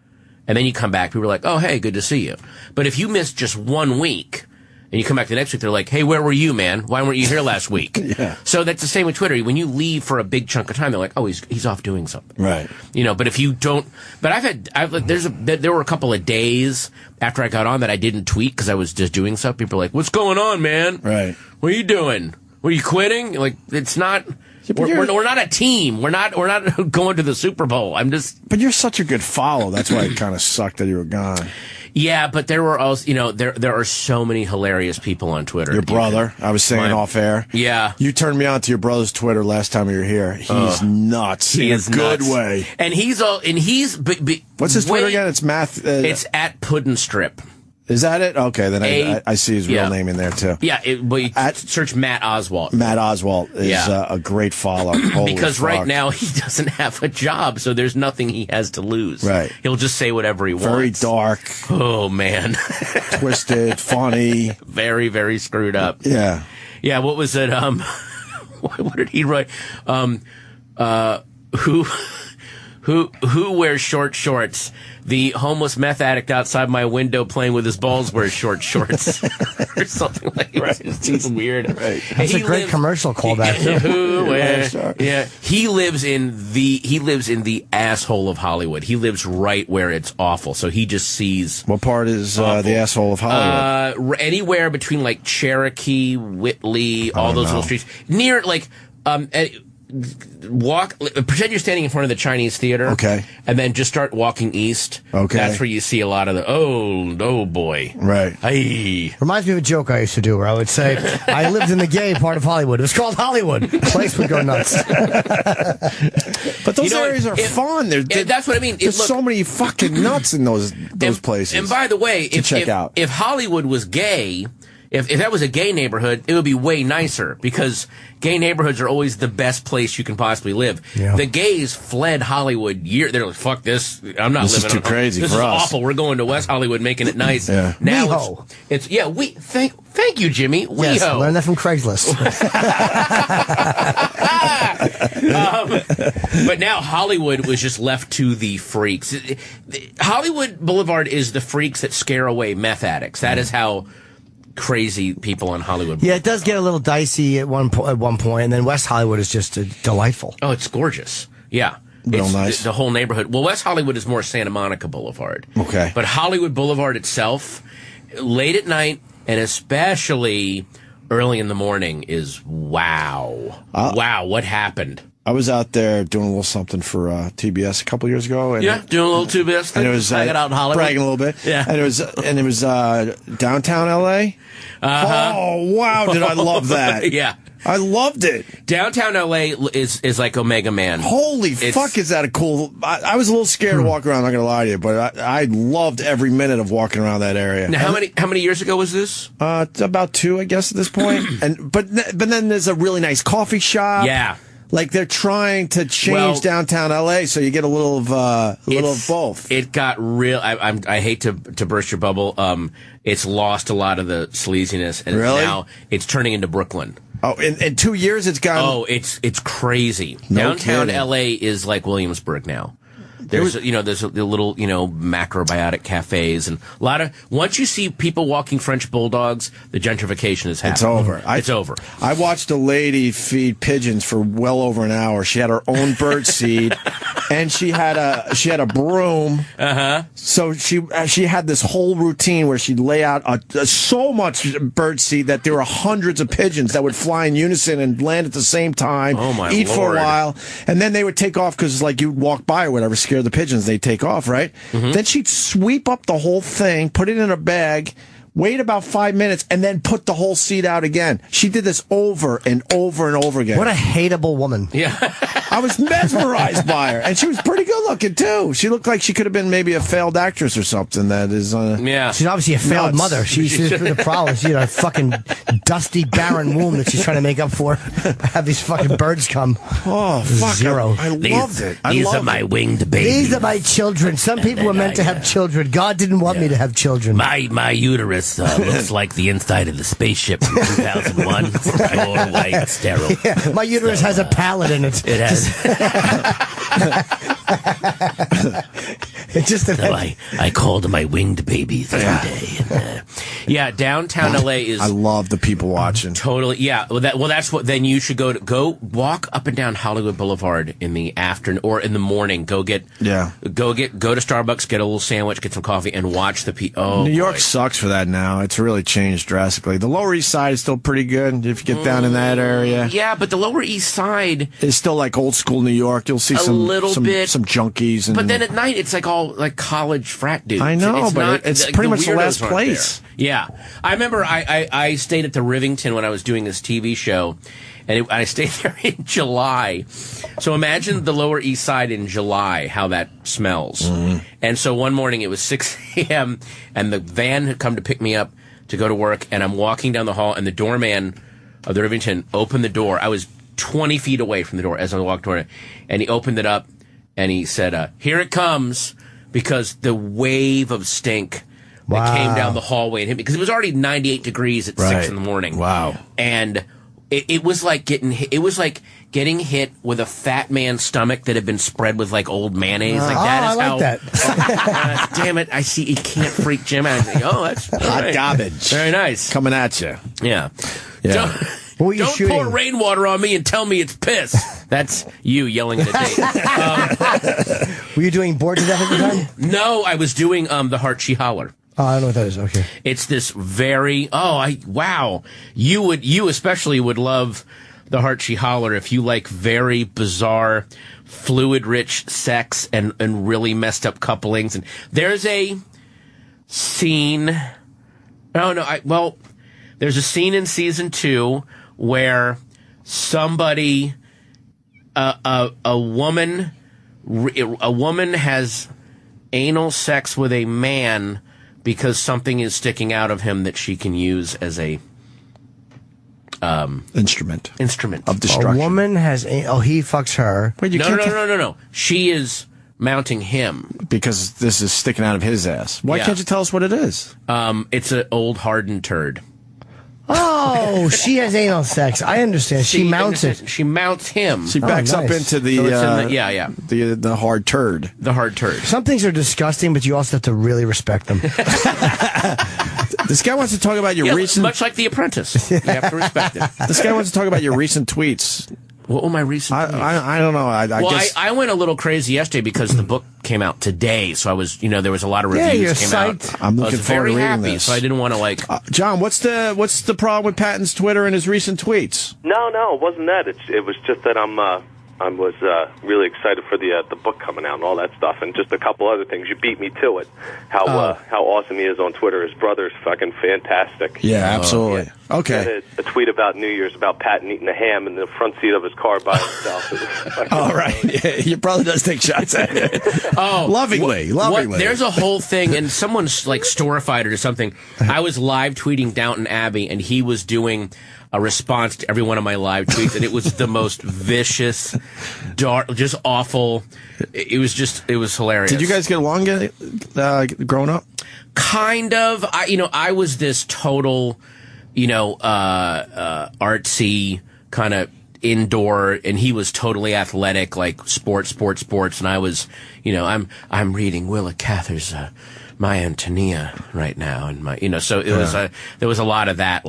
L: and then you come back, people are like, oh, hey, good to see you. But if you miss just 1 week, and you come back the next week, they're like, hey, where were you, man? Why weren't you here last week?
A: Yeah.
L: So that's the same with Twitter. When you leave for a big chunk of time, they're like, oh, he's off doing something.
A: Right.
L: But if you don't, but there were a couple of days after I got on that I didn't tweet because I was just doing stuff. People are like, what's going on, man?
A: Right.
L: What are you doing? Were you quitting? Like, it's not. We're not a team. We're not going to the Super Bowl.
A: But you're such a good follow. That's why it kind of sucked that you were gone.
L: Yeah, but there were also, there are so many hilarious people on Twitter.
A: Your brother, I was saying off air.
L: Yeah.
A: You turned me on to your brother's Twitter last time you were here. He's nuts.
L: He is
A: in a good
L: nuts.
A: way.
L: And he's
A: what's his Twitter again? It's
L: it's at Puddinstrip.
A: Is that it? Okay, then I see his real name in there too.
L: Yeah, search Matt Oswalt.
A: Matt Oswalt is a great follow.
L: Because right now he doesn't have a job, so there's nothing he has to lose.
A: Right.
L: He'll just say whatever he wants.
A: Very dark.
L: Oh, man.
A: Twisted, funny.
L: Very, very screwed up.
A: Yeah.
L: Yeah, what was it? What did he write? Who wears short shorts? The homeless meth addict outside my window playing with his balls wears short shorts, or something like that. Right. It's just weird.
A: Right.
B: That's a great commercial callback too.
L: Yeah, he lives in the asshole of Hollywood. He lives right where it's awful. So he just sees.
A: What part is the asshole of Hollywood?
L: Anywhere between like Cherokee, Whitley, all those little streets near like. pretend you're standing in front of the Chinese theater.
A: Okay.
L: And then just start walking east.
A: Okay.
L: That's where you see a lot of the, oh boy.
A: Right.
L: Hey.
B: Reminds me of a joke I used to do where I would say, I lived in the gay part of Hollywood. It was called Hollywood. The place would go nuts.
A: But those areas are fun.
L: That's what I mean.
A: There's so many fucking nuts in those places.
L: And by the way, if Hollywood was gay, if that was a gay neighborhood, it would be way nicer because gay neighborhoods are always the best place you can possibly live.
A: Yeah.
L: The gays fled Hollywood They're like, fuck this. I'm not
A: This
L: living
A: is too crazy
L: This
A: for
L: is
A: us.
L: awful. We're going to West Hollywood, making it nice.
A: Yeah.
L: Now thank you, Jimmy.
B: Yes, I learned that from Craigslist.
L: But now Hollywood was just left to the freaks. Hollywood Boulevard is the freaks that scare away meth addicts. That is how crazy people on Hollywood.
B: Yeah, it does get a little dicey at one point, and then West Hollywood is just delightful.
L: Oh, it's gorgeous. Yeah.
A: Real nice.
L: The whole neighborhood. Well, West Hollywood is more Santa Monica Boulevard.
A: Okay.
L: But Hollywood Boulevard itself, late at night, and especially early in the morning, is wow. Wow, what happened?
A: I was out there doing a little something for TBS a couple years ago. And
L: doing a little TBS thing.
A: And it was
L: bragging out in Hollywood.
A: Bragging a little bit.
L: Yeah.
A: And it was downtown LA.
L: Uh-huh.
A: Oh, wow, did I love that.
L: Yeah.
A: I loved it.
L: Downtown LA is like Omega Man.
A: Holy fuck, is that a cool... I was a little scared to walk around, not going to lie to you, but I loved every minute of walking around that area.
L: Now, how many years ago was this?
A: About 2, I guess, at this point. But then there's a really nice coffee shop.
L: Yeah.
A: Like they're trying to change downtown LA, so you get a little of both.
L: It got real. I hate to burst your bubble. It's lost a lot of the sleaziness, and now it's turning into Brooklyn.
A: Oh, in 2 years it's gone.
L: Oh, it's crazy.
A: No
L: Downtown
A: kidding.
L: LA is like Williamsburg now. There's a little macrobiotic cafes and a lot of. Once you see people walking French bulldogs, the gentrification is happening.
A: It's over.
L: It's over.
A: I watched a lady feed pigeons for well over an hour. She had her own bird seed, and she had a broom. So she had this whole routine where she'd lay out so much bird seed that there were hundreds of pigeons that would fly in unison and land at the same time.
L: Oh my
A: eat for
L: Lord.
A: a while, and then they would take off because like you'd walk by or whatever, scare the pigeons, they take off, right? Then she'd sweep up the whole thing, put it in a bag, wait about 5 minutes, and then put the whole seed out again. She did this over and over and over again.
B: What a hateable woman.
L: Yeah.
A: I was mesmerized by her. And she was pretty good looking, too. She looked like she could have been maybe a failed actress or something that is...
L: yeah.
B: She's obviously a failed mother. She's the problem. She's a fucking dusty, barren womb that she's trying to make up for. Have these fucking birds come.
A: Oh, fuck.
B: Zero.
A: I loved it.
L: These are my winged babies.
B: These are my children. Some people were meant to have children. God didn't want me to have children.
L: My uterus looks like the inside of the spaceship from 2001. Pure white, sterile.
B: Yeah, my uterus has a palate in it.
L: It has.
B: It's just that
L: I called my winged babies every day. Yeah, downtown LA is.
A: I love the people watching.
L: Totally. Yeah. Well, that's what. Then you should go walk up and down Hollywood Boulevard in the afternoon or in the morning. Go to Starbucks, get a little sandwich, get some coffee, and watch the people. Oh,
A: New York sucks for that now. It's really changed drastically. The Lower East Side is still pretty good if you get down in that area.
L: Yeah, but the Lower East Side
A: is still like old school New York. You'll see some junkies.
L: But then at night, it's like all like college frat dudes.
A: I know, it's pretty much the last
L: weirdos aren't
A: place.
L: there. Yeah. I remember I stayed at the Rivington when I was doing this TV show, and I stayed there in July. So imagine the Lower East Side in July, how that smells. Mm-hmm. And so one morning it was 6 a.m., and the van had come to pick me up to go to work, and I'm walking down the hall, and the doorman of the Rivington opened the door. I was 20 feet away from the door as I walked toward it, and he opened it up, and he said, here it comes, because the wave of stink that came down the hallway and hit me, because it was already 98 degrees at 6 in the morning.
A: Wow.
L: And it was like getting hit with a fat man's stomach that had been spread with like old mayonnaise. Like that is
B: I like
L: that. Damn it! I see. You can't freak Jim out. Oh, that's
A: hot garbage.
L: Very nice.
A: Coming at you.
L: Yeah. Don't pour rainwater on me and tell me it's piss. That's you yelling at a date.
B: Were you doing Bored to Death at the time?
L: No, I was doing the Heart She Holler.
B: Oh, I don't know what that is. Okay.
L: It's this very you especially would love the Heart She Holler if you like very bizarre, fluid-rich sex and really messed up couplings. And there's a scene. There's a scene in season 2 where somebody, a woman has anal sex with a man because something is sticking out of him that she can use as a
A: instrument
L: of
A: destruction.
B: A woman has he fucks her.
A: Wait,
L: No. She is mounting him
A: because this is sticking out of his ass. Why can't you tell us what it is?
L: It's an old hardened turd.
B: Oh, she has anal sex. I understand. She mounts it.
L: She mounts him.
A: She backs up into the, the hard turd.
L: The hard turd.
B: Some things are disgusting, but you also have to really respect them.
A: This guy wants to talk about your recent...
L: Much like The Apprentice. You have to respect it.
A: This guy wants to talk about your recent tweets.
L: What were my recent tweets?
A: I don't know. I guess...
L: I went a little crazy yesterday because the book came out today, so I was, there was a lot of reviews came out.
A: I'm looking forward to reading
L: happy,
A: this.
L: So I didn't want to
A: John, what's the problem with Patton's Twitter and his recent tweets?
M: No, it wasn't that. It was just that I was really excited for the book coming out and all that stuff, and just a couple other things. You beat me to it. How awesome he is on Twitter. His brother's fucking fantastic.
A: Yeah, absolutely.
M: Yeah.
A: Okay.
M: He had a tweet about New Year's about Patton eating a ham in the front seat of his car by himself.
A: All right. Yeah, your brother does take shots at you. Lovingly.
L: There's a whole thing, and someone's storified it or something. I was live tweeting Downton Abbey, and he was doing a response to every one of my live tweets, and it was the most vicious, dark, just awful. It was hilarious.
A: Did you guys get along growing up?
L: Kind of. I was this total, artsy kind of indoor, and he was totally athletic, like sports, and I was, I'm reading Willa Cather's My Antonia right now, and so it was there was a lot of that,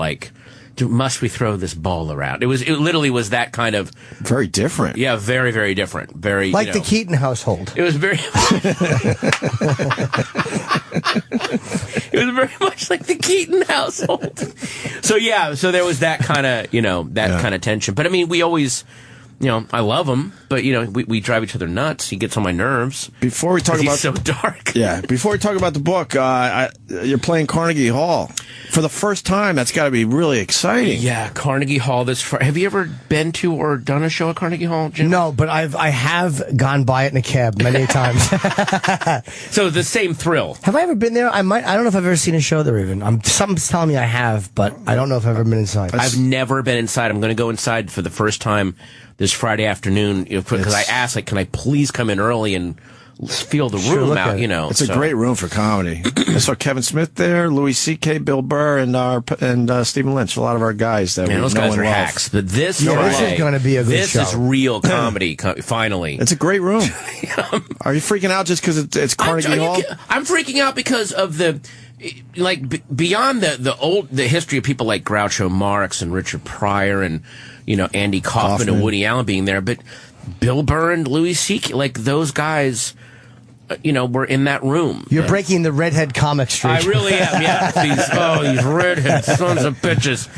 L: must we throw this ball around? It literally was that kind of
A: very different.
L: Yeah, very, very different. Very
B: like the Keaton household.
L: It was very. It was very much like the Keaton household. So there was that kind of kind of tension. But I mean, we always. I love him, but we drive each other nuts. He gets on my nerves.
A: Before we talk about
L: he's so dark.
A: Yeah. Before we talk about the book, you're playing Carnegie Hall for the first time. That's got to be really exciting.
L: Yeah, Carnegie Hall. Have you ever been to or done a show at Carnegie Hall, Jim?
B: No, but I have gone by it in a cab many times.
L: So the same thrill.
B: Have I ever been there? I don't know if I've ever seen a show there. Even something's telling me I have, but I don't know if I've ever been inside.
L: I've never been inside. I'm going to go inside for the first time this Friday afternoon, because I asked, can I please come in early and feel the room out,
A: It's a great room for comedy. I saw Kevin Smith there, Louis C.K., Bill Burr, and Stephen Lynch, a a lot of our guys that
L: those guys are hacks. But this is
B: going to be a good show.
L: This is real comedy, finally.
A: It's a great room. Are you freaking out just because it's Carnegie Hall?
L: I'm freaking out because of the... beyond the history of people like Groucho Marx and Richard Pryor and Andy Kaufman and Woody Allen being there, but Bill Burr and Louis C.K., those guys, were in that room.
B: You're breaking the redhead comic streak.
L: I really am. Yeah, these redhead sons of bitches.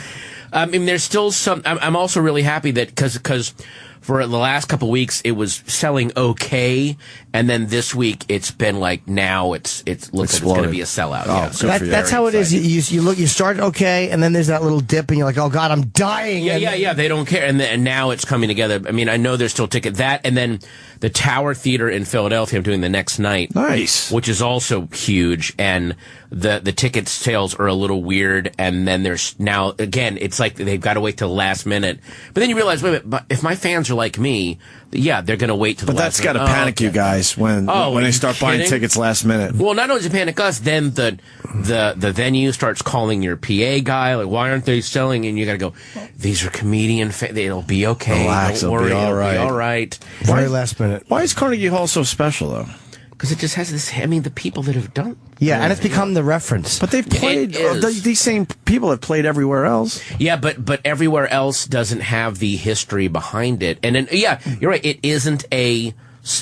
L: I mean, there's still some. I'm also really happy that because for the last couple of weeks it was selling okay, and then this week it's been now it looks like it's going to be a sellout.
B: So that's how it is. You start okay, and then there's that little dip, and you're like, oh God, I'm dying.
L: Yeah. They don't care, and now it's coming together. I mean, I know there's still that, and then the Tower Theater in Philadelphia I'm doing the next night.
A: Nice.
L: Which is also huge, and the ticket sales are a little weird, and then there's now, again, it's like they've got to wait till the last minute. But then you realize, wait a minute, but if my fans are like me, yeah, they're going to wait till the last minute.
A: But that's got to panic you guys when they start buying tickets last minute.
L: Well, not only does it panic us, then the venue starts calling your PA guy, why aren't they selling? And you got to go, these are comedian fans, it'll be okay.
A: Relax,
L: don't worry,
A: it'll be
L: all right.
B: Very last minute.
A: Why is Carnegie Hall so special, though?
L: Because it just has this, the people that have done.
B: Yeah, and it's become the reference.
A: But they've played, these same people have played everywhere else.
L: Yeah, but everywhere else doesn't have the history behind it. And then, you're right, it isn't a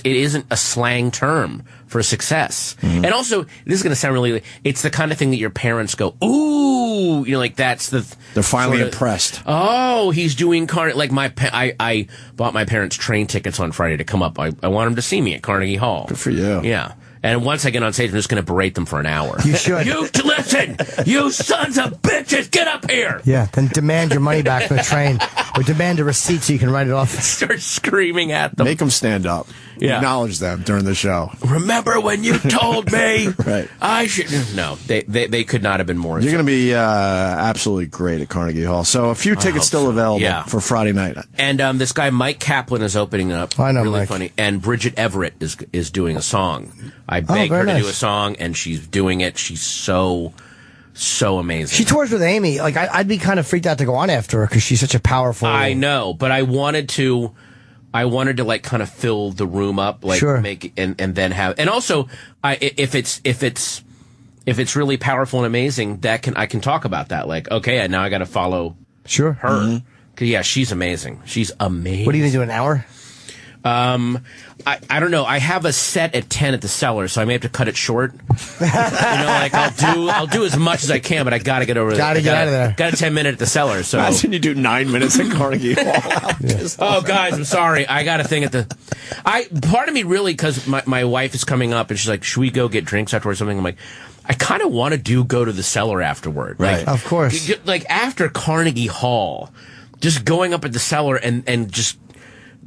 L: a slang term for success. And also, this is going to sound really, it's the kind of thing that your parents go, ooh, like that's
A: they're finally impressed.
L: Oh, he's doing like I bought my parents train tickets on Friday to come up. I want them to see me at Carnegie Hall.
A: Good for you.
L: Yeah. And once I get on stage, I'm just going to berate them for an hour.
B: You should.
L: You listen, you sons of bitches, get up here.
B: Yeah, then demand your money back from the train, or demand a receipt so you can write it off.
L: Start screaming at them.
A: Make them stand up.
L: Yeah.
A: Acknowledge them during the show.
L: Remember when you told me
A: right.
L: I should? No, they could not have been more.
A: You're going to be absolutely great at Carnegie Hall. So a few tickets still available for Friday night.
L: And this guy Mike Kaplan is opening up.
B: I know,
L: really
B: Mike.
L: Funny. And Bridget Everett is doing a song. I begged her to do a song, and she's doing it. She's so amazing.
B: She tours with Amy. Like I'd be kind of freaked out to go on after her because she's such a powerful.
L: I know, but I wanted to like kind of fill the room up, like make and then have, and also if it's really powerful and amazing, I can talk about that. Like, okay, now I got to follow her. 'Cause, yeah, she's amazing. She's amazing.
B: What are you gonna do? An hour?
L: I don't know. I have a set at 10 at the Cellar, so I may have to cut it short. Like I'll do as much as I can, but I got to get over there.
B: Got to get out of there.
L: Got a 10-minute at the Cellar. So
A: imagine you do 9 minutes at Carnegie Hall.
L: Oh, guys, I'm sorry. I got a thing at the. Part of me really, because my wife is coming up and she's like, should we go get drinks afterwards or something? I'm like, I kind of want to go to the Cellar afterward.
B: Right.
L: Like,
B: of course.
L: Like after Carnegie Hall, just going up at the Cellar and just.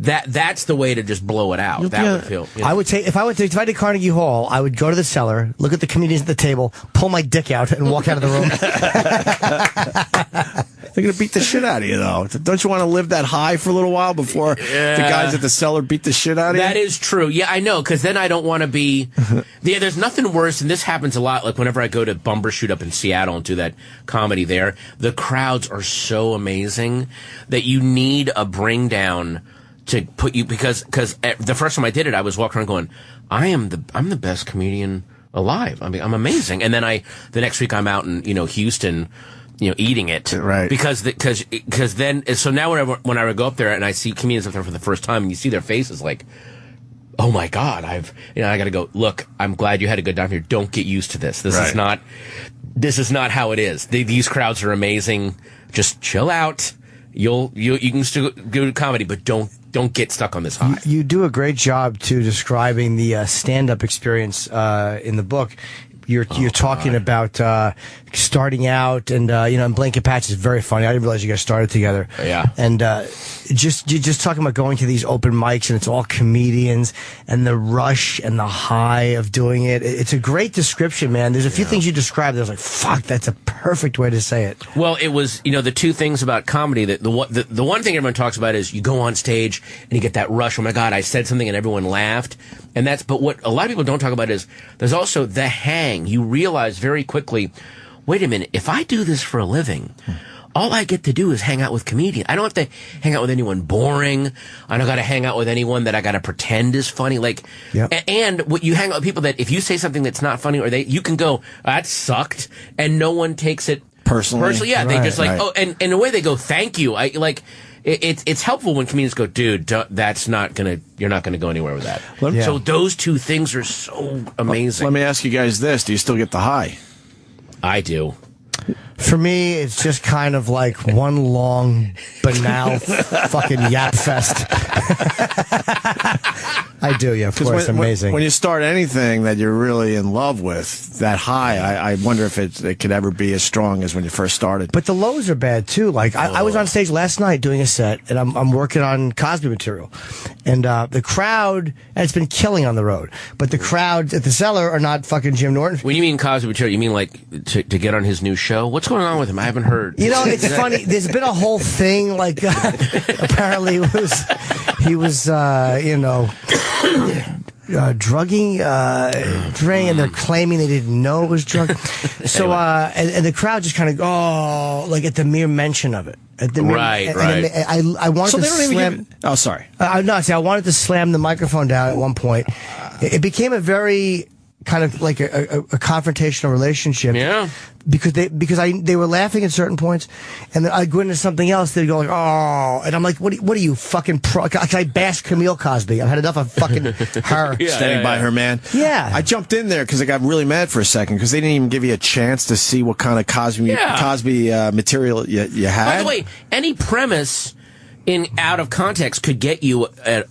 L: That's the way to just blow it out. That would feel.
B: I would take if I did Carnegie Hall, I would go to the Cellar, look at the comedians at the table, pull my dick out, and walk out of the room.
A: They're going to beat the shit out of you, though. Don't you want to live that high for a little while before the guys at the Cellar beat the shit out of you?
L: That is true. Yeah, I know, because then I don't want to be... Yeah, there's nothing worse, and this happens a lot, like whenever I go to Bumbershoot up in Seattle and do that comedy there, the crowds are so amazing that you need a bring down to put you... Because the first time I did it, I was walking around going, I'm the best comedian alive. I mean, I'm amazing. And then the next week I'm out in, Houston... eating it,
A: right? Because
L: then, so now when I go up there and I see comedians up there for the first time, and you see their faces, like, oh my god, I got to go. Look, I'm glad you had a good time here. Don't get used to this. This is not how it is. These crowds are amazing. Just chill out. You can still do comedy, but don't get stuck on this high.
B: You do a great job too describing the stand-up experience in the book. You're talking about starting out, and and Blanket Patch is very funny. I didn't realize you guys started together.
L: Yeah,
B: and you're just talking about going to these open mics, and it's all comedians, and the rush and the high of doing it. It's a great description, man. There's a few things you described that I was like, fuck, that's a perfect way to say it.
L: Well, it was the two things about comedy that the one thing everyone talks about is you go on stage and you get that rush. Oh my god, I said something and everyone laughed, but what a lot of people don't talk about is there's also the hang. You realize very quickly, wait a minute, if I do this for a living, all I get to do is hang out with comedians. I don't have to hang out with anyone boring. I don't got to hang out with anyone that I got to pretend is funny. Like, and what you hang out with people that if you say something that's not funny, or you can go, that sucked, and no one takes it personally. Yeah, they just oh, and in a way they go, thank you. It's helpful when comedians go, dude, you're not gonna go anywhere with that. So those two things are so amazing.
A: Let me ask you guys this: do you still get the high?
L: I do.
B: For me, it's just kind of like one long, banal fucking yap fest. I do, yeah, of course, amazing.
A: When you start anything that you're really in love with, that high, I wonder if it could ever be as strong as when you first started.
B: But the lows are bad, too. Like, I was on stage last night doing a set, and I'm working on Cosby material. And the crowd, and it's been killing on the road, but the crowd at the Cellar are not fucking Jim Norton.
L: When you mean Cosby material, you mean like to get on his new show? What's going on with him? I haven't heard.
B: It's funny. There's been a whole thing, like, apparently he was drugging, Dre, and they're claiming they didn't know it was drug. So, and the crowd just kind of like at the mere mention of it.
L: Right.
B: I wanted to slam.
A: Oh, sorry.
B: I wanted to slam the microphone down at one point. It became a very kind of like a confrontational relationship.
L: Yeah.
B: Because they were laughing at certain points, and then I'd go into something else. They'd go like, "Oh," and I'm like, "What are you fucking pro?" I bashed Camille Cosby. I've had enough of fucking her
A: standing by her man.
B: Yeah,
A: I jumped in there because I got really mad for a second because they didn't even give you a chance to see what kind of Cosby material you had.
L: By the way, any premise out of context could get you at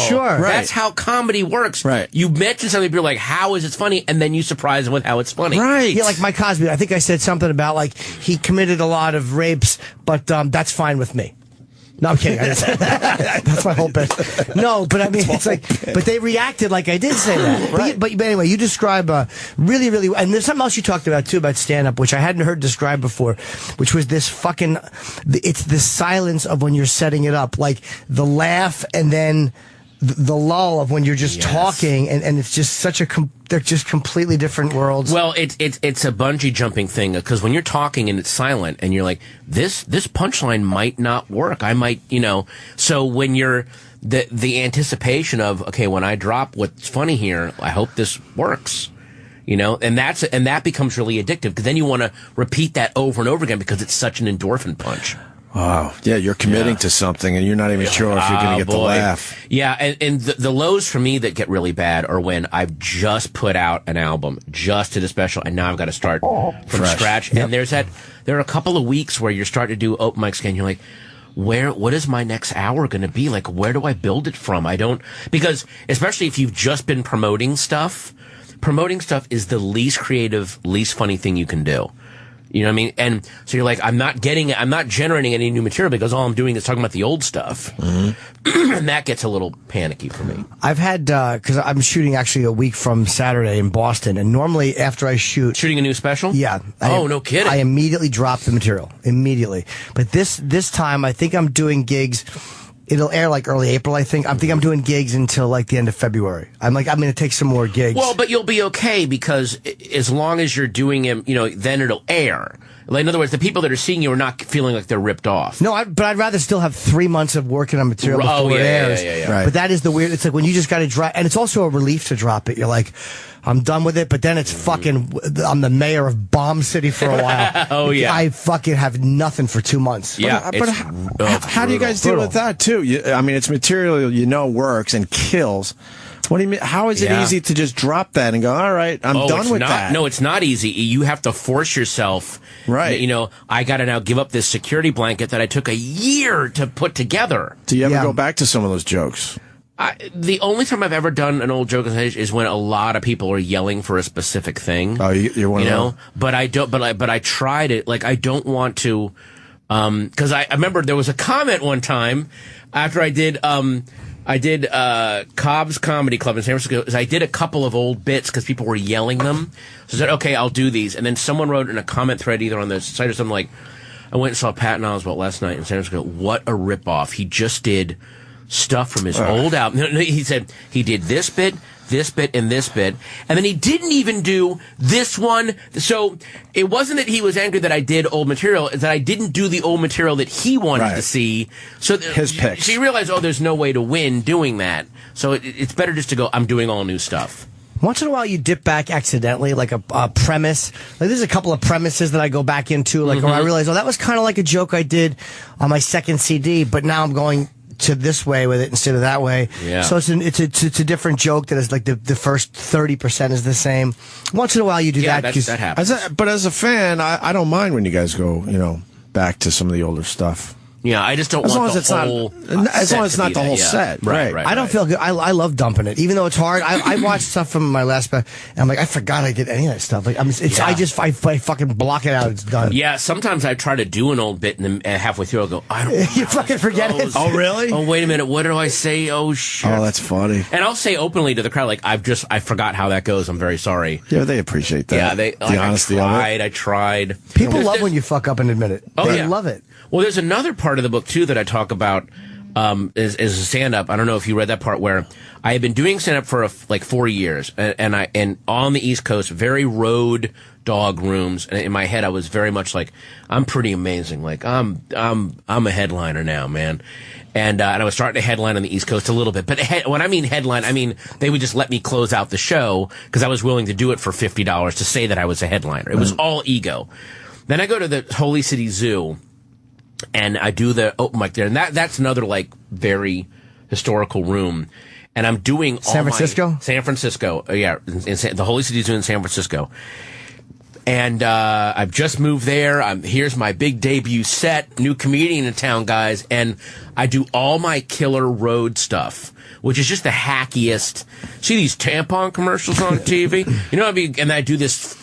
B: sure.
L: That's how comedy works.
A: Right.
L: You mention something, people are like, "How is it funny?" And then you surprise them with how it's funny.
A: Right.
B: Yeah, like Mike Cosby. I think I said something about like he committed a lot of rapes, but that's fine with me. No, I'm kidding. I didn't say that. That's my whole bit. No, but I mean, it's like, but they reacted like I did say that.
A: Right.
B: But anyway, you describe really, really, and there's something else you talked about too about stand-up, which I hadn't heard described before, which was this fucking, it's the silence of when you're setting it up, like the laugh and then the lull of when you're just talking, and it's just such they're just completely different worlds.
L: Well, it's a bungee jumping thing, because when you're talking and it's silent and you're like, this punchline might not work. I might, so when you're the anticipation of, okay, when I drop what's funny here, I hope this works. And that becomes really addictive, because then you want to repeat that over and over again because it's such an endorphin punch.
A: Wow. Yeah, you're committing to something, and you're not even sure if you're going to get the laugh.
L: Yeah, and the lows for me that get really bad are when I've just put out an album, just did a special, and now I've got to start from scratch.
B: Yep.
L: And there are a couple of weeks where you're starting to do open mics again. You're like, what is my next hour going to be? Like, where do I build it from? Because especially if you've just been promoting stuff is the least creative, least funny thing you can do. You know what I mean? And so you're like, I'm not generating any new material because all I'm doing is talking about the old stuff. Mm-hmm. And that gets a little panicky for me.
B: I've had, because I'm shooting actually a week from Saturday in Boston, and normally after I shoot.
L: Shooting a new special?
B: Yeah.
L: No kidding.
B: I immediately drop the material. Immediately. But this time, I think I'm doing gigs. It'll air like early April, I think. I think I'm doing gigs until like the end of February. I'm going to take some more gigs.
L: Well, but you'll be okay, because as long as you're doing it, then it'll air. Like, in other words, the people that are seeing you are not feeling like they're ripped off.
B: No, but I'd rather still have 3 months of working on material before it airs.
L: Yeah.
A: Right.
B: But that is the weird. It's like when you just got to drop, and it's also a relief to drop it. You're like, I'm done with it, but then it's fucking, I'm the mayor of Bomb City for a while.
L: Oh, yeah.
B: I fucking have nothing for 2 months.
L: Yeah.
A: But how do you guys deal with that, too? It's material works and kills. What do you mean? How is it easy to just drop that and go, all right, I'm done with that?
L: No, it's not easy. You have to force yourself.
A: Right.
L: I got to now give up this security blanket that I took a year to put together.
A: Do you ever go back to some of those jokes?
L: The only time I've ever done an old joke on stage is when a lot of people are yelling for a specific thing.
A: Oh, you're one of them.
L: But I don't. But I tried it. Like, I don't want to. Because I remember there was a comment one time after I did Cobb's Comedy Club in San Francisco. I did a couple of old bits because people were yelling them. So I said, okay, I'll do these. And then someone wrote in a comment thread either on the site or something like, I went and saw Patton Oswalt last night in San Francisco. What a ripoff. He just did stuff from his old album. No, he said he did this bit, and this bit. And then he didn't even do this one. So it wasn't that he was angry that I did old material, it's that I didn't do the old material that he wanted to see. So
A: his picks.
L: So you realize, there's no way to win doing that. So it's better just to go, I'm doing all new stuff.
B: Once in a while, you dip back accidentally, like a premise. Like, there's a couple of premises that I go back into, like, where I realize, that was kind of like a joke I did on my second CD, but now I'm going to this way with it instead of that way.
L: Yeah.
B: So it's a different joke that is like the first 30% is the same. Once in a while, you do that.
L: That happens.
A: But as a fan, I don't mind when you guys go, back to some of the older stuff.
L: Yeah, I just don't want the whole
A: as long as it's not the whole set. Right.
B: I don't feel good. I love dumping it, even though it's hard. I watched stuff from my last and I'm like, I forgot I did any of that stuff. Like, I fucking block it out. It's done.
L: Yeah, sometimes I try to do an old bit, and then halfway through I'll go, I don't know.
B: You fucking forget it.
A: Oh, really?
L: Oh, wait a minute. What do I say? Oh, shit.
A: Oh, that's funny.
L: And I'll say openly to the crowd, like, I forgot how that goes. I'm very sorry.
A: Yeah, they appreciate that.
L: Yeah,
A: the honesty of it.
L: I tried.
B: People love when you fuck up and admit it. They love it.
L: Well, there's another part of the book, too, that I talk about as a stand-up. I don't know if you read that part where I had been doing stand-up for like 4 years, and on the East Coast, very road dog rooms. And in my head, I was very much like, I'm pretty amazing. Like I'm a headliner now, man. And I was starting to headline on the East Coast a little bit. But when I mean headline, I mean they would just let me close out the show because I was willing to do it for $50 to say that I was a headliner. It was all ego. Then I go to the Holy City Zoo, and I do the open mic there. And that's another, like, very historical room. And I'm doing all
B: San Francisco?
L: San Francisco, yeah. The Holy City Zoo in San Francisco. And I've just moved there. Here's my big debut set. New comedian in town, guys. And I do all my killer road stuff, which is just the hackiest. See these tampon commercials on TV? You know what I mean? And I do this,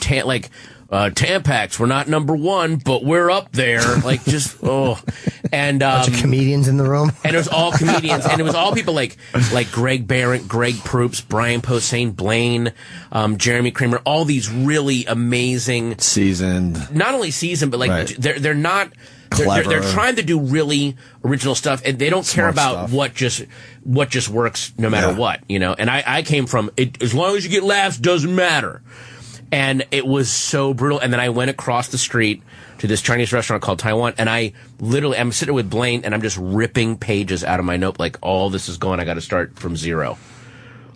L: Tampax, we're not number one, but we're up there. Like, just, And,
B: bunch of comedians in the room.
L: And it was all comedians. And it was all people like Greg Barrett, Greg Proops, Brian Posehn, Blaine, Jeremy Kramer, all these really amazing.
A: Seasoned.
L: Not only seasoned, but like, they're not. They're trying to do really original stuff, and they don't care about what just works no matter what, you know. And I came from it, as long as you get laughs, doesn't matter. And it was so brutal. And then I went across the street to this Chinese restaurant called Taiwan, and I'm sitting with Blaine, and I'm just ripping pages out of my note, like, all this is gone. I got to start from zero.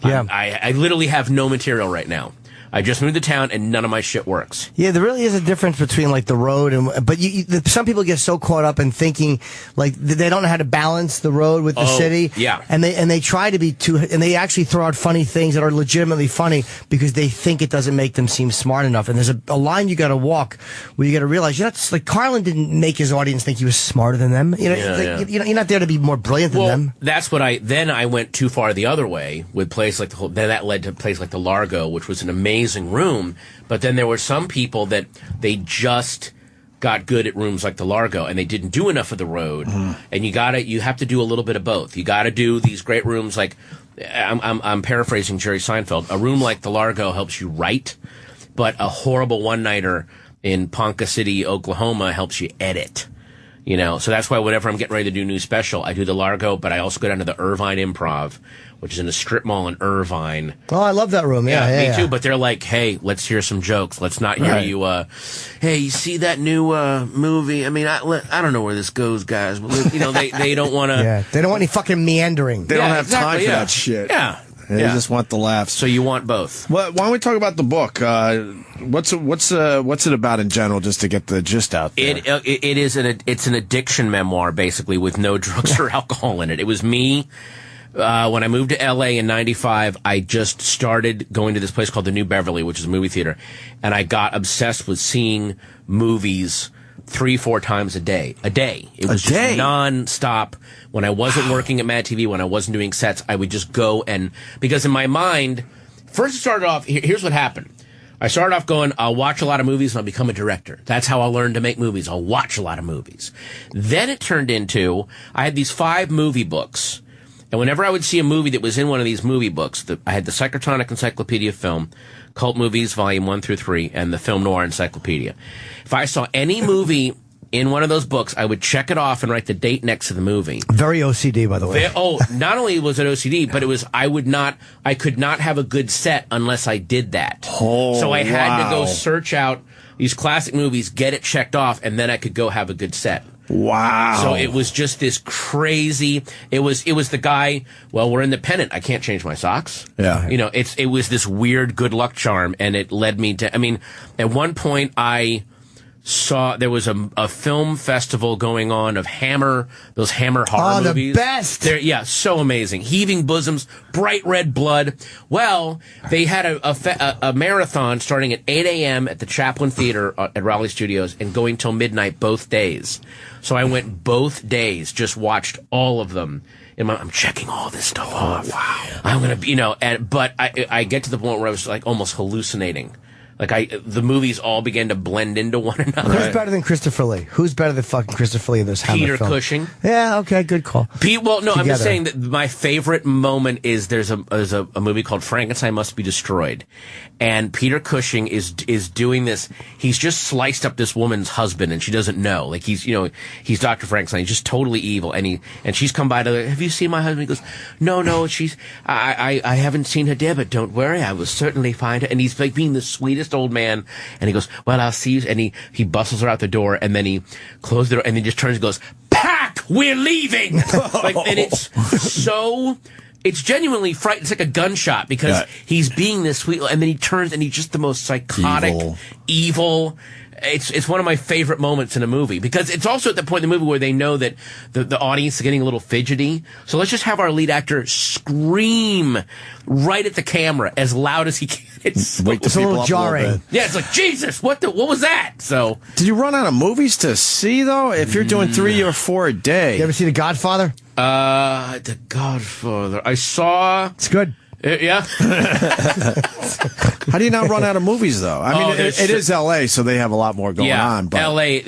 L: Yeah. I literally have no material right now. I just moved to town, and none of my shit works.
B: Yeah, there really is a difference between like the road but some people get so caught up in thinking like they don't know how to balance the road with the city.
L: Yeah,
B: and they try to be and they actually throw out funny things that are legitimately funny because they think it doesn't make them seem smart enough. And there's a line you got to walk where you got to realize you're not like Carlin didn't make his audience think he was smarter than them. You know, you're not there to be more brilliant than them.
L: That's what I went too far the other way with place like then that led to a place like the Largo, which was an amazing room, but then there were some people that they just got good at rooms like the Largo and they didn't do enough of the road. And you have to do a little bit of both. You got to do these great rooms like I'm paraphrasing Jerry Seinfeld. A room like the Largo helps you write, but a horrible one-nighter in Ponca City, Oklahoma helps you edit. You know, so that's why whenever I'm getting ready to do a new special, I do the Largo, but I also go down to the Irvine Improv, which is in a strip mall in Irvine.
B: Oh, I love that room. Yeah,
L: me too. But they're like, hey, let's hear some jokes. Let's not hear you. Hey, you see that new movie? I mean, I don't know where this goes, guys. You know, they don't want to.
B: Yeah, they don't want any fucking meandering.
A: They don't have time for that shit.
L: Yeah.
A: They just want the laughs.
L: So you want both.
A: Well, why don't we talk about the book? What's it about in general, just to get the gist out there?
L: It's an addiction memoir, basically, with no drugs or alcohol in it. It was me. When I moved to L.A. in 95, I just started going to this place called the New Beverly, which is a movie theater, and I got obsessed with seeing movies 3-4 times a day. It was just non-stop. When I wasn't working at Mad TV, when I wasn't doing sets, I would just go because in my mind, first it started off, here's what happened. I started off going, I'll watch a lot of movies and I'll become a director. That's how I'll learn to make movies. I'll watch a lot of movies. Then it turned into, I had these 5 movie books. And whenever I would see a movie that was in one of these movie books, I had the Psychotronic Encyclopedia of Film, Cult Movies, Volume 1 through 3, and the Film Noir Encyclopedia. If I saw any movie in one of those books, I would check it off and write the date next to the movie.
B: Very OCD, by the way.
L: Not only was it OCD, but it was, I could not have a good set unless I did that. So I had to go search out these classic movies, get it checked off, and then I could go have a good set.
A: Wow.
L: So it was just this crazy, it was the guy, well, we're independent. I can't change my socks.
A: Yeah.
L: You know, it was this weird good luck charm, and it led me to, I mean, at one point I saw, there was a film festival going on of those Hammer horror movies.
B: The best!
L: Yeah, so amazing. Heaving Bosoms, Bright Red Blood. Well, they had a marathon starting at 8 a.m. at the Chaplin Theater at Raleigh Studios and going till midnight both days. So I went both days, just watched all of them. I'm checking all this stuff off. Wow. I'm going to, but I get to the point where I was like almost hallucinating. the movies all began to blend into one another.
B: Who's better than Christopher Lee? Who's better than fucking Christopher Lee in this Hammer
L: Peter
B: film?
L: Cushing.
B: Yeah, okay, good call.
L: Well, no,
B: Together.
L: I'm just saying that my favorite moment is there's a movie called Frankenstein Must Be Destroyed, and Peter Cushing is doing this. He's just sliced up this woman's husband, and she doesn't know. Like he's Dr. Frankenstein. He's just totally evil, and she's come by to. Have you seen my husband? He goes, no. I haven't seen her dead, but don't worry, I will certainly find her. And he's like being the sweetest old man, and he goes, well, I'll see you. And he bustles her out the door, and then he closes the door, and then just turns and goes, pack, we're leaving. And it's genuinely frightening. It's like a gunshot because he's being this sweet, and then he turns and he's just the most psychotic, evil. It's one of my favorite moments in a movie because it's also at the point in the movie where they know that the audience is getting a little fidgety. So let's just have our lead actor scream right at the camera as loud as he can. It's
B: a little jarring.
L: Yeah, it's like, Jesus, what was that? So,
A: did you run out of movies to see though? If you're doing 3 or 4 a day,
B: you ever see The Godfather?
L: The Godfather. I saw.
B: It's good.
L: Yeah.
A: How do you not run out of movies, though? I mean, it is L.A., so they have a lot more going on. But
L: L.A.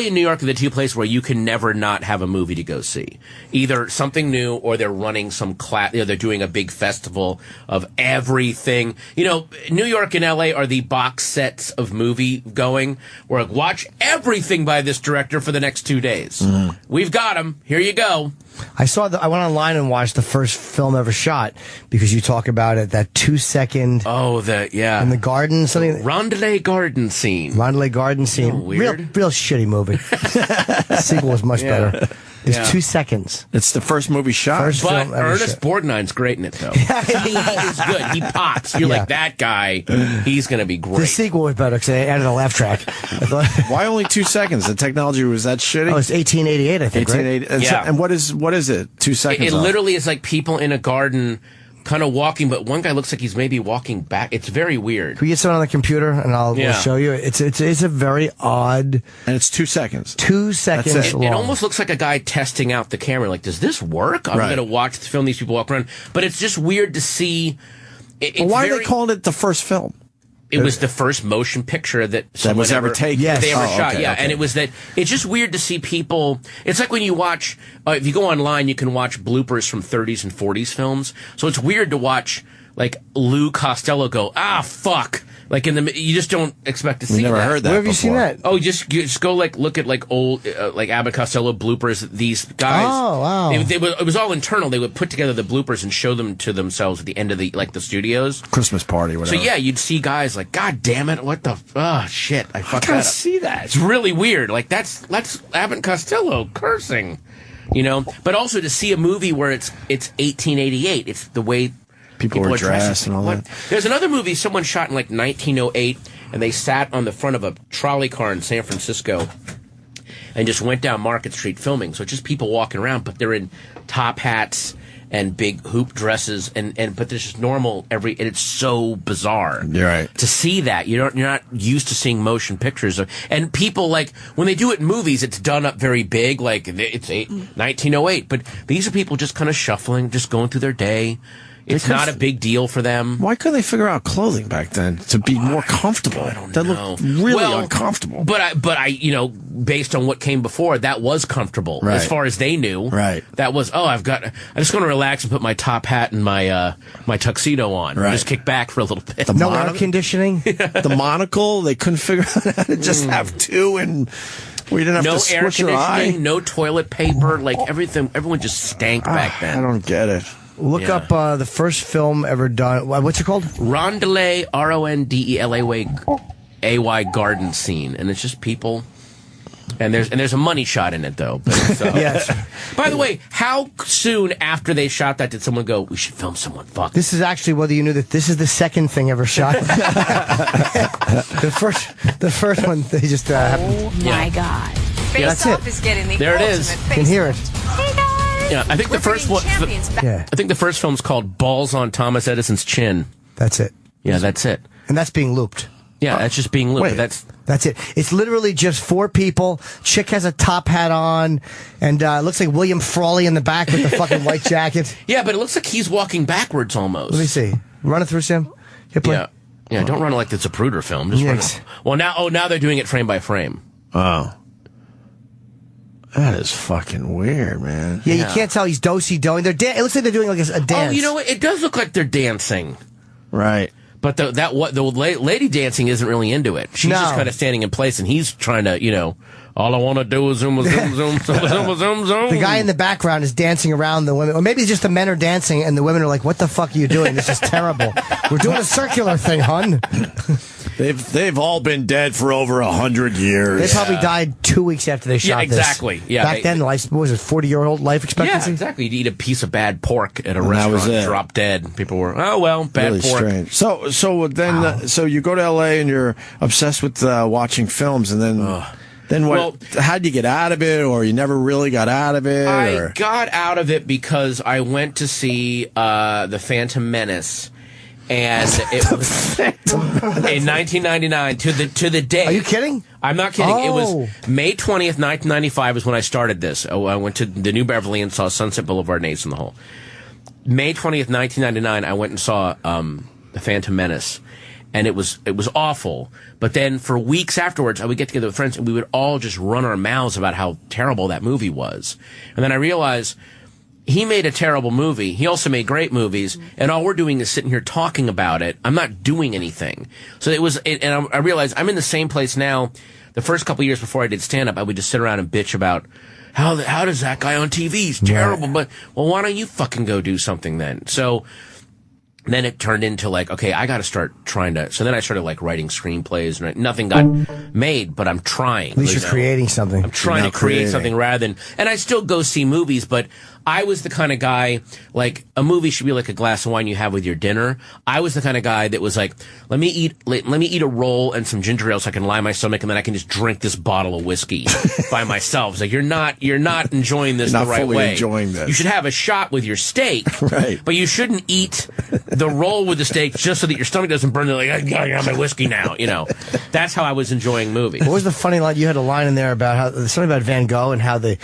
L: and New York are the two places where you can never not have a movie to go see. Either something new or they're running some class. They're doing a big festival of everything. New York and L.A. are the box sets of movie going. Where watch everything by this director for the next 2 days. Mm. We've got him. Here you go.
B: I went online and watched the first film ever shot because you talk about it, that 2-second.
L: Oh, in
B: the garden, something.
L: Rondelet garden scene.
B: Rondelet garden scene.
L: Oh, weird.
B: Real shitty movie. The sequel was much better. It's 2 seconds.
A: It's the first movie shot.
L: But Ernest Borgnine's great in it, though. He is good. He pops. You're like, that guy, he's going to be great.
B: The sequel was better because they added a laugh track.
A: Why only 2 seconds? The technology was that shitty?
B: Oh, it's 1888, I think,
A: 1888.
B: right?
A: Yeah. And what is it? 2 seconds
L: It literally is like people in a garden kind of walking, but one guy looks like he's maybe walking back. It's very weird.
B: Can we get someone on the computer and we'll show you? It's a very odd.
A: And it's 2 seconds.
B: 2 seconds long.
L: It almost looks like a guy testing out the camera. Like, does this work? I'm going to watch the film these people walk around. But it's just weird to see.
A: Why are they calling it the first film?
L: It was the first motion picture that
A: was ever taken.
L: Yes. They ever shot.
A: Okay,
L: yeah,
A: okay.
L: And it was that. It's just weird to see people. It's like when you watch. If you go online, you can watch bloopers from 30s and 40s films. So it's weird to watch like Lou Costello go, fuck. Like you just don't expect to see.
A: Never heard that.
B: Where have you seen that?
L: Oh, just go look at old Abbott Costello bloopers. These guys.
B: Oh wow!
L: It was all internal. They would put together the bloopers and show them to themselves at the end of the studios.
A: Christmas party, whatever.
L: So yeah, you'd see guys like, God damn it, what the shit! I fucked that up.
A: See that?
L: It's really weird. Like that's Abbott Costello cursing, But also to see a movie where it's 1888. It's the way.
A: People were dressed and all that.
L: There's another movie someone shot in 1908, and they sat on the front of a trolley car in San Francisco and just went down Market Street filming. So it's just people walking around, but they're in top hats and big hoop dresses, but there's just normal and it's so bizarre.
A: You're right.
L: To see that, you're not used to seeing motion pictures and people when they do it in movies, it's done up very big, like it's 1908. But these are people just kind of shuffling, just going through their day. It's not a big deal for them.
A: Why couldn't they figure out clothing back then to be more comfortable?
L: I don't
A: know. That looked really uncomfortable.
L: But I, based on what came before, that was comfortable as far as they knew.
A: Right.
L: That was. I'm just going to relax and put my top hat and my tuxedo on. Right. Just kick back for a little bit.
B: No air conditioning.
A: The monocle. They couldn't figure out how to just have two and. We didn't have to switch your eye.
L: No toilet paper. Like everyone just stank back then.
A: I don't get it.
B: Look up the first film ever done. What's it called?
L: Rondelet, Rondelay garden scene, and it's just people. And there's a money shot in it though. But
B: yes.
L: By the way, how soon after they shot that did someone go, we should film someone? Fuck.
B: This is actually whether you knew that this is the second thing ever shot. the first one they just.
N: Oh my God! Face Off is getting the
L: there it is.
B: Can hear it.
N: Hey guys.
L: Yeah, I think the first one. I think the first film's called Balls on Thomas Edison's Chin.
B: That's it.
L: Yeah, that's it.
B: And that's being looped.
L: Yeah, that's just being looped.
B: Wait, that's it. It's literally just four people. Chick has a top hat on, and it looks like William Frawley in the back with the fucking white jacket.
L: Yeah, but it looks like he's walking backwards almost.
B: Let me see. Run it through, Sam. Hit play.
L: Yeah. Yeah, don't run it like it's a Zapruder film. Just run it. Well, now they're doing it frame by frame.
A: Oh. That is fucking weird, man.
B: Yeah, you can't tell he's do-si-doing. It looks like they're doing like a dance.
L: Oh, you know what? It does look like they're dancing.
A: Right.
L: But the lady dancing isn't really into it. She's just kind of standing in place, and he's trying to, all I want to do is zoom, zoom, zoom, zoom, zoom, zoom, zoom.
B: The guy in the background is dancing around the women. Or maybe it's just the men are dancing, and the women are like, what the fuck are you doing? This is terrible. We're doing a circular thing, hun.
A: They've all been dead for over 100 years.
B: They probably died 2 weeks after they shot
L: exactly.
B: this.
L: Yeah,
B: Back then, what was it, 40-year-old life expectancy?
L: Yeah, exactly. You'd eat a piece of bad pork at a restaurant, drop dead. People were, bad
A: really
L: pork.
A: Strange. So then, so you go to L.A. and you're obsessed with watching films, and then... Then what? Well, how'd you get out of it, or you never really got out of it?
L: I got out of it because I went to see The Phantom Menace, and it was in 1999 to the day.
B: Are you kidding?
L: I'm not kidding. It was May 20th, 1995 is when I started this. I went to the New Beverly and saw Sunset Boulevard and Ace in the Hole. May 20th, 1999, I went and saw The Phantom Menace. And it was awful. But then for weeks afterwards, I would get together with friends and we would all just run our mouths about how terrible that movie was. And then I realized he made a terrible movie. He also made great movies. And all we're doing is sitting here talking about it. I'm not doing anything. So I realized I'm in the same place now. The first couple of years before I did stand-up, I would just sit around and bitch about how does that guy on TV? He's terrible. Yeah. But, well, why don't you fucking go do something then? So... then it turned into okay, I got to start trying to. So then I started writing screenplays, and nothing got made, but I'm trying.
B: At least you're creating something.
L: I'm trying to create something rather than. And I still go see movies, but I was the kind of guy a movie should be like a glass of wine you have with your dinner. I was the kind of guy that was let me eat a roll and some ginger ale so I can lie my stomach, and then I can just drink this bottle of whiskey by myself. It's you're not enjoying this the right way.
A: Enjoying this.
L: You should have a shot with your steak,
A: right?
L: But you shouldn't eat the roll with the steak just so that your stomach doesn't burn. I gotta have my whiskey now. That's how I was enjoying movies.
B: What was the funny line? You had a line in there about something about Van Gogh and how the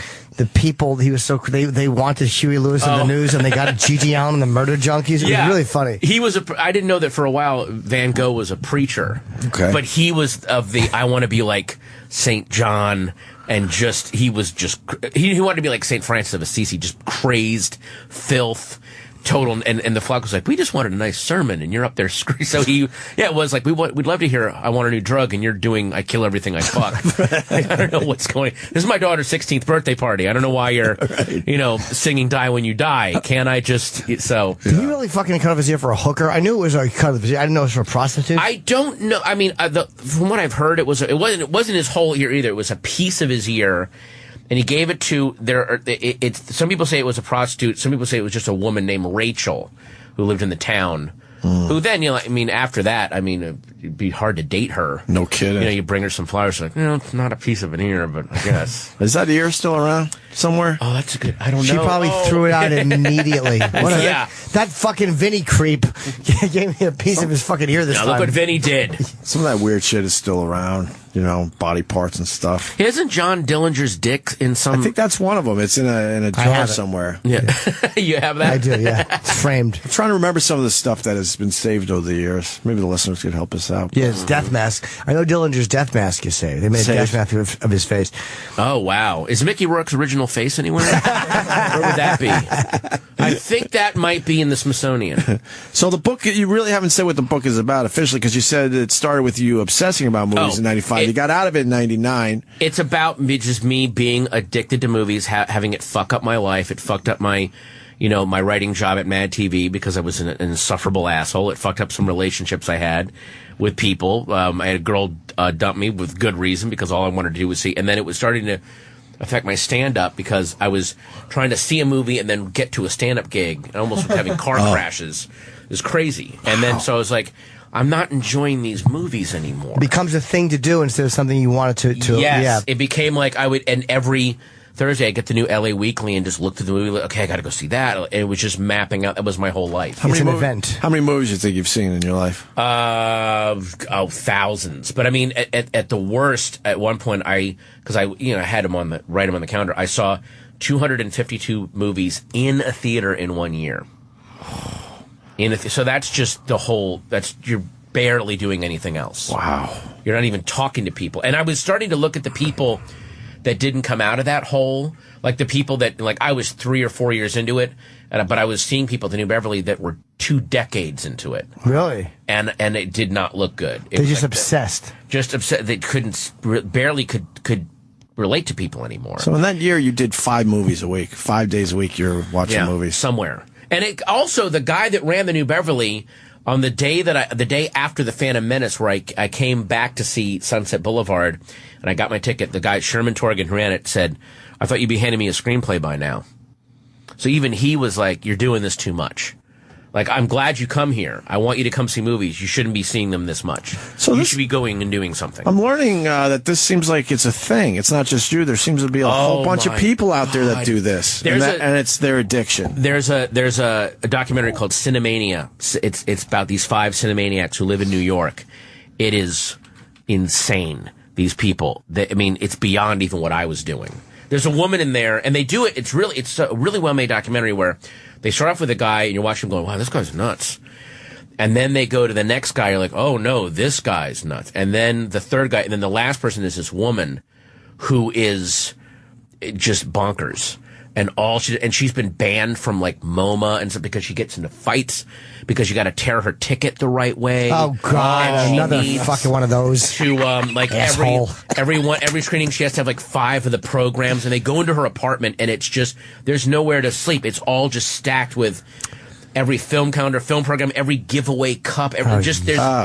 B: people he was so they wanted Huey Lewis in the news, and they got Gigi Allen and the Murder Junkies. It was really funny.
L: He was I didn't know that for a while Van Gogh was a preacher.
A: Okay,
L: but he was of the I want to be like St. John. And he wanted to be like St. Francis of Assisi, just crazed, filth, total. And the flock was we just wanted a nice sermon, and you're up there screaming. So it was we'd love to hear I want a new drug, and you're doing I kill everything I fuck. I don't know what's going. This is my daughter's 16th birthday party. I don't know why you're, singing "Die When You Die." Can I just so?
B: Did he really fucking cut off his ear for a hooker? I knew it was a cut off his ear. I didn't know it was for a prostitute.
L: I don't know. I mean, from what I've heard, it wasn't his whole ear either. It was a piece of his ear. And he gave it to some people say it was a prostitute. Some people say it was just a woman named Rachel who lived in the town. Who then, after that, it'd be hard to date her.
A: No kidding.
L: You bring her some flowers, it's not a piece of an ear, but I guess.
A: Is that ear still around somewhere?
L: Oh, that's a good, I don't know.
B: She probably threw it out immediately. That fucking Vinny creep gave me a piece of his fucking ear this time.
L: Look what Vinny did.
A: Some of that weird shit is still around. Body parts and stuff.
L: Isn't John Dillinger's dick in some?
A: I think that's one of them. It's in a jar somewhere.
L: Yeah, you have that.
B: I do. Yeah, it's framed.
A: I'm trying to remember some of the stuff that has been saved over the years. Maybe the listeners could help us out.
B: Yeah, his death mask. I know Dillinger's death mask is saved. They made a death mask of his face.
L: Oh wow! Is Mickey Rourke's original face anywhere? Where would that be? I think that might be in the Smithsonian.
A: So the book, you really haven't said what the book is about officially, because you said it started with you obsessing about movies in '95. You got out of it in '99.
L: It's about me being addicted to movies, having it fuck up my life. It fucked up my, my writing job at Mad TV because I was an insufferable asshole. It fucked up some relationships I had with people. I had a girl dump me with good reason because all I wanted to do was see. And then it was starting to affect my stand-up because I was trying to see a movie and then get to a stand-up gig. I almost was having car crashes. It was crazy. And then so I was like, I'm not enjoying these movies anymore.
B: It becomes a thing to do instead of something you wanted to
L: Yes, it became I would, and every Thursday I'd get the new LA Weekly and just look through the movie, okay, I gotta go see that. And it was just mapping out, that was my whole life.
B: It's an event.
A: How many movies do you think you've seen in your life?
L: Thousands. But at the worst, at one point because I had them on the calendar, I saw 252 movies in a theater in 1 year. So that's just the whole. barely doing anything else.
A: Wow.
L: You're not even talking to people. And I was starting to look at the people that didn't come out of that hole, like the people that, like, I was 3 or 4 years into it, but I was seeing people at the New Beverly that were 2 decades into it.
B: Really?
L: And it did not look good.
B: They're just obsessed.
L: Just upset. They barely could relate to people anymore.
A: So in that year, you did 5 movies a week. 5 days a week, you're watching movies
L: somewhere. And it also, the guy that ran the New Beverly, on the day after the Phantom Menace, where I came back to see Sunset Boulevard, and I got my ticket, the guy Sherman Torgan who ran it said, "I thought you'd be handing me a screenplay by now." So even he was like, "You're doing this too much. Like, I'm glad you come here. I want you to come see movies. You shouldn't be seeing them this much. So you should be going and doing something."
A: I'm learning that this seems like it's a thing. It's not just you. There seems to be a whole bunch of people out there that do this, and it's their addiction.
L: There's a documentary called Cinemania. It's about these 5 cinemaniacs who live in New York. It is insane. These people. It's beyond even what I was doing. There's a woman in there, and they do it. It's a really well-made documentary where they start off with a guy, and you're watching him going, "Wow, this guy's nuts." And then they go to the next guy, you're like, "Oh, no, this guy's nuts." And then the third guy, and then the last person is this woman who is just bonkers. And she's been banned from, like, MoMA and stuff because she gets into fights because you got to tear her ticket the right way.
B: Oh God, another fucking one of those.
L: To like every screening, she has to have like 5 of the programs, and they go into her apartment, and it's just there's nowhere to sleep. It's all just stacked with every film calendar, film program, every giveaway cup. No.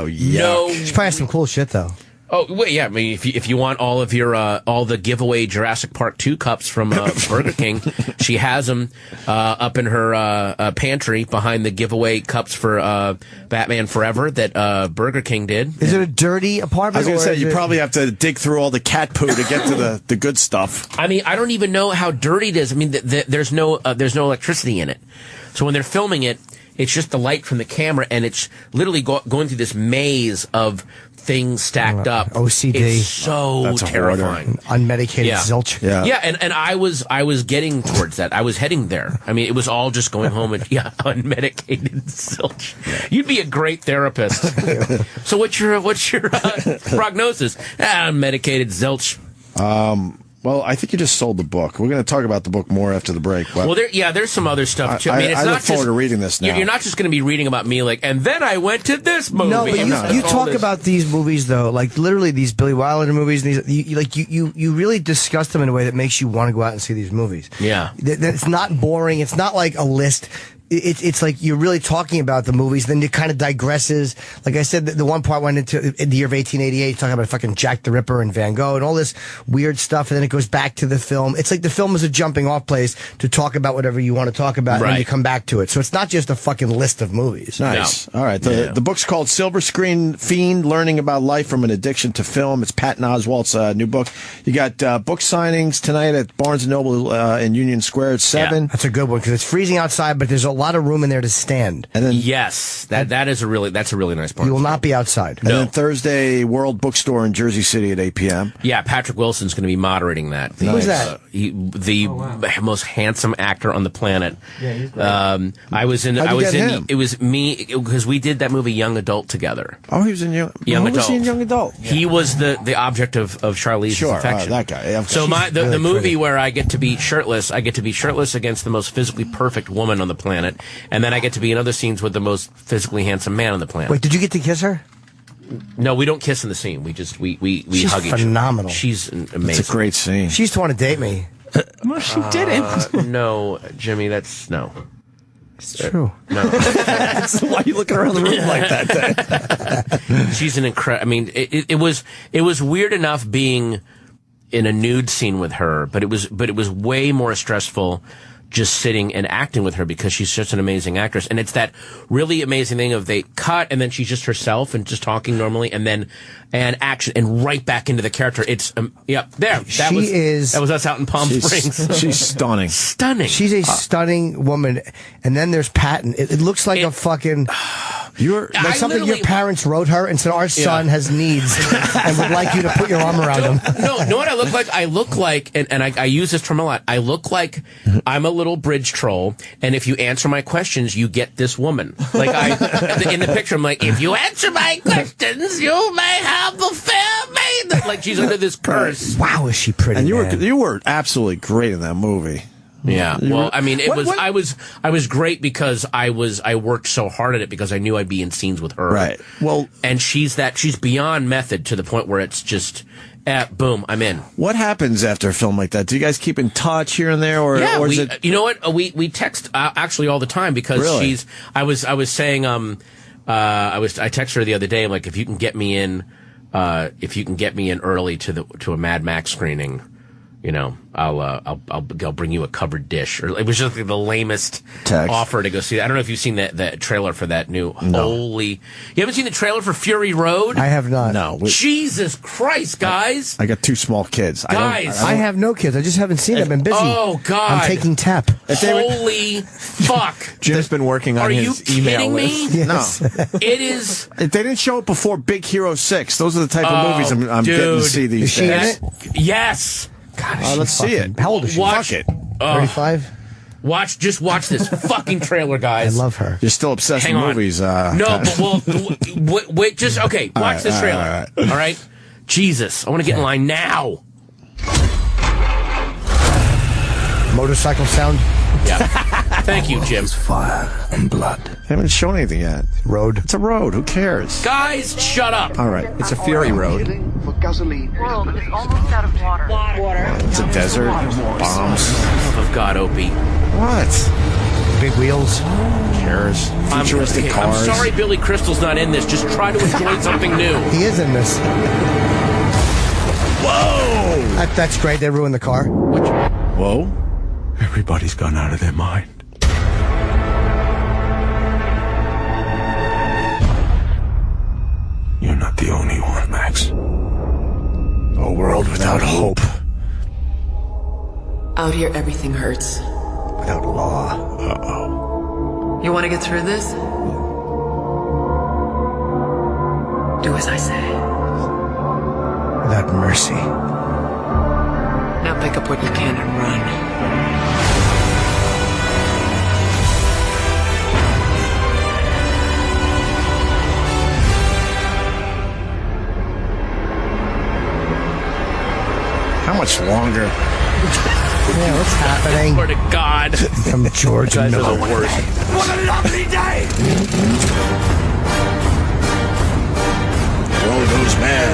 B: She probably has some cool shit though.
L: Oh wait, yeah. I mean, if you want all of your all the giveaway Jurassic Park 2 cups from Burger King, she has them up in her pantry behind the giveaway cups for Batman Forever that Burger King did.
B: Is it a dirty apartment?
A: I was going to say you probably have to dig through all the cat poo to get to the good stuff.
L: I mean, I don't even know how dirty it is. I mean, there's no electricity in it, so when they're filming it, it's just the light from the camera, and it's literally going through this maze of things stacked up.
B: OCD.
L: It's so terrifying.
B: Unmedicated zilch.
L: Yeah, and I was getting towards that. I was heading there. I mean, it was all just going home and unmedicated zilch. You'd be a great therapist. So what's your prognosis? Unmedicated zilch.
A: Well, I think you just sold the book. We're going to talk about the book more after the break. But
L: there's some other stuff too. I mean, it's
A: I
L: not
A: look forward to reading this now.
L: You're not just going to be reading about me like, and then I went to this movie.
B: No, but you talk about these movies though, like literally these Billy Wilder movies. And you really discuss them in a way that makes you want to go out and see these movies.
L: Yeah,
B: it's not boring. It's not like a list. It's like you're really talking about the movies, then it kind of digresses. Like I said, the one part went into the year of 1888, talking about fucking Jack the Ripper and Van Gogh and all this weird stuff, and then it goes back to the film. It's like the film is a jumping off place to talk about whatever you want to talk about, and then you come back to it. So it's not just a fucking list of movies.
A: Nice. No. All right. The book's called Silver Screen Fiend, Learning About Life from an Addiction to Film. It's Patton Oswalt's new book. You got book signings tonight at Barnes & Noble in Union Square at 7.
B: Yeah, that's a good one, because it's freezing outside, but there's a lot of room in there to stand.
A: And then
L: that's a really nice part.
B: You will not be outside.
A: And then Thursday, World Bookstore in Jersey City at 8 p.m.
L: Yeah, Patrick Wilson's going to be moderating that.
B: Who's that?
L: The most handsome actor on the planet.
B: Yeah, he's great.
L: It was me because we did that movie Young Adult together.
A: Oh, he was in Young
B: Adult. Was he in Young Adult?
L: Yeah. He was the object of Charlize's affection.
A: That guy. Yeah,
L: so the movie where I get to be shirtless, against the most physically perfect woman on the planet. And then I get to be in other scenes with the most physically handsome man on the planet.
B: Wait, did you get to kiss her?
L: No, we don't kiss in the scene. We just we hug each other.
B: Phenomenal.
L: She's amazing.
A: It's a great scene.
B: She used to want to date me.
D: Well, she didn't.
L: No, Jimmy, that's no.
B: It's true.
L: No.
D: That's why you looking around the room like that.
L: She's an incredible. I mean, it was weird enough being in a nude scene with her, but it was way more stressful just sitting and acting with her because she's such an amazing actress. And it's that really amazing thing of they cut and then she's just herself and just talking normally and action and right back into the character. It's, that was us out in Palm Springs.
A: She's stunning.
L: Stunning.
B: She's a stunning woman. And then there's Patton. It looks like a fucking... Like something your parents wrote her and said, our son has needs and would like you to put your arm around him.
L: No, know what I look like? I look like, and I use this term a lot, I look like I'm a little bridge troll, and if you answer my questions, you get this woman. Like, in the picture, I'm like, if you answer my questions, you may have the fair maid. Like, she's under this curse.
B: Wow, is she pretty,
A: And
B: man.
A: you were absolutely great in that movie.
L: Yeah. Well, I mean, I was great because I worked so hard at it because I knew I'd be in scenes with her.
A: Right. Well,
L: and she's beyond method to the point where it's just, boom, I'm in.
A: What happens after a film like that? Do you guys keep in touch here and there, or is it?
L: You know what? We text actually all the time because
A: Really?
L: I was saying I texted her the other day. I'm like, if you can get me in early to a Mad Max screening, you know, I'll bring you a covered dish. Or it was just like the lamest
A: text
L: offer to go see. I don't know if you've seen that trailer for that new. You haven't seen the trailer for Fury Road?
B: I have not.
A: No.
L: Jesus Christ, guys!
A: I got 2 small kids.
B: I have no kids. I just haven't seen them. I've been busy.
L: Oh God!
B: I'm taking tap.
L: Holy fuck!
K: Jim's been working on his email list.
B: Yes.
A: No.
L: It is.
A: They didn't show it before Big Hero 6. Those are the type of movies I'm getting to see these days.
L: Yes.
B: God,
A: let's see it.
B: How old is she?
L: Watch
A: it.
B: 35?
L: Just watch this fucking trailer, guys.
B: I love her.
A: You're still obsessed with movies.
L: No, but wait, just, okay, watch this trailer. All right? Jesus, I want to get in line now.
B: Motorcycle sound?
L: Yeah. Thank you, Jim.
A: Fire and blood. They haven't shown anything yet.
B: Road.
A: It's a road. Who cares?
L: Guys, shut up.
A: All right. It's a Fury Road.
O: For gasoline.
N: World is almost out of water.
A: It's a desert. Bombs.
L: Love of God, Opie.
A: What?
B: Big wheels.
A: Cares. Futuristic cars.
L: I'm sorry Billy Crystal's not in this. Just try to enjoy something new.
B: He is in this.
A: Whoa!
B: That's great. They ruined the car.
A: Whoa.
P: Everybody's gone out of their mind. You're not the only one, Max.
A: A world without hope.
Q: Out here, everything hurts.
A: Without law. Uh-oh.
Q: You want to get through this? Do as I say.
B: Without mercy.
Q: Now pick up what you can and run.
A: How much longer?
B: Yeah, what's happening?
L: Swear to God.
B: From George
L: guys
B: Miller.
L: are the worst.
P: What a lovely day!
A: World goes mad.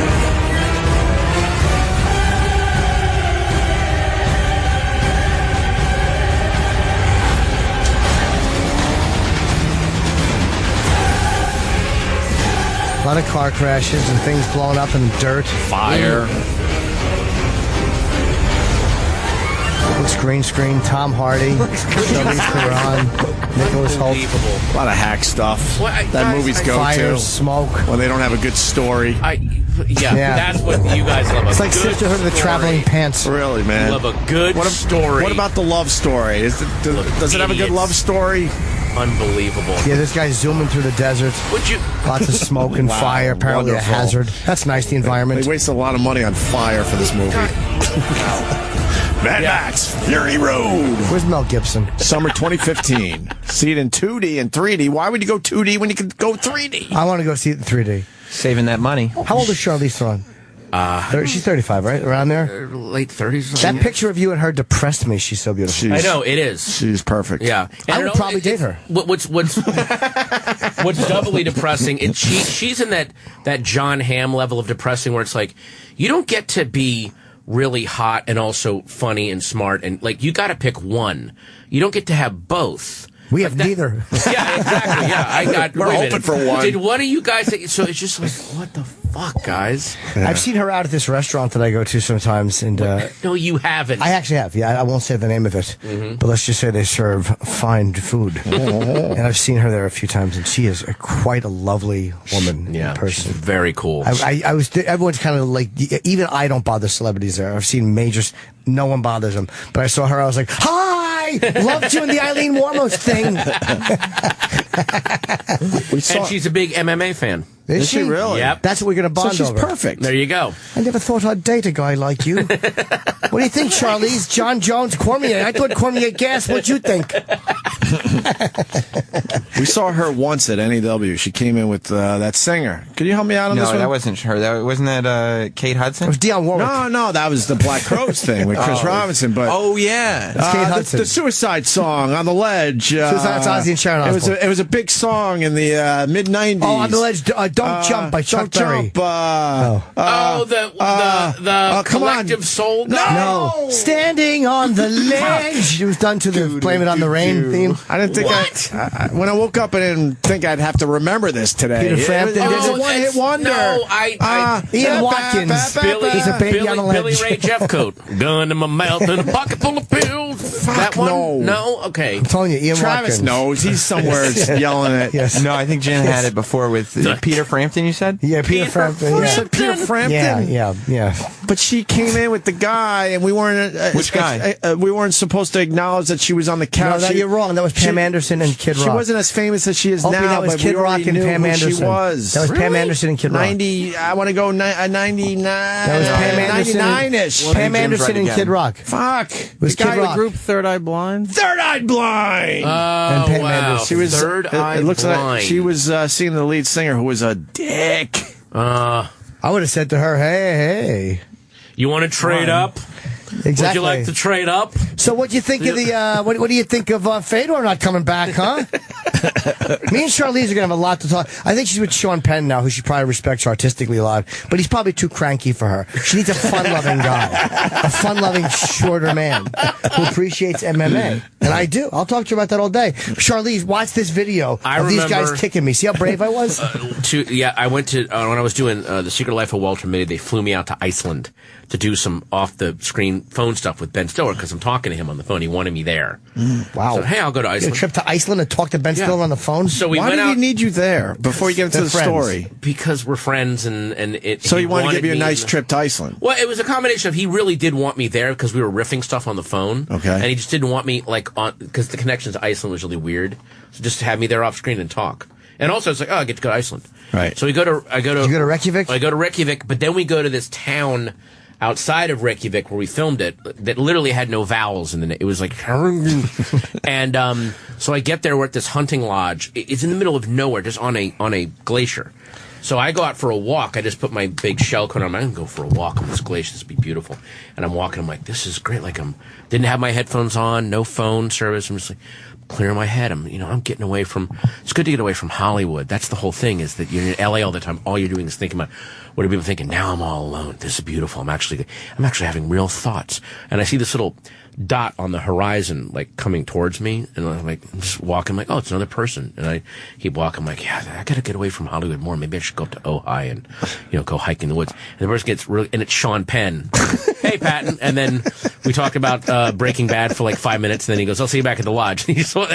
B: A lot of car crashes and things blown up in dirt.
A: Fire.
B: Looks green screen. Tom Hardy. Charlize Theron. Nicholas Hoult.
A: A lot of hack stuff. That movies go
B: fire,
A: to.
B: Smoke.
A: When they don't have a good story.
L: That's what you guys love.
B: It's like Sisterhood of the Traveling Pants.
A: Really, man.
L: You love a good story.
A: What about the love story? Does it have a good love story?
L: Unbelievable.
B: Yeah, this guy's zooming through the desert. Lots of smoke and fire. Apparently
A: wonderful.
B: a hazard. That's nice, the environment.
A: They wasted a lot of money on fire for this movie. Mad Max, Fury Road.
B: Where's Mel Gibson?
A: Summer 2015. See it in 2D and 3D. Why would you go 2D when you could go 3D?
B: I want to go see it in 3D.
C: Saving that money.
B: How old is Charlize Theron? She's 35, right? Around there?
L: Late 30s.
B: That picture of you and her depressed me. She's so beautiful.
L: I know, it is.
A: She's perfect.
L: Yeah.
B: I would probably date her.
L: What's doubly depressing, she's in that John Hamm level of depressing where it's like, you don't get to be really hot and also funny and smart, and like, you got to pick one. You don't get to have both.
B: We have neither.
L: Yeah, exactly. Yeah,
A: We're hoping for one.
L: Did one of you guys think, so it's just like, what the fuck, guys?
B: Yeah. I've seen her out at this restaurant that I go to sometimes, and
L: no, you haven't.
B: I actually have. Yeah, I won't say the name of it, but let's just say they serve fine food. And I've seen her there a few times, and she is quite a lovely woman in person.
L: She's very cool.
B: I was. Everyone's kind of like, even I don't bother celebrities there. I've seen majors. No one bothers them. But I saw her. I was like, hi. Hi, loved you in the Eileen Warmos thing.
L: And she's a big MMA fan.
B: Is she
A: really?
L: Yep.
B: That's what we're going to bond
A: So she's
B: over.
A: perfect.
L: There you go.
B: I never thought I'd date a guy like you. What do you think, Charlize? John Jones, Cormier. I thought Cormier gas. What'd you think?
A: We saw her once at NEW. She came in with that singer. Could you help me out on this one?
C: No, that wasn't her. Wasn't that Kate Hudson?
B: It was Dionne Warwick.
A: No, that was the Black Crowes thing with Chris Robinson. But
C: yeah.
B: It's Kate Hudson.
A: The Suicide song on the ledge.
B: That's Ozzy and Sharon Osbourne.
A: It was a big song in the mid '90s.
B: Oh, on the ledge. Don't jump by Chuck Berry.
A: Jump.
L: The collective soul guy?
B: No. Standing on the ledge. It was done to the Blame It on the Rain theme.
A: I didn't think when I woke up, I didn't think I'd have to remember this today.
B: Peter Frampton
A: It was a one-hit wonder.
L: No,
B: Ian Watkins. He's a baby on the ledge.
L: Billy Ray Jeffcoat. Gun in my mouth and a pocket full of pills. That one? No? Okay.
B: I'm telling you, Ian
A: Travis
B: Watkins.
A: knows. He's somewhere yelling it.
B: Yes.
C: No, I think Jen had it before with Peter Frampton, you said?
B: Yeah, Peter Frampton.
A: You said Peter Frampton?
B: Yeah.
A: But she came in with the guy, and we weren't.
C: Which guy?
A: We weren't supposed to acknowledge that she was on the couch.
B: No, you're wrong. That was Pam Anderson and Kid Rock.
A: She wasn't as famous as she is
B: Opie,
A: now.
B: that was
A: but
B: Kid
A: we
B: Rock
A: already
B: and
A: knew
B: Pam
A: who
B: Anderson.
A: She was.
B: That was Pam Anderson and Kid Rock.
A: 90. I want to go 99.
B: That was Pam Anderson.
A: 99-ish.
B: Pam Anderson and Kid Rock.
A: Fuck.
B: It was
A: the guy
B: Kid
A: in
B: Rock.
A: the group
K: Third Eye Blind.
A: Third Eye Blind.
B: And Pam Anderson.
A: She was
L: Third Eye
A: It looks
L: Blind.
A: like she was seeing the lead singer, who was a dick.
B: I would have said to her, hey.
L: You want to trade up?
B: Exactly.
L: Would you like to trade up?
B: So what do you think of the? What do you think of Fedor not coming back, huh? Me and Charlize are gonna have a lot to talk. I think she's with Sean Penn now, who she probably respects artistically a lot, but he's probably too cranky for her. She needs a fun-loving guy, a fun-loving, shorter man who appreciates MMA, and I do. I'll talk to you about that all day. Charlize, watch this video of these guys kicking me. See how brave I was?
L: I went to when I was doing The Secret Life of Walter Mitty. They flew me out to Iceland to do some off-the-screen phone stuff with Ben Stiller because I'm talking to him on the phone. He wanted me there.
B: Wow.
L: So, hey, I'll go to Iceland.
B: A trip to Iceland and talk to Ben Stiller on the phone?
L: So we
A: Why
L: went
A: did
L: out.
A: he need you there before you get into the
B: friends.
A: story?
L: Because we're friends, and it.
A: So he wanted to give you a
L: me
A: nice
L: in-
A: trip to Iceland.
L: Well, it was a combination of he really did want me there because we were riffing stuff on the phone.
A: Okay.
L: And he just didn't want me because the connection to Iceland was really weird. So just to have me there off screen and talk. And also it's like, I get to go to Iceland.
A: Right.
L: So I go to
B: You go to Reykjavik?
L: I go to Reykjavik, but then we go to this town outside of Reykjavik where we filmed it that literally had no vowels in the name. It was like, and so I get there. We're at this hunting lodge. It's in the middle of nowhere, just on a glacier. So I go out for a walk. I just put my big shell coat on. I'm going to go for a walk on this glacier. This would be beautiful. And I'm walking. I'm like, this is great. Like didn't have my headphones on, no phone service. I'm just like clearing my head. I'm getting away from. It's good to get away from Hollywood. That's the whole thing. Is that you're in LA all the time. All you're doing is thinking about what are people thinking. Now I'm all alone. This is beautiful. I'm actually having real thoughts. And I see this little dot on the horizon, like coming towards me, and I'm just walking, I'm like, oh, it's another person. And I keep walking, I'm like, yeah, I gotta get away from Hollywood more. Maybe I should go up to Ojai and go hike in the woods. And the person gets really, and it's Sean Penn. Hey, Patton. And then we talk about Breaking Bad for like 5 minutes, and then he goes, I'll see you back at the lodge. And so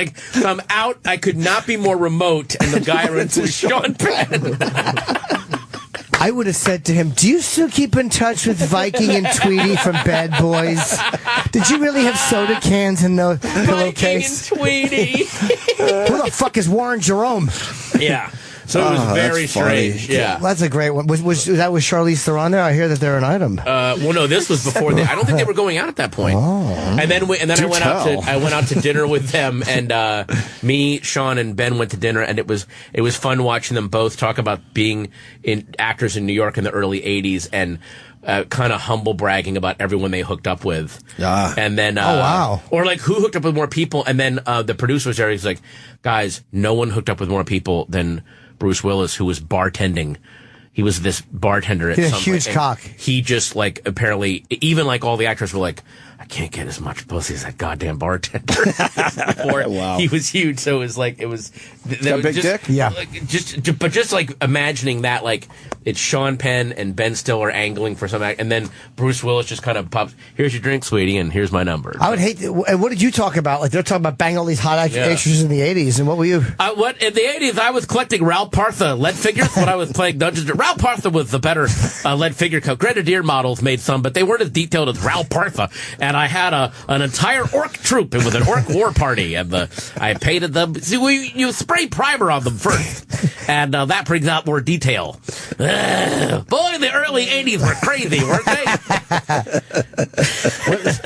L: I'm out. I could not be more remote, and the guy runs to Sean Penn.
B: I would have said to him, do you still keep in touch with Viking and Tweety from Bad Boys? Did you really have soda cans in the pillowcase?
L: Viking and Tweety.
B: Who the fuck is Warren Jerome?
L: Yeah. So it was very strange. Yeah.
B: Well, that's a great one. Was that with Charlize Theron there? I hear that they're an item.
L: Well, no, this was before. I don't think they were going out at that point.
B: Oh.
L: And then I went out to dinner with them, and me, Sean, and Ben went to dinner, and it was fun watching them both talk about being actors in New York in the early '80s and. Kind of humble bragging about everyone they hooked up with.
A: Yeah.
L: And then,
B: oh, wow.
L: Or like who hooked up with more people. And then, the producer was there. He's like, guys, no one hooked up with more people than Bruce Willis, who was bartending. He was this bartender at
B: he had
L: some
B: a huge
L: point,
B: cock.
L: He just apparently, even all the actors were like, I can't get as much pussy as that goddamn bartender.
A: Wow.
L: He was huge. So it was
A: big dick?
B: Yeah.
L: Just imagining that, it's Sean Penn and Ben Stiller angling for some act, and then Bruce Willis just kind of pops, here's your drink, sweetie, and here's my number.
B: I would hate. And what did you talk about? They're talking about banging all these hot actresses in the '80s, and what were you?
L: In the '80s, I was collecting Ralph Partha lead figures when I was playing Dungeons. Ralph Partha was the better lead figure. Grenadier models made some, but they weren't as detailed as Ralph Partha. And I had an entire orc troop with an orc war party, and I painted them. See, you spray primer on them first, and that brings out more detail. Boy, the early 80s were crazy, weren't they?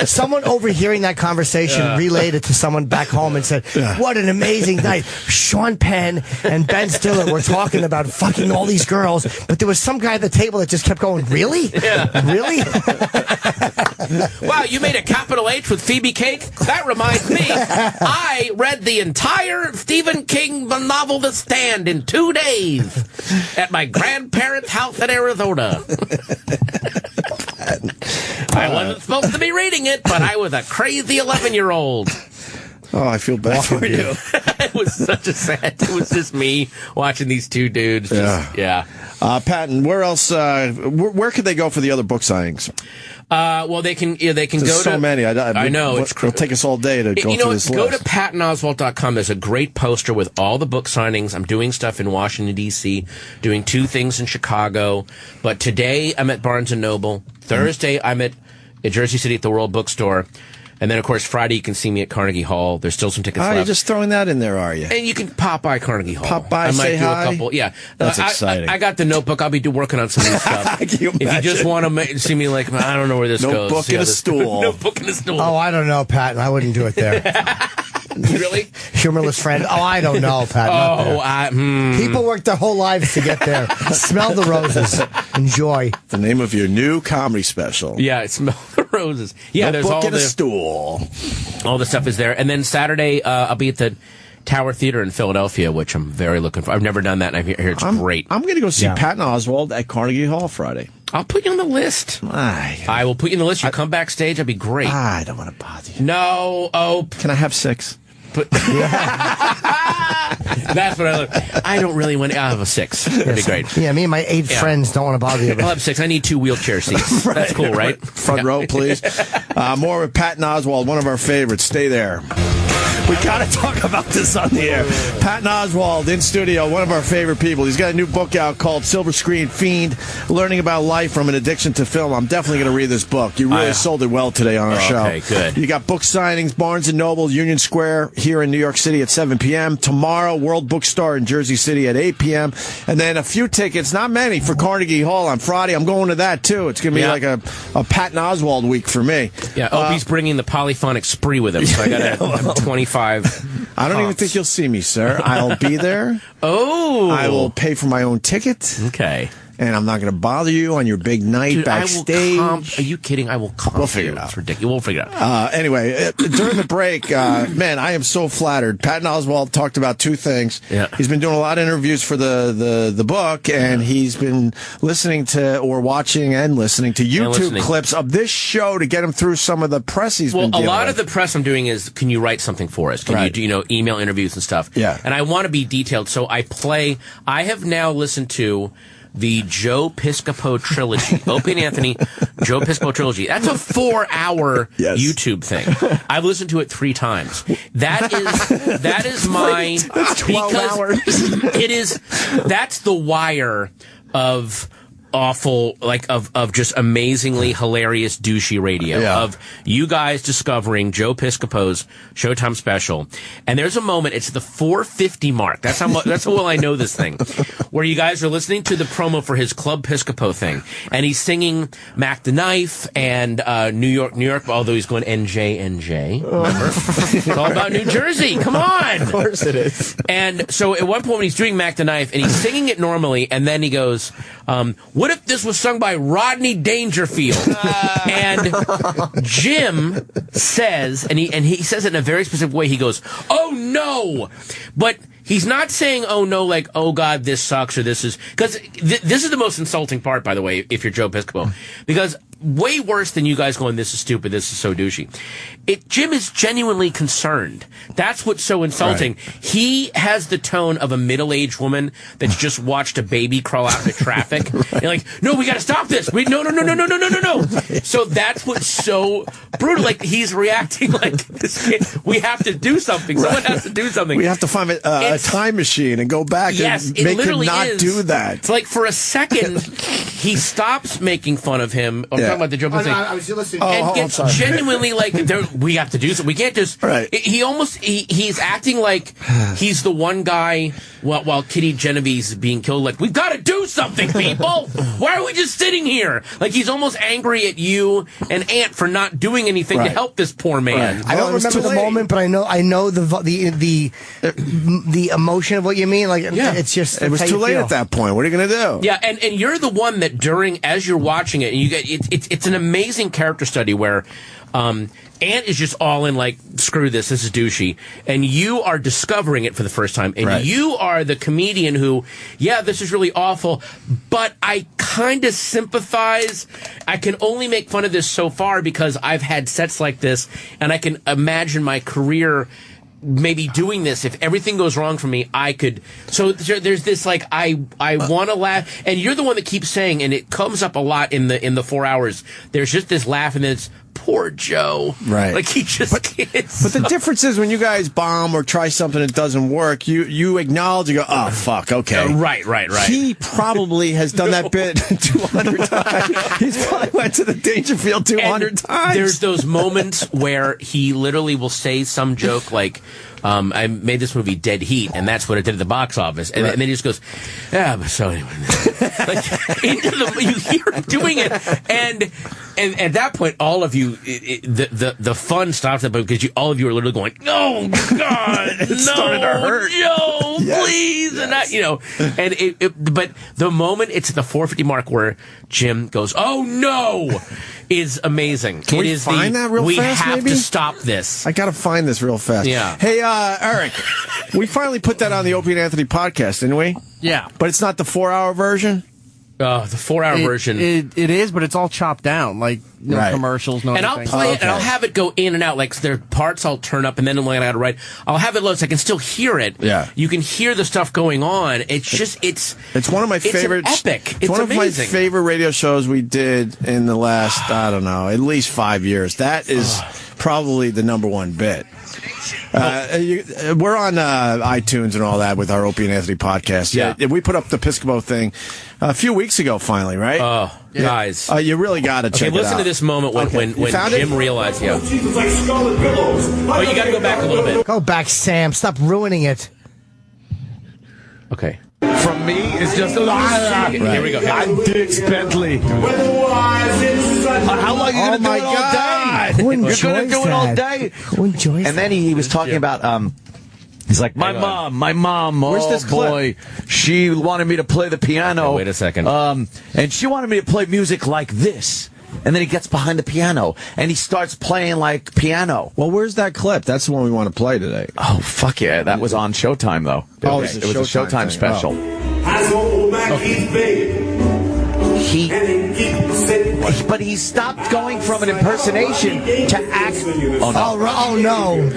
B: Someone overhearing that conversation relayed it to someone back home and said, what an amazing night. Sean Penn and Ben Stiller were talking about fucking all these girls, but there was some guy at the table that just kept going, really?
L: Yeah.
B: Really?
L: Wow, you made a capital H with Phoebe Cake? That reminds me, I read the entire Stephen King novel The Stand in 2 days at my grandparents' house in Arizona. I wasn't supposed to be reading it, but I was a crazy 11-year-old.
A: Oh, I feel bad for you.
L: It was such a sad. It was just me watching these two dudes.
A: Patton, where else? Where could they go for the other book signings?
L: Well, they can go to
A: so many.
L: I know
A: it'll take us all day to go through this list.
L: Go to PattonOswalt.com. There's a great poster with all the book signings. I'm doing stuff in Washington D.C., doing 2 things in Chicago. But today I'm at Barnes and Noble. Thursday I'm at Jersey City at the World Bookstore. And then, of course, Friday you can see me at Carnegie Hall. There's still some tickets left.
A: You're just throwing that in there, are you?
L: And you can pop by Carnegie Hall.
A: Pop by,
L: I might
A: say
L: do
A: hi.
L: a couple. Yeah,
A: That's exciting.
L: I got the notebook. I'll be working on some new stuff. If you just want to see me, like, I don't know where this goes.
A: Notebook and a stool.
L: Notebook and a stool.
B: Oh, I don't know, Patton. I wouldn't do it there.
L: Really?
B: Humorless friend. Oh, I don't know, Patton. People work their whole lives to get there. Smell the roses. Enjoy.
A: The name of your new comedy special.
L: Yeah, Smell the Roses. Yeah, there's all
A: and a stool.
L: All the stuff is there. And then Saturday, I'll be at the Tower Theater in Philadelphia, which I'm very looking for. I've never done that, and I hear it's great.
A: I'm going to go see Patton Oswalt at Carnegie Hall Friday.
L: I'll put you on the list. I will put you on the list. You come backstage, that'd be great.
A: I don't want to bother you.
L: No. Oh.
A: Can I have 6?
L: That's what I look. I don't really want. I'll have a 6. That'd be great.
B: Yeah, me and my 8 friends don't want to bother you.
L: I'll have 6. I need 2 wheelchair seats. That's cool, right?
A: Front row, please. More with Patton Oswalt, one of our favorites. Stay there. We got to talk about this on the air. Patton Oswalt in studio, one of our favorite people. He's got a new book out called Silver Screen Fiend, Learning About Life from an Addiction to Film. I'm definitely going to read this book. You really sold it well today on our show.
L: Okay, good.
A: You got book signings, Barnes & Noble, Union Square here in New York City at 7 p.m. Tomorrow, World Bookstore in Jersey City at 8 p.m. And then a few tickets, not many, for Carnegie Hall on Friday. I'm going to that, too. It's going to be like a Patton Oswalt week for me.
L: Yeah, Opie's bringing the polyphonic spree with him, so I got to 25.
A: I don't even think you'll see me, sir. I'll be there.
L: Oh.
A: I will pay for my own ticket.
L: Okay.
A: And I'm not going to bother you on your big night backstage.
L: Are you kidding? I will comp.
A: We'll figure it out.
L: It's ridiculous. We'll figure it out.
A: Anyway, during the break, man, I am so flattered. Patton Oswalt talked about 2 things.
L: Yeah.
A: He's been doing a lot of interviews for the book, and he's been listening to or watching and listening to YouTube clips of this show to get him through some of the press he's been dealing
L: a lot
A: with.
L: of the press I'm doing is, can you write something for us? Can you do, email interviews and stuff?
A: Yeah.
L: And I want to be detailed, so I have now listened to the Joe Piscopo trilogy. Opie and Anthony, Joe Piscopo trilogy. That's a 4-hour YouTube thing. I've listened to it 3 times. That is my...
A: That's 12 hours.
L: That's the wire of awful, like, of just amazingly hilarious douchey radio, of you guys discovering Joe Piscopo's Showtime special. And there's a moment, it's the 4:50 mark. That's how well I know this thing, where you guys are listening to the promo for his Club Piscopo thing, and he's singing Mac the Knife and New York, although he's going NJ. Remember? It's all about New Jersey. Come on.
A: Of course it is.
L: And so at one point when he's doing Mac the Knife, and he's singing it normally, and then he goes, what if this was sung by Rodney Dangerfield? And Jim says, and he says it in a very specific way, he goes, oh no! But he's not saying, oh no, like, oh God, this sucks, or this is, because this is the most insulting part, by the way, if you're Joe Piscopo, because way worse than you guys going, this is stupid, this is so douchey. Jim is genuinely concerned. That's what's so insulting. Right. He has the tone of a middle-aged woman that's just watched a baby crawl out into traffic. And like, no, we got to stop this. No. So that's what's so brutal. Like, he's reacting like this kid. We have to do something. Someone has to do something.
A: We have to find a time machine and go back and make him not do that.
L: It's like, for a second, he stops making fun of him, or talking about the joke thing.
B: I was listening.
L: And get genuinely like, we have to do something. We can't just.
A: Right.
L: He's acting like he's the one guy while Kitty Genevieve's being killed. Like, we've got to do something, people. Why are we just sitting here? Like, he's almost angry at you and Ant for not doing anything to help this poor man.
B: I don't remember the moment, but I know the emotion of what you mean. Like, it's just
A: it was too late at that point. What are you going to do?
L: Yeah, and you're the one that as you're watching it, and you get it's an amazing character study where Ant is just all in, like, screw this is douchey, and you are discovering it for the first time, and you are the comedian who, this is really awful, but I kind of sympathize. I can only make fun of this so far because I've had sets like this, and I can imagine my career maybe doing this. If everything goes wrong for me, I could. So there's this, like, I want to laugh, and you're the one that keeps saying, and it comes up a lot in the 4 hours. There's just this laugh, and then it's poor Joe.
A: Right.
L: Like, he just can't.
A: But the difference is when you guys bomb or try something that doesn't work, you acknowledge, you go, oh, fuck, okay.
L: Right.
A: He probably has done that bit 200 times. He's probably went to the Dangerfield 200 times.
L: There's those moments where he literally will say some joke like, I made this movie Dead Heat, and that's what it did at the box office. And then he just goes, but so anyway. Like, you hear him doing it. And at that point, all of you, the fun stops at because all of you are literally going, oh, God,
A: it started to hurt.
L: Joe, please. Yes. And but the moment it's at the 450 mark where Jim goes, oh, no, is amazing.
A: Can we find that real
L: we
A: fast,
L: We have
A: maybe?
L: to stop this.
A: I got to find this real fast.
L: Yeah.
A: Hey, Eric, we finally put that on the Opie and Anthony podcast, didn't we?
O: Yeah.
A: But it's not the 4-hour version?
L: The 4-hour version.
O: It is, but it's all chopped down. Like, no commercials, no
L: and
O: anything.
L: I'll play it, and I'll have it go in and out. Like, there are parts I'll turn up, and then when I got to write, I'll have it low so I can still hear it.
A: Yeah.
L: You can hear the stuff going on. It's just, it's
A: one of my favorite.
L: It's epic.
A: It's one
L: amazing.
A: of my favorite radio shows we did in the last, I don't know, at least 5 years. That is probably the number one bit. We're on iTunes and all that with our Opie and Anthony podcast. Yeah, we put up the Piscopo thing a few weeks ago, finally, right?
L: Oh, guys.
A: You really got to check it out.
L: Listen to this moment when Jim realized, Oh, you got to go back a little bit.
B: Go back, Sam. Stop ruining it.
L: Okay.
P: From me is just a lie.
L: Here we go.
P: I'm Dix Bentley. How long are you going to do it all day?
B: Who
P: You're
B: enjoys
P: going to do it all
B: that?
P: day.
B: Who enjoys
R: And then he was talking about, he's like, my mom,
A: Where's this clip?
R: boy, she wanted me to play the piano.
L: Okay, wait a second.
R: And she wanted me to play music like this. And then he gets behind the piano, and he starts playing like piano.
A: Well, where's that clip? That's the one we want to play today.
R: Oh, fuck yeah. That was on Showtime, though.
A: Oh,
R: it was a Showtime special. But he stopped going from an impersonation to act.
B: Oh no!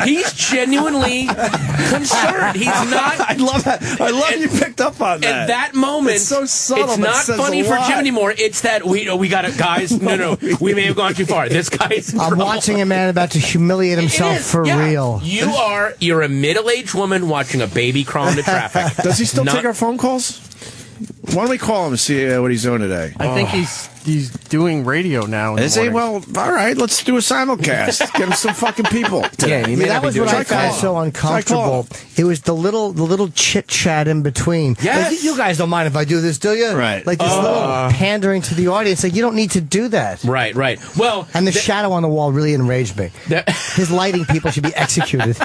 L: He's genuinely concerned. He's not.
A: I love that. I love you picked up on that.
L: At that moment,
A: it's so subtle.
L: It's not funny for Jim anymore. It's that we got it, guys. No, we may have gone too far. This guy's.
B: I'm watching a man about to humiliate himself for real.
L: You're a middle-aged woman watching a baby crawl into traffic.
A: Does he still take our phone calls? Why don't we call him and see what he's doing today?
O: I think he's doing radio now.
A: Is he? Well, all right. Let's do a simulcast. Get him some fucking people. Today.
B: That was what I found so uncomfortable. It was the little chit chat in between.
L: Yes.
B: Like, you guys don't mind if I do this, do you?
A: Right.
B: Like this little pandering to the audience. Like, you don't need to do that.
L: Right. Well,
B: and the shadow on the wall really enraged me. His lighting people should be executed.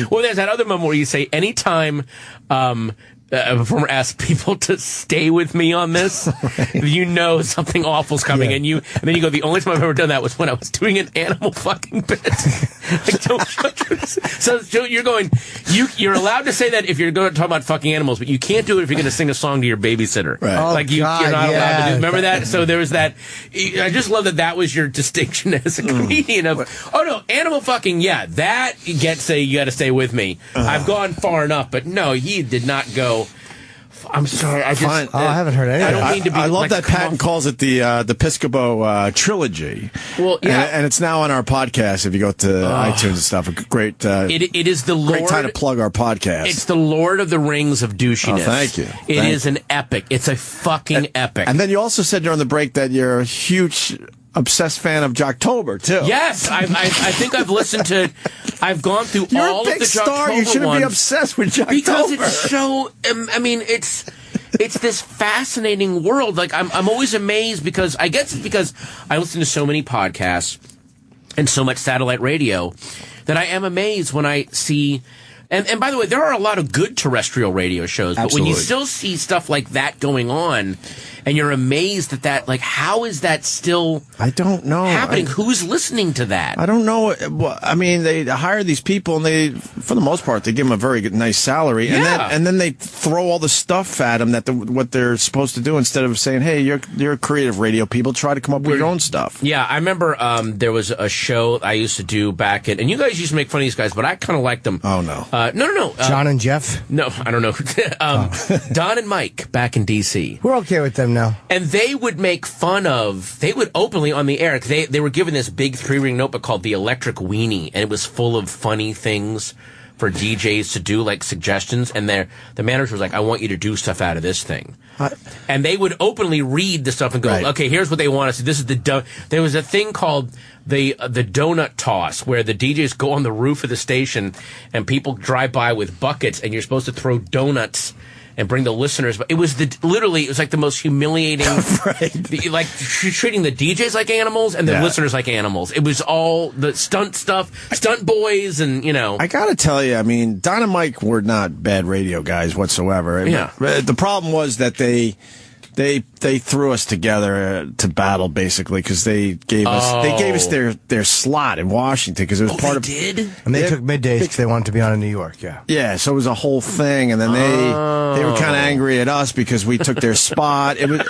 L: Well, there's that other moment where you say, anytime a performer asks people to stay with me on this, you know something awful's coming, and then you go, the only time I've ever done that was when I was doing an animal fucking bit. So you're going, you're allowed to say that if you're going to talk about fucking animals, but you can't do it if you're going to sing a song to your babysitter.
A: Right.
B: Oh,
L: you're not allowed to do. Remember that? So there was that. I just love that was your distinction as a comedian of, oh no, animal fucking, that you got to stay with me. I've gone far enough, but no, he did not go I'm sorry. I just.
B: I haven't heard any.
L: I don't mean to be.
A: I love
L: like,
A: that Patton calls it the Piscopo trilogy.
L: Well, yeah,
A: and it's now on our podcast. If you go to iTunes and stuff, a great.
L: It is the Lord.
A: Great time to plug our podcast.
L: It's the Lord of the Rings of douchiness.
A: Oh, thank you.
L: It is an epic. It's a fucking epic.
A: And then you also said during the break that you're a huge obsessed fan of Jocktober too.
L: Yes, I think I've listened to. I've gone through
A: You're
L: all
A: a big
L: of the
A: star.
L: Jocktober
A: You shouldn't
L: ones
A: be obsessed with Jocktober
L: because it's so. I mean, it's this fascinating world. Like I'm always amazed because I guess it's because I listen to so many podcasts and so much satellite radio that I am amazed when I see. And by the way, there are a lot of good terrestrial radio shows, but when you still see stuff like that going on, and you're amazed at that, like, how is that still
A: I don't know.
L: happening? Who's listening to that?
A: I don't know. Well, I mean, they hire these people, and they, for the most part, they give them a very good, nice salary, and then they throw all the stuff at them that what they're supposed to do instead of saying, "Hey, you're creative radio people. Try to come up with your own stuff."
L: Yeah, I remember there was a show I used to do back in, and you guys used to make fun of these guys, but I kind of liked them.
A: Oh no,
L: no.
B: John and Jeff?
L: No, I don't know. Don and Mike back in D.C.
B: We're okay with them now.
L: And they would make fun of, they would openly on the air, they were given this big 3-ring notebook called the Electric Weenie, and it was full of funny things for DJs to do, like suggestions, and the manager was like, I want you to do stuff out of this thing. And they would openly read the stuff and go, okay, here's what they want us to do. This is there was a thing called the donut toss, where the DJs go on the roof of the station and people drive by with buckets, and you're supposed to throw donuts and bring the listeners. But it was literally, it was like the most humiliating, like treating the DJs like animals and the listeners like animals. It was all the stunt stuff, stunt boys, and
A: I gotta tell you, I mean, Don and Mike were not bad radio guys whatsoever.
L: Yeah.
A: The problem was that they threw us together to battle, basically, because they gave us their slot in Washington, because it was part of.
L: Did?
B: And they took middays because they wanted to be on in New York.
A: Yeah, so it was a whole thing, and then they were kind of angry at us because we took their spot. It was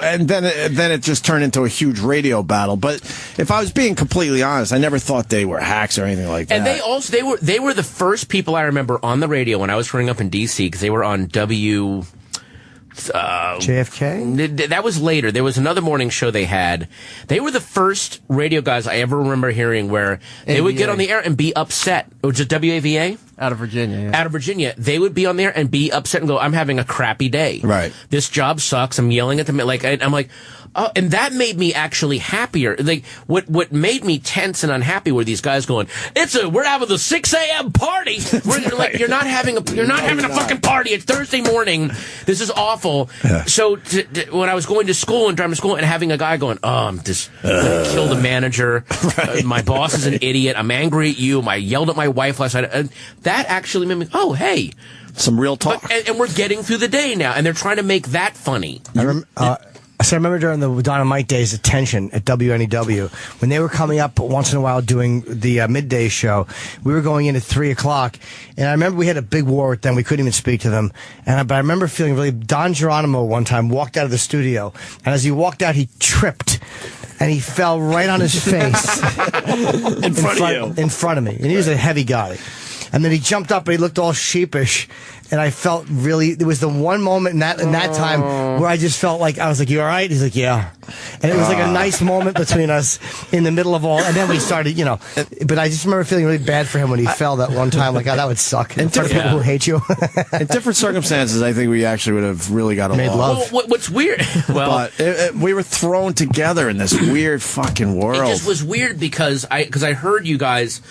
A: and then it just turned into a huge radio battle. But if I was being completely honest, I never thought they were hacks or anything like that.
L: And they were the first people I remember on the radio when I was growing up in D.C., because they were on
B: JFK?
L: That was later. There was another morning show they had. They were the first radio guys I ever remember hearing where they would get on the air and be upset. It was just WAVA?
O: Out of Virginia, yeah.
L: Out of Virginia. They would be on there and be upset and go, I'm having a crappy day.
A: Right.
L: This job sucks. I'm yelling at them. Like, I'm like, oh, and that made me actually happier. Like, what made me tense and unhappy were these guys going, we're having the 6 a.m. party. Like, you're not having a fucking party. It's Thursday morning. This is awful. Yeah. So when I was going to school and driving to school and having a guy going, I'm just gonna kill the manager. My boss is an idiot. I'm angry at you. I yelled at my wife last night. That actually made me, hey.
A: Some real talk.
L: And we're getting through the day now, and they're trying to make that funny.
B: So I remember during the Don and Mike days of tension at WNEW, when they were coming up once in a while doing the midday show, we were going in at 3 o'clock, and I remember we had a big war with them. We couldn't even speak to them. But I remember feeling really, Don Geronimo one time walked out of the studio, and as he walked out, he tripped. And he fell right on his face.
A: in
B: front of me. And he was a heavy guy. And then he jumped up and he looked all sheepish. And I felt really, there was the one moment in that time where I just felt like, I was like, you all right? He's like, yeah. And it was like a nice moment between us in the middle of all, and then we started, but I just remember feeling really bad for him when he fell that one time. Like, oh, that would suck. In front of people who hate you.
A: In different circumstances, I think we actually would have really got along.
B: Made love.
L: Well, what's weird,
A: but we were thrown together in this weird fucking world.
L: It just was weird because I heard you guys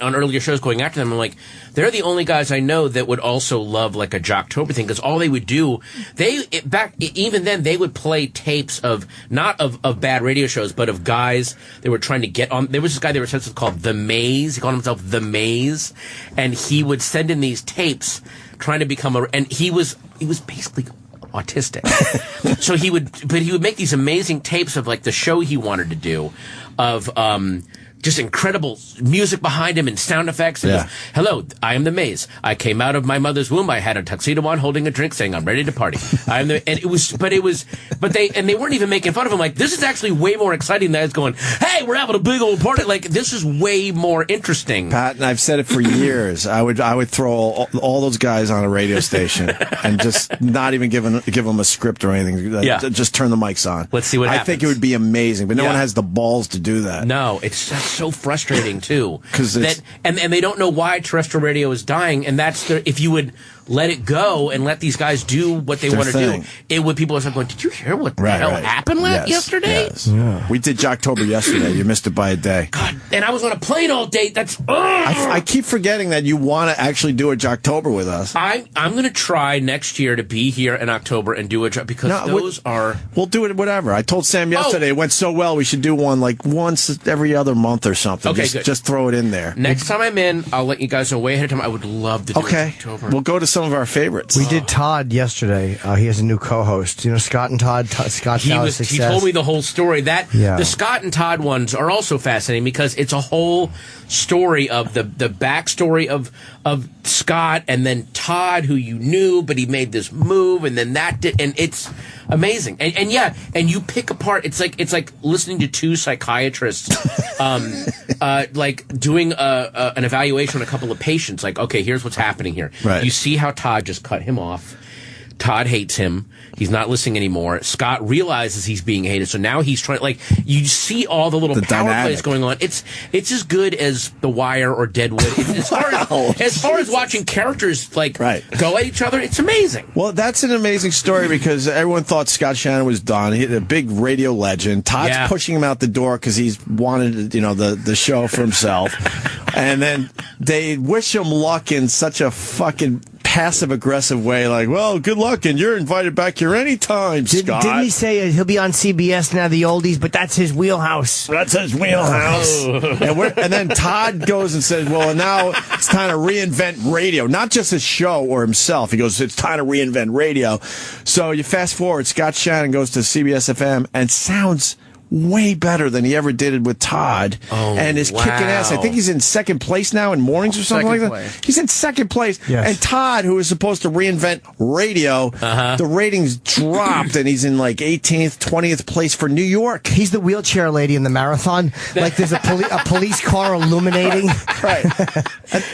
L: on earlier shows going after them. I'm like, they're the only guys I know that would also love like a Jocktober thing, because all they would do, even then they would play tapes of not of bad radio shows, but of guys they were trying to get on. There was this guy they were called The Maze. He called himself The Maze, and he would send in these tapes trying to become and he was basically autistic. So he would make these amazing tapes of like the show he wanted to do, of just incredible music behind him and sound effects. And goes, hello, I am the Maze. I came out of my mother's womb. I had a tuxedo on, holding a drink, saying I'm ready to party. And they weren't even making fun of him. Like, this is actually way more exciting than it's going, hey, we're having a big old party. Like, this is way more interesting.
A: Pat, and I've said it for years. I would throw all those guys on a radio station and just not even give them a script or anything. Just turn the mics on.
L: Let's see what happens.
A: I think it would be amazing, but no one has the balls to do that.
L: No, it's just so frustrating too. And they don't know why terrestrial radio is dying, and if you would let it go and let these guys do what they want to do, people are going, did you hear what the hell happened yesterday?
A: Yes. Yeah. We did Jocktober yesterday. You missed it by a day.
L: God, and I was on a plane all day.
A: I keep forgetting that you want to actually do a Jocktober with us.
L: I'm going to try next year to be here in October and do it because
A: we'll do it whatever. I told Sam yesterday it went so well we should do one like once every other month or something.
L: Okay,
A: just throw it in there.
L: Next time I'm in, I'll let you guys know way ahead of time. I would love to do it in October.
A: We'll go to some of our favorites.
B: We did Todd yesterday. He has a new co-host. You know Scott and Todd? Scott Dallas Success.
L: He told me the whole story. The Scott and Todd ones are also fascinating because it's a whole story of the backstory of Scott and then Todd, who you knew, but he made this move, and then and it's amazing. And you pick apart. It's like listening to two psychiatrists, like doing an evaluation on a couple of patients. Like, okay, here's what's happening here.
A: Right.
L: You see how Todd just cut him off. Todd hates him. He's not listening anymore. Scott realizes he's being hated, so now he's trying. Like, you see all the little power plays going on. It's as good as The Wire or Deadwood. As far as watching characters go at each other, it's amazing.
A: Well, that's an amazing story because everyone thought Scott Shannon was done. He's a big radio legend. Todd's pushing him out the door because he's wanted the show for himself, and then they wish him luck in such a fucking passive-aggressive way, like, well, good luck, and you're invited back here anytime, Scott.
B: Didn't he say he'll be on CBS now, the oldies, but that's his wheelhouse?
A: That's his wheelhouse. And then Todd goes and says, well, now it's time to reinvent radio. Not just his show or himself. He goes, it's time to reinvent radio. So you fast forward, Scott Shannon goes to CBS FM and sounds way better than he ever did it with Todd, and is kicking ass. I think he's in second place now in mornings or something like that. He's in second place, and Todd, who is supposed to reinvent radio, the ratings dropped, and he's in like 18th, 20th place for New York.
B: He's the wheelchair lady in the marathon. Like there's a police car illuminating.
A: Right.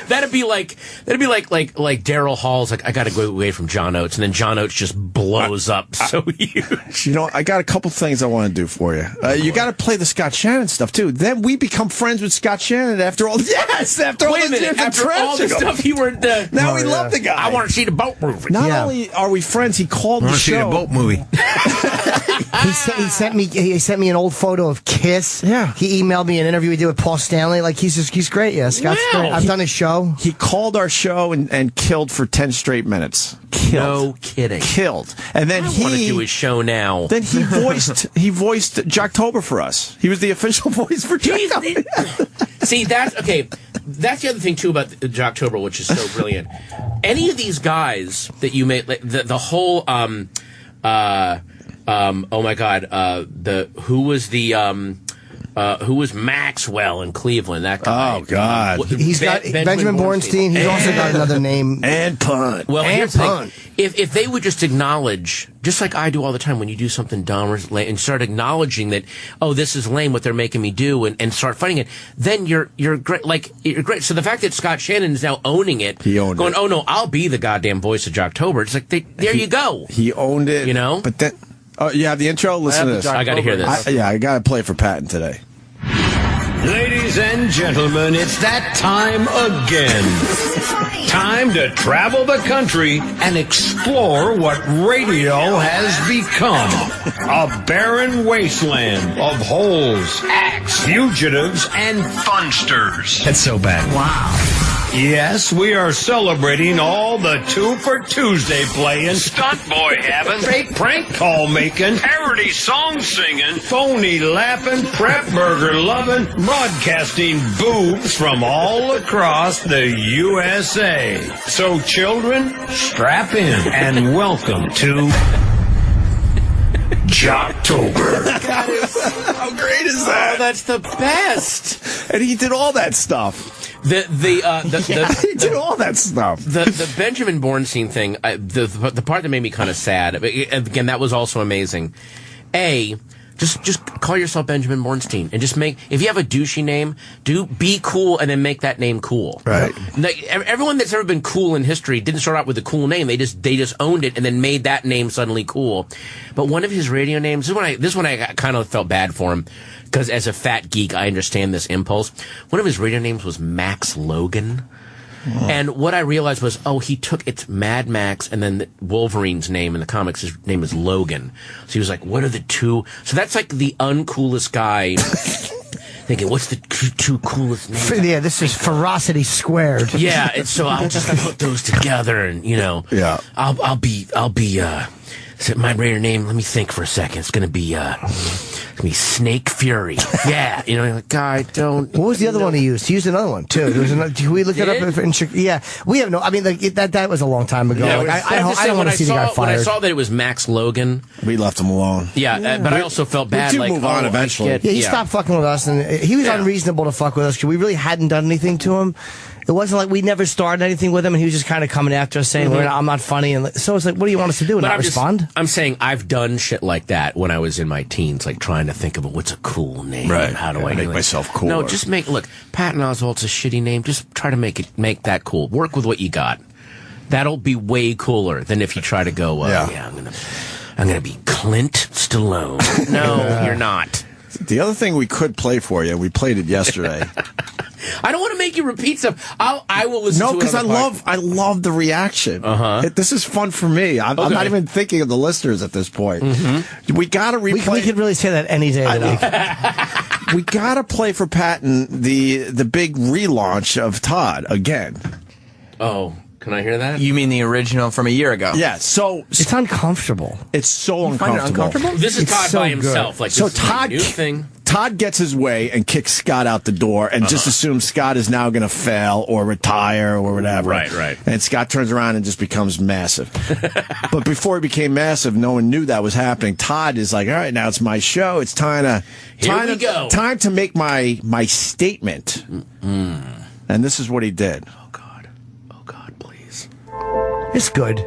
L: That'd be like Daryl Hall's like, I got to go away from John Oates, and then John Oates just blows up so huge.
A: I got a couple things I want to do for you. You got to play the Scott Shannon stuff too. Then we become friends with Scott Shannon after all. Yes, after all
L: the stuff he were.
A: Now we love the guy.
L: I want to see the boat movie.
A: Not only are we friends, he called the show.
P: I want to see the boat movie.
B: He sent me an old photo of Kiss.
A: Yeah.
B: He emailed me an interview we did with Paul Stanley. Like he's great. Yeah, Scott's great. I've done his show.
A: He called our show and killed for 10 straight minutes.
L: No kidding.
A: Killed. And then
L: I want to do his show now.
A: Then he voiced Jocktober for us. He was the official voice for Jocktober.
L: See, that's okay. That's the other thing too about Jocktober, which is so brilliant. Any of these guys that you made, like, the whole oh my God, who was Maxwell in Cleveland? That guy.
A: Oh God,
B: he's got Benjamin Bornstein. He's also got another name.
A: And Punt.
L: Well, here's the thing. If they would just acknowledge, just like I do all the time, when you do something dumb or lame, and start acknowledging that, oh, this is lame what they're making me do, and start fighting it, then you're great. Like, you're great. So the fact that Scott Shannon is now owning it, going, oh no, I'll be the goddamn voice of Jocktober. It's like there you go.
A: He owned it.
L: But
A: then, you have the intro. Listen to this.
L: I got to hear this.
A: I got to play it for Patton today.
S: Ladies and gentlemen, it's that time again. Time to travel the country and explore what radio has become. A barren wasteland of holes, acts, fugitives, and funsters.
P: That's so bad.
S: Wow. Yes, we are celebrating all the 2 for Tuesday playing, stunt boy having, fake prank call making, parody song singing, phony laughing, prep burger loving, broadcasting boobs from all across the USA. So children, strap in and welcome to
J: Jocktober.
A: How great is that?
L: Oh, that's the best.
A: And he did all that stuff.
L: He
A: did all that stuff.
L: The Benjamin Bornstein thing, the part that made me kind of sad, again, that was also amazing. Just call yourself Benjamin Bornstein and just if you have a douchey name, be cool and then make that name cool.
A: Right.
L: Like, everyone that's ever been cool in history didn't start out with a cool name. They just owned it and then made that name suddenly cool. But one of his radio names, this one I kind of felt bad for him because as a fat geek, I understand this impulse. One of his radio names was Max Logan. And what I realized was, it's Mad Max, and then Wolverine's name in the comics, his name is Logan. So he was like, what are the two? So that's like the uncoolest guy. Thinking, what's the two coolest names?
B: Yeah, this is Ferocity Squared.
L: Yeah, and so I'll just put those together, and
A: yeah,
L: I'll be. So my radio name. Let me think for a second. It's gonna be Snake Fury. Yeah, like, guy, don't.
B: What was the other one he used? He used another one too. There was another. Can we look it up? Yeah, we have no. I mean, like, that was a long time ago.
L: Yeah,
B: I don't want to see the guy fired.
L: When I saw that it was Max Logan,
A: we left him alone.
L: Yeah, but I also felt bad.
A: We move on eventually.
B: He stopped fucking with us, and he was unreasonable to fuck with us because we really hadn't done anything to him. It wasn't like we never started anything with him, and he was just kind of coming after us saying, I'm not funny. And so it's like, what do you want us to do? Not respond?
L: I'm saying I've done shit like that when I was in my teens, like trying to think of what's a cool name.
A: Right.
L: How do I
A: make myself cool?
L: No, just look, Patton Oswalt's a shitty name. Just try to make that cool. Work with what you got. That'll be way cooler than if you try to go, I'm gonna be Clint Stallone. No, you're not.
A: The other thing we could play for you, we played it yesterday.
L: I don't want to make you repeat stuff. I will listen to it.
A: No, because I love the reaction. This is fun for me. I'm not even thinking of the listeners at this point. We got to replay.
B: We could really say that any day of the week.
A: We got to play for Patton the big relaunch of Todd again.
L: Oh. Can I hear that?
C: You mean the original from a year ago?
A: Yeah, so
B: it's uncomfortable.
A: It's so uncomfortable.
L: This is Todd by himself. Like,
A: so
L: this is
A: Todd,
L: a new thing.
A: Todd gets his way and kicks Scott out the door and just assumes Scott is now going to fail or retire or whatever.
L: Right.
A: And Scott turns around and just becomes massive. But before he became massive, no one knew that was happening. Todd is like, all right, now it's my show. It's time to make my statement. And this is what he did.
B: It's good.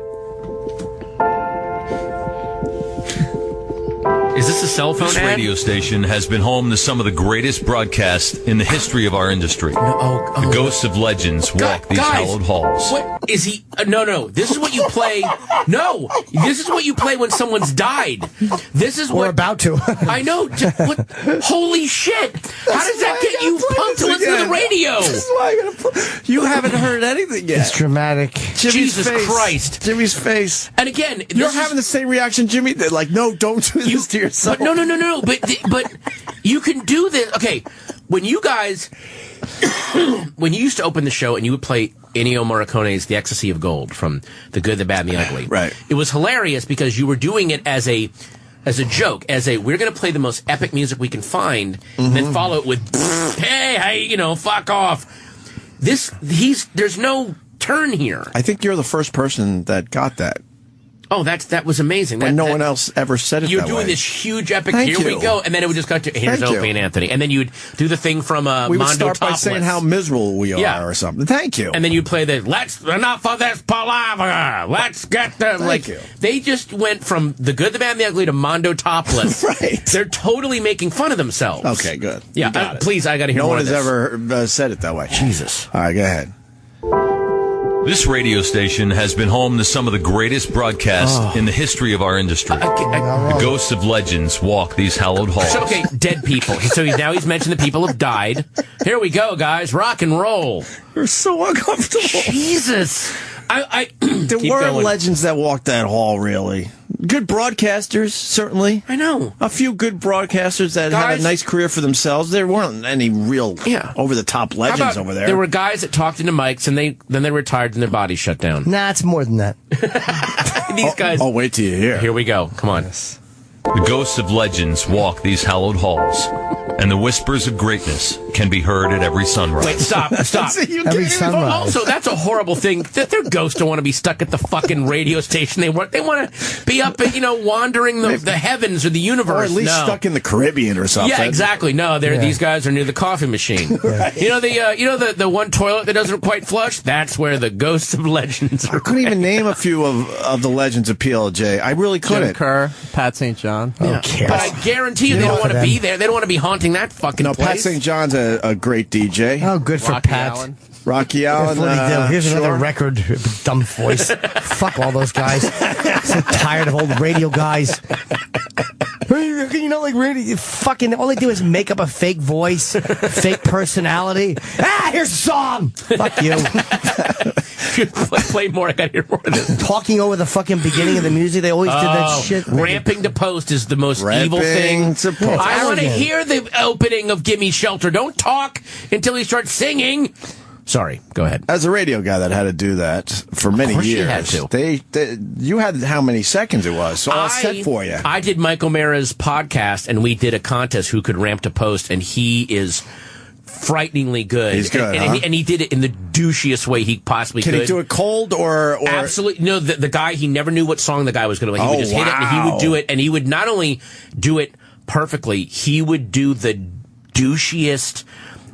L: Is this a cell phone
T: This
L: ad?
T: radio station has been home to some of the greatest broadcasts in the history of our industry. The ghosts of legends walk these hallowed halls.
L: What is he? No. This is what you play. No, this is what you play when someone's died. This is
B: We're about to.
L: I know. Holy shit! How does that get you pumped to listen to the radio?
A: This is why I'm gonna play. You haven't heard anything yet.
B: It's dramatic.
L: Jesus Christ!
A: Jimmy's face.
L: And again,
A: you're having the same reaction Jimmy did. Like, no, don't do this to yourself.
L: But no. But you can do this. Okay, when you guys, when you used to open the show and you would play Ennio Morricone's "The Ecstasy of Gold" from The Good, the Bad, and the Ugly,
A: right? It
L: was hilarious because you were doing it as a joke, we're going to play the most epic music we can find, and then follow it with, hey, fuck off. There's no turn here.
A: I think you're the first person that got that.
L: Oh, that was amazing.
A: No one else ever said it
L: You're
A: that
L: doing
A: way.
L: this huge epic,
A: Thank
L: here we
A: you.
L: go, and then it would just cut to, here's Opie and Anthony. And then you'd do the thing from
A: we would
L: Mondo
A: start by
L: Topless.
A: saying how miserable we are or something. Thank you.
L: And then you'd play the, let's, enough of this palaver, let's get the,
A: Thank you.
L: They just went from The Good, the Bad, and the Ugly to Mondo Topless.
A: Right.
L: They're totally making fun of themselves.
A: Okay, good.
L: Yeah,
A: You got it.
L: please, I got to hear
A: no
L: more
A: one
L: of
A: has
L: this.
A: ever said it that way.
L: Jesus.
A: All right, go ahead.
T: This radio station has been home to some of the greatest broadcasts in the history of our industry. The ghosts of legends walk these hallowed halls.
L: So, okay, dead people. So now he's mentioned the people have died. Here we go, guys. Rock and roll.
A: You're so uncomfortable.
L: Jesus.
A: There weren't legends that walked that hall, really. Good broadcasters, certainly.
L: I know.
A: A few good broadcasters that had a nice career for themselves. There weren't any real over-the-top legends over there.
L: There were guys that talked into mics, and then they retired and their bodies shut down.
B: Nah, it's more than that.
L: These guys.
A: I'll wait till you hear.
L: Here we go. Come on.
T: The ghosts of legends walk these hallowed halls, and the whispers of greatness can be heard at every sunrise.
L: Wait, stop.
B: Every sunrise.
L: Also, that's a horrible thing. That their ghosts don't want to be stuck at the fucking radio station. They want to be up, wandering the heavens or the universe.
A: Or at least stuck in the Caribbean or something.
L: Yeah, exactly. No, these guys are near the coffee machine.
A: Right.
L: The one toilet that doesn't quite flush. That's where the ghosts of legends are.
A: I couldn't even name a few of the legends of PLJ. I really couldn't.
O: Jim Kerr, Pat St. John.
L: Yeah. But I guarantee you, they don't want to be there. They don't want to be haunting that fucking place.
A: Pat St. John's a great DJ.
B: Oh, good for Pat.
O: Allen.
A: Rocky Allen.
B: Here's another record. Dumb voice. Fuck all those guys. So tired of old radio guys. Fucking all they do is make up a fake voice, fake personality. Here's a song. Fuck you.
L: Play more. I gotta hear more of this.
B: Talking over the fucking beginning of the music. They always did that shit.
L: Ramping to post is the most evil thing. I want to hear the opening of Gimme Shelter. Don't talk until he starts singing. Sorry, go ahead.
A: As a radio guy that had to do that for many years,
L: you had to.
A: You had how many seconds it was, so I set for you.
L: I did Mike O'Mara's podcast, and we did a contest who could ramp to post, and he is frighteningly good.
A: He's good,
L: and he did it in the douchiest way he possibly could.
A: Can he do it cold or
L: Absolutely. No, the guy, he never knew what song the guy was going to play. He would just hit it, and he would do it, and he would not only do it perfectly, he would do the douchiest.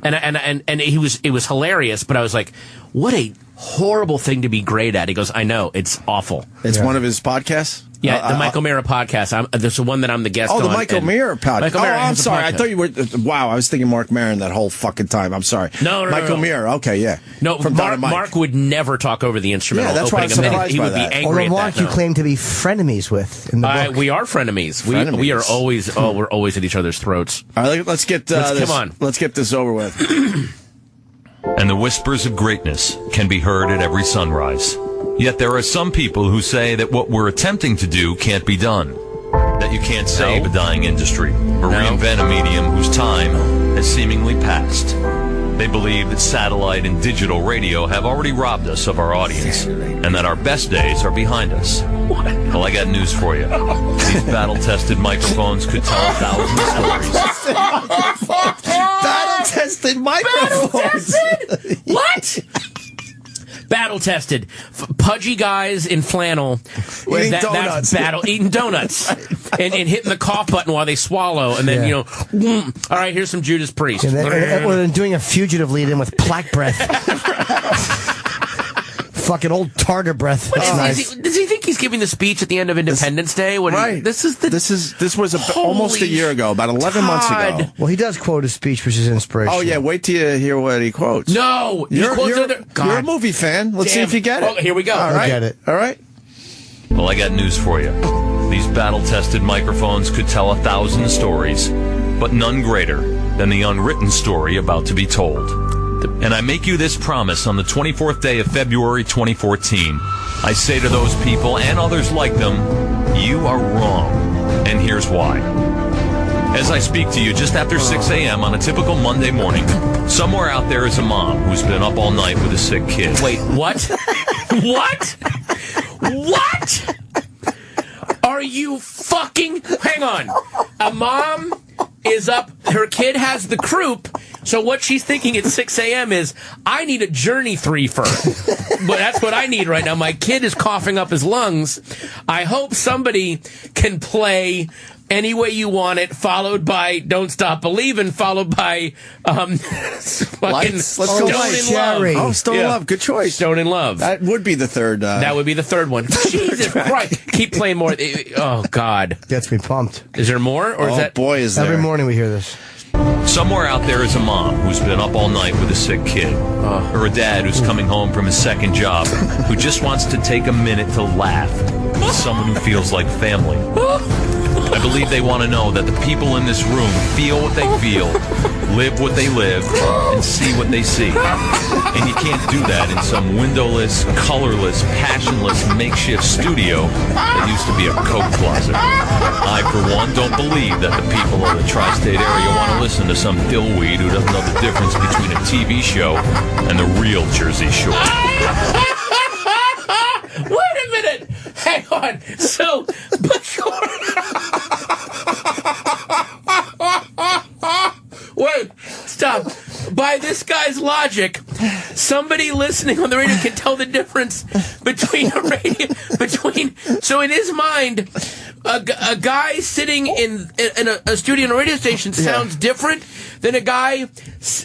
L: And it was hilarious, but I was like, what a horrible thing to be great at. He goes, I know, it's awful.
A: It's one of his podcasts?
L: Yeah, the Mike O'Mara podcast. There's the one that I'm the guest on.
A: Oh, the Mike O'Mara podcast.
L: Mike O'Mara
A: I'm sorry. I thought you were... Wow, I was thinking Mark Maron that whole fucking time. I'm sorry.
L: No.
A: Mike O'Mara. Okay, yeah.
L: No, Mark would never talk over the instrumental.
A: Yeah, that's why I'm surprised
L: He
A: by
L: would be
A: that.
L: angry at
B: Mark,
L: that.
B: you claim to be frenemies with in the book.
L: We are frenemies. We are always... we're always at each other's throats.
A: All right, let's get
L: come on.
A: Let's get this over with.
T: And the whispers of greatness can be heard at every sunrise. Yet there are some people who say that what we're attempting to do can't be done. That you can't save a dying industry or reinvent a medium whose time has seemingly passed. They believe that satellite and digital radio have already robbed us of our audience and that our best days are behind us. Well, I got news for you. These battle-tested microphones could tell 1,000 stories.
A: Battle-tested microphones.
L: Battle-tested? What? Battle-tested. Pudgy guys in flannel.
A: Eating donuts.
L: That's eating donuts. and hitting the cough button while they swallow. And then, all right, here's some Judas Priest.
B: And then doing a fugitive lead-in with plaque breath. Fucking old tartar breath.
L: Does he think he's giving the speech at the end of Independence Day?
A: Right.
L: This
A: was almost a year ago, about 11 months ago.
B: Well, he does quote a speech, which is inspirational.
A: Oh yeah, wait till you hear what he quotes.
L: No,
A: you're a movie fan. Let's see if you get it.
L: Oh, here we go.
A: All right.
B: Get it.
A: All right.
T: Well, I got news for you. These battle-tested microphones could tell 1,000 stories, but none greater than the unwritten story about to be told. And I make you this promise on the 24th day of February 2014. I say to those people and others like them, you are wrong. And here's why. As I speak to you just after 6 a.m. on a typical Monday morning, somewhere out there is a mom who's been up all night with a sick kid.
L: Wait, what? What? What? Are you fucking... Hang on. A mom is up, her kid has the croup, so what she's thinking at 6 a.m. is, I need a Journey threefer. But that's what I need right now. My kid is coughing up his lungs. I hope somebody can play Any Way You Want It, followed by Don't Stop Believin', followed by fucking
A: Stone in Love. Oh, Stone in Love. Good choice.
L: Stone in Love.
A: That would be the third.
L: That would be the third one. Jesus Christ. Keep playing more. Oh, God.
B: Gets me pumped.
L: Is there more? Or is that...
A: boy, is there.
B: Every morning we hear this.
T: Somewhere out there is a mom who's been up all night with a sick kid. Or a dad who's coming home from his second job who just wants to take a minute to laugh with someone who feels like family. I believe they want to know that the people in this room feel what they feel, live what they live, and see what they see. And you can't do that in some windowless, colorless, passionless makeshift studio that used to be a coke closet. I, for one, don't believe that the people of the tri-state area want to listen to some dillweed who doesn't know the difference between a TV show and the real Jersey Shore.
L: Wait a minute! Hang on. So, Wait, stop. By this guy's logic, somebody listening on the radio can tell the difference between a radio, so in his mind, a guy sitting in a studio in a radio station sounds different than a guy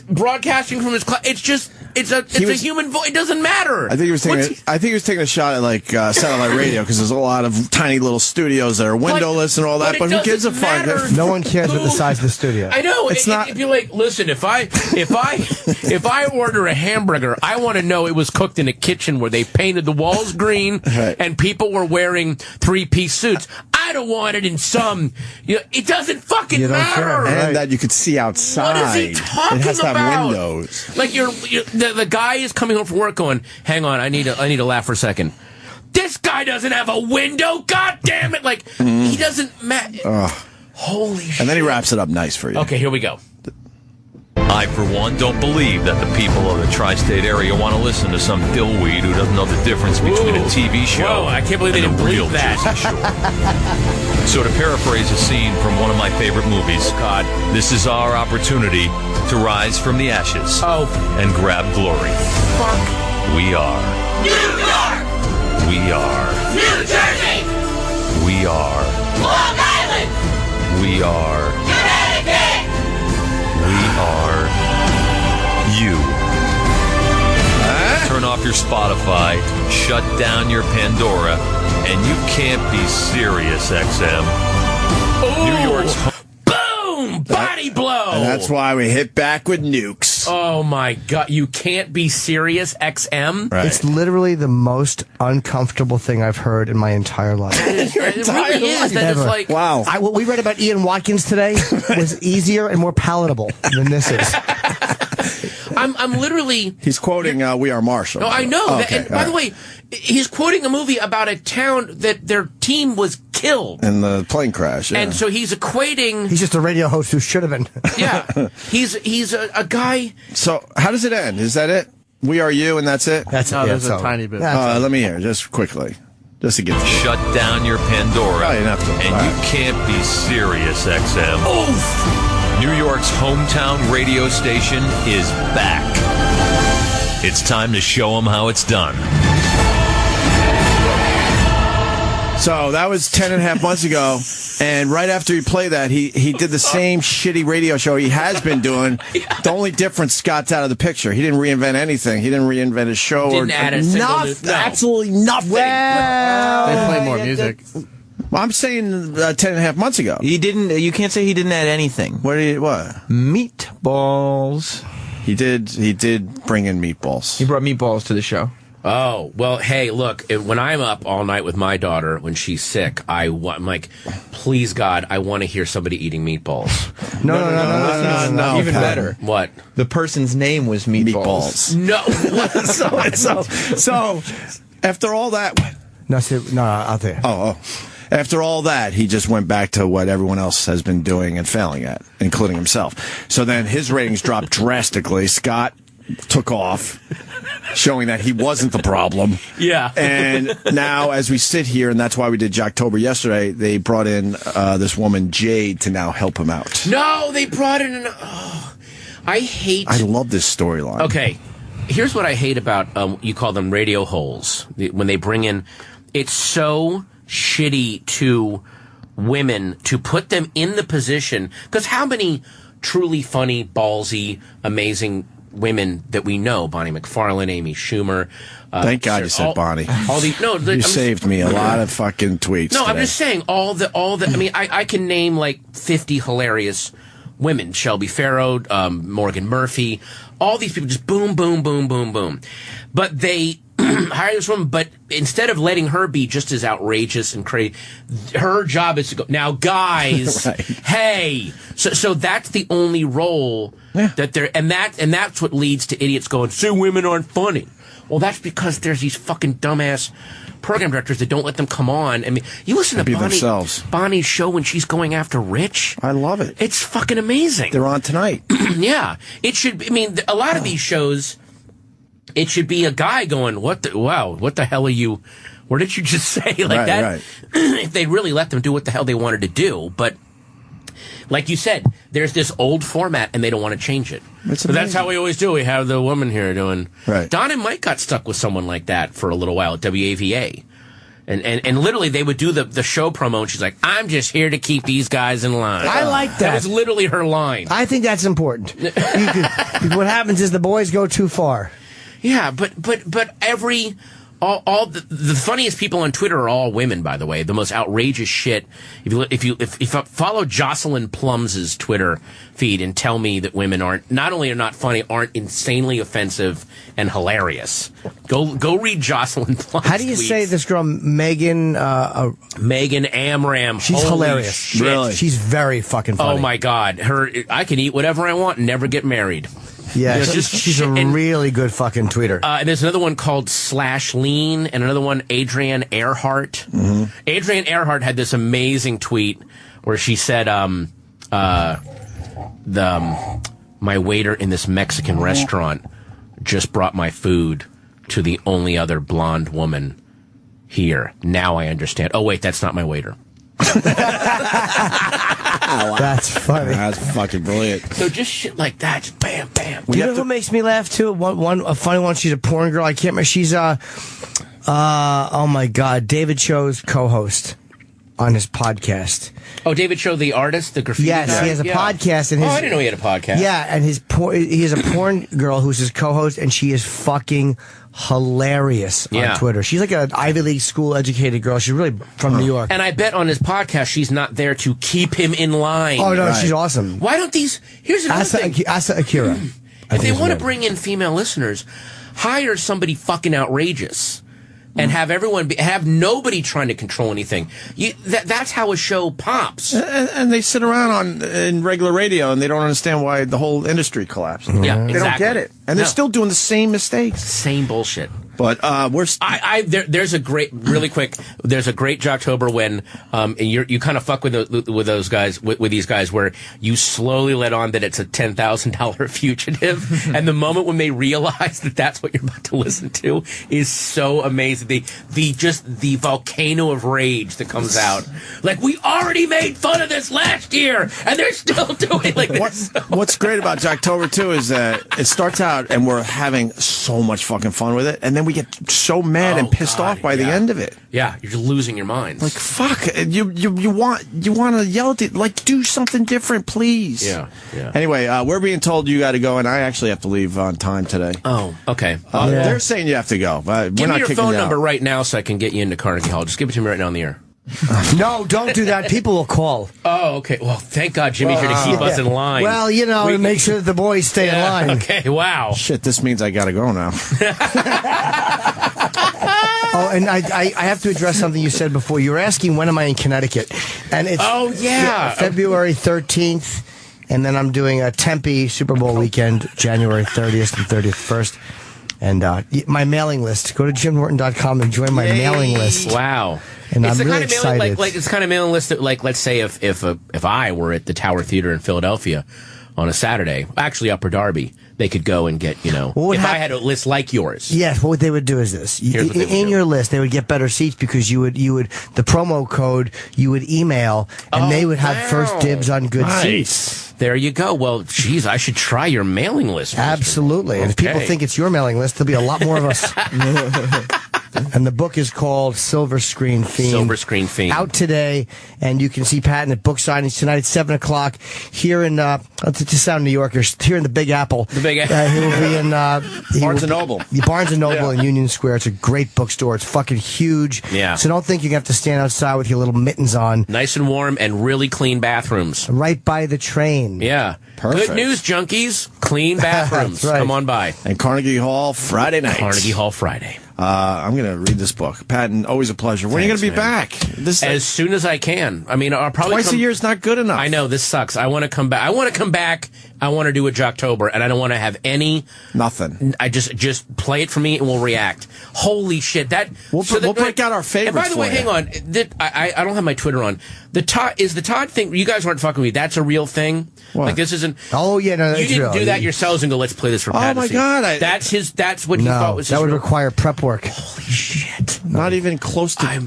L: broadcasting from his it's just it's a human voice. It doesn't matter.
A: I think he was taking a shot at like satellite radio because there's a lot of tiny little studios that are windowless and all that. But who gives a fuck?
B: No one cares with the size of the studio.
L: I know. It's not. If you're like, listen, if I order a hamburger, I want to know it was cooked in a kitchen where they painted the walls green and people were wearing 3-piece suits. I don't want it in some. It doesn't fucking matter.
A: And that you could see outside.
L: What is he talking about?
A: It has to have windows.
L: Like the guy is coming home from work going, hang on, I need to laugh for a second. This guy doesn't have a window. God damn it! Like he doesn't. Holy shit!
A: And then he wraps it up nice for you.
L: Okay, here we go.
T: I, for one, don't believe that the people of the tri-state area want to listen to some dillweed who doesn't know the difference between a TV show
L: I can't believe they didn't
T: real
L: believe that.
T: Jersey Shore. So to paraphrase a scene from one of my favorite movies, this is our opportunity to rise from the ashes and grab glory.
L: Fuck.
T: We are
U: New York!
T: We are
U: New Jersey!
T: We are
U: Long Island!
T: We are
U: Connecticut!
T: We are you. Turn off your Spotify, shut down your Pandora, and you can't be serious, XM. New York's
L: boom! Body blow!
A: And that's why we hit back with nukes.
L: Oh my god, you can't be serious, XM?
A: Right.
B: It's literally the most uncomfortable thing I've heard in my entire life.
L: It really is. That it's like,
A: wow.
B: What we read about Ian Watkins today was easier and more palatable than this is.
L: I'm literally.
A: He's quoting "We Are Marshall."
L: No, I know.
A: Okay,
L: And by the way, he's quoting a movie about a town that their team was killed
A: in the plane crash. Yeah.
L: And so he's equating.
B: He's just a radio host who should have been.
L: Yeah, he's a guy.
A: So how does it end? Is that it? We are you, and that's it.
O: That's no, there's a tiny bit.
A: Let me hear just quickly, just to get to
T: shut down your Pandora,
A: and
T: you can't be serious, XM.
L: Oof.
T: New York's hometown radio station is back. It's time to show them how it's done.
A: So that was 10.5 months ago, and right after he played that, he did the same shitty radio show he has been doing. The only difference, Scott's out of the picture. He didn't reinvent anything. He didn't reinvent his show.
L: Didn't add a
A: nothing. Absolutely nothing.
B: Well,
O: they play more music.
A: Well, I'm saying 10.5 months ago.
C: He didn't. You can't say he didn't add anything.
A: What?
C: Meatballs.
A: He did bring in meatballs.
C: He brought meatballs to the show.
L: Oh, well, hey, look, when I'm up all night with my daughter when she's sick, I'm like, please, God, I want to hear somebody eating meatballs.
C: No. Even better.
L: What?
C: The person's name was Meatballs.
L: No.
A: So, after all that...
B: No, out there.
A: Oh. After all that, he just went back to what everyone else has been doing and failing at, including himself. So then his ratings dropped drastically. Scott took off, showing that he wasn't the problem.
L: Yeah.
A: And now, as we sit here, and that's why we did Jocktober yesterday, they brought in this woman, Jade, to now help him out.
L: No, they brought in I
A: love this storyline.
L: Okay. Here's what I hate about, you call them radio holes. When they bring in, it's so shitty to women to put them in the position, because how many truly funny, ballsy, amazing women that we know, Bonnie McFarlane, Amy Schumer.
A: Thank God you said Bonnie. You saved me a lot of fucking tweets.
L: No,
A: today.
L: I'm just saying all the. I mean, I can name like 50 hilarious women: Shelby Farrow, Morgan Murphy. All these people just boom, boom, boom, boom, boom. But they hire this woman, but instead of letting her be just as outrageous and crazy, her job is to go, now guys,
A: right.
L: Hey. So that's the only role that they're, and that's what leads to idiots going, say women aren't funny. Well, that's because there's these fucking dumbass program directors that don't let them come on. I mean, you listen to Bonnie's show when she's going after Rich.
A: I love it.
L: It's fucking amazing.
A: They're on tonight.
L: Yeah. It should be, I mean, a lot of these shows, it should be a guy going, what the hell are you, what did you just say? Like
A: right.
L: If they really let them do what the hell they wanted to do. But like you said, there's this old format and they don't want to change it.
A: It's
L: But that's
A: amazing.
L: how we always do. We have the woman here doing.
A: Right.
L: Don and Mike got stuck with someone like that for a little while at WAVA. And literally they would do the show promo and she's like, I'm just here to keep these guys in line.
B: I like that.
L: That was literally her line.
B: I think that's important. What happens is the boys go too far.
L: Yeah, but all the funniest people on Twitter are all women, by the way. The most outrageous shit. If you follow Jocelyn Plums's Twitter feed and tell me that women not only are not funny, aren't insanely offensive and hilarious. Go read Jocelyn Plum's
B: How do you
L: tweets.
B: say this girl, Megan?
L: Megan Amram.
B: She's
L: Holy
B: hilarious.
L: shit.
B: Really? She's very fucking funny.
L: Oh my God. I can eat whatever I want and never get married.
B: Yeah,
L: You know,
B: she's a really good fucking tweeter.
L: And there's another one called Lean, and another one, Adrienne Earhart.
B: Mm-hmm.
L: Adrienne Earhart had this amazing tweet where she said, my waiter in this Mexican restaurant just brought my food to the only other blonde woman here. Now I understand. Oh, wait, that's not my waiter.
B: That's funny.
A: That's fucking brilliant.
L: So just shit like that, just bam, bam.
B: You know who makes me laugh too? A funny one. She's a porn girl. I can't remember. She's oh my God, David Cho's co-host on his podcast.
L: Oh, David Cho, the artist, the graffiti
B: Yes,
L: guy?
B: he has a podcast. And
L: I didn't know he had a podcast.
B: Yeah, and he has a porn girl who's his co-host, and she is fucking hilarious on Twitter. She's like an Ivy League school educated girl. She's really from New York.
L: And I bet on his podcast she's not there to keep him in line.
B: Oh no, she's awesome.
L: Why don't these? Here's another thing.
B: Asa Akira.
L: If they want to bring in female listeners, hire somebody fucking outrageous. And have nobody trying to control anything. That's how a show pops.
A: And they sit around in regular radio and they don't understand why the whole industry collapsed.
L: Yeah,
A: They don't get it. And they're still doing the same mistakes.
L: Same bullshit.
A: But
L: there's a great Jocktober when and you kind of fuck with those guys with these guys where you slowly let on that it's a $10,000 fugitive, and the moment when they realize that that's what you're about to listen to is so amazing. The volcano of rage that comes out, like, we already made fun of this last year and they're still doing like this.
A: What's great about Jocktober too is that it starts out and we're having so much fucking fun with it, and then we get so mad and pissed off by the end of it.
L: Yeah, you're just losing your minds.
A: Like, fuck, you want to yell at it, like, do something different, please.
L: Yeah.
A: Anyway, we're being told you got to go, and I actually have to leave on time today.
L: Oh, okay.
A: They're saying you have to go, but
L: Give
A: we're
L: me
A: not
L: your
A: kicking
L: phone
A: you out.
L: number right now so I can get you into Carnegie Hall. Just give it to me right now on the air.
B: No, don't do that. People will call.
L: Oh, okay. Well, thank God Jimmy's here to keep us in line.
B: Well, to make sure that the boys stay in line.
L: Okay, wow.
A: Shit, this means I got to go now.
B: Oh, and I have to address something you said before. You were asking when am I in Connecticut, and it's February 13th, and then I'm doing a Tempe Super Bowl weekend, January 30th and 31st. And my mailing list. Go to JimNorton.com and join my mailing list.
L: Wow.
B: And
L: it's
B: I'm
L: the
B: really
L: kind of mailing,
B: excited.
L: like it's the kind of mailing list that, like, let's say if I were at the Tower Theater in Philadelphia on a Saturday, actually Upper Darby, they could go and get, if I had a list like yours.
B: Yes, what they would do is this. In your list, they would get better seats because you would the promo code you would email, and they would have first dibs on good seats.
L: There you go. Well, geez, I should try your mailing list.
B: Absolutely. And if people think it's your mailing list, there'll be a lot more of us. And the book is called Silver Screen Fiend.
L: Silver Screen Fiend.
B: Out today, and you can see Patton at book signings tonight at 7 o'clock here in, to sound New Yorkers, here in the Big Apple.
L: The Big Apple.
B: He will be in
A: Barnes & Noble.
B: Barnes & Noble in Union Square. It's a great bookstore. It's fucking huge.
L: Yeah.
B: So don't think you're going to have to stand outside with your little mittens on.
L: Nice and warm and really clean bathrooms.
B: Right by the train.
L: Yeah.
A: Perfect.
L: Good news, junkies. Clean bathrooms.
B: That's right.
L: Come on by.
A: And Carnegie Hall Friday night.
L: Carnegie Hall Friday.
A: I'm going to read this book. Patton, always a pleasure. When are you going to be back?
L: As soon as I can. I mean, I'll probably
A: twice a year is not good enough.
L: I know, this sucks. I want to come back. I want to do a Jocktober, and I don't want to have
A: nothing.
L: I just play it for me, and we'll react. Holy shit!
A: We'll break out our favorites.
L: And by the way, hang on. I don't have my Twitter on. The Todd thing. You guys aren't fucking with me. That's a real thing.
A: What?
L: Like, this isn't.
B: Oh yeah, no, that's
L: you didn't
B: real.
L: do that yourselves and go, let's play this for Pat.
A: Oh my God!
L: That's what he thought was.
B: That would require prep work.
L: Holy shit!
A: Not even close to.
L: I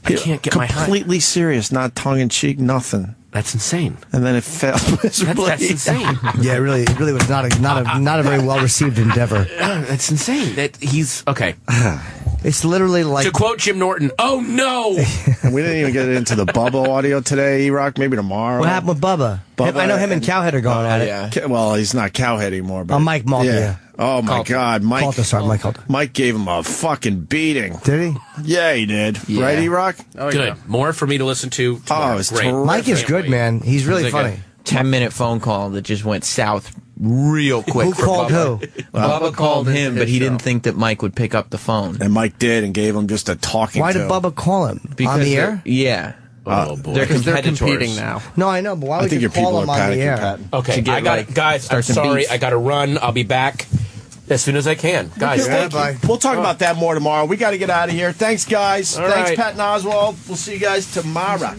L: can't get my
A: completely serious, not tongue in cheek, nothing.
L: That's insane.
A: And then it failed miserably.
L: That's insane.
B: Yeah, it really was not a very well received endeavor.
L: That's insane. That he's okay.
B: It's literally like,
L: to quote Jim Norton, "Oh no!"
A: And we didn't even get into the Bubba audio today, E-Rock. Maybe tomorrow.
B: What happened with Bubba? I know him and Cowhead are going at it.
A: Yeah. Well, he's not Cowhead anymore. But
B: Mike Malta. Yeah.
A: Oh my God, Mike. Mike gave him a fucking beating.
B: Did he?
A: Yeah, he did.
L: Yeah.
A: Right, E-Rock?
L: Oh, good. Yeah. More for me to listen to tomorrow.
A: Oh, it's
L: great.
B: Mike is good, man. He's really funny.
C: 10-minute phone call that just went south real quick.
B: Who called who?
C: Bubba called him, but he didn't think that Mike would pick up the phone.
A: And Mike did and gave him just a talking
B: Why
A: to.
B: did Bubba call him?
C: Because
B: on the air?
C: Yeah.
L: Oh boy,
C: they're
O: competing now.
B: No, I know, but why would you call him on the air?
L: Okay, I got guys. I'm sorry, I got to run. I'll be back as soon as I can, guys. Thank you.
A: We'll talk about that more tomorrow. We got to get out of here. Thanks, guys.
L: All
A: Thanks,
L: right.
A: Pat and Oswald. We'll see you guys tomorrow.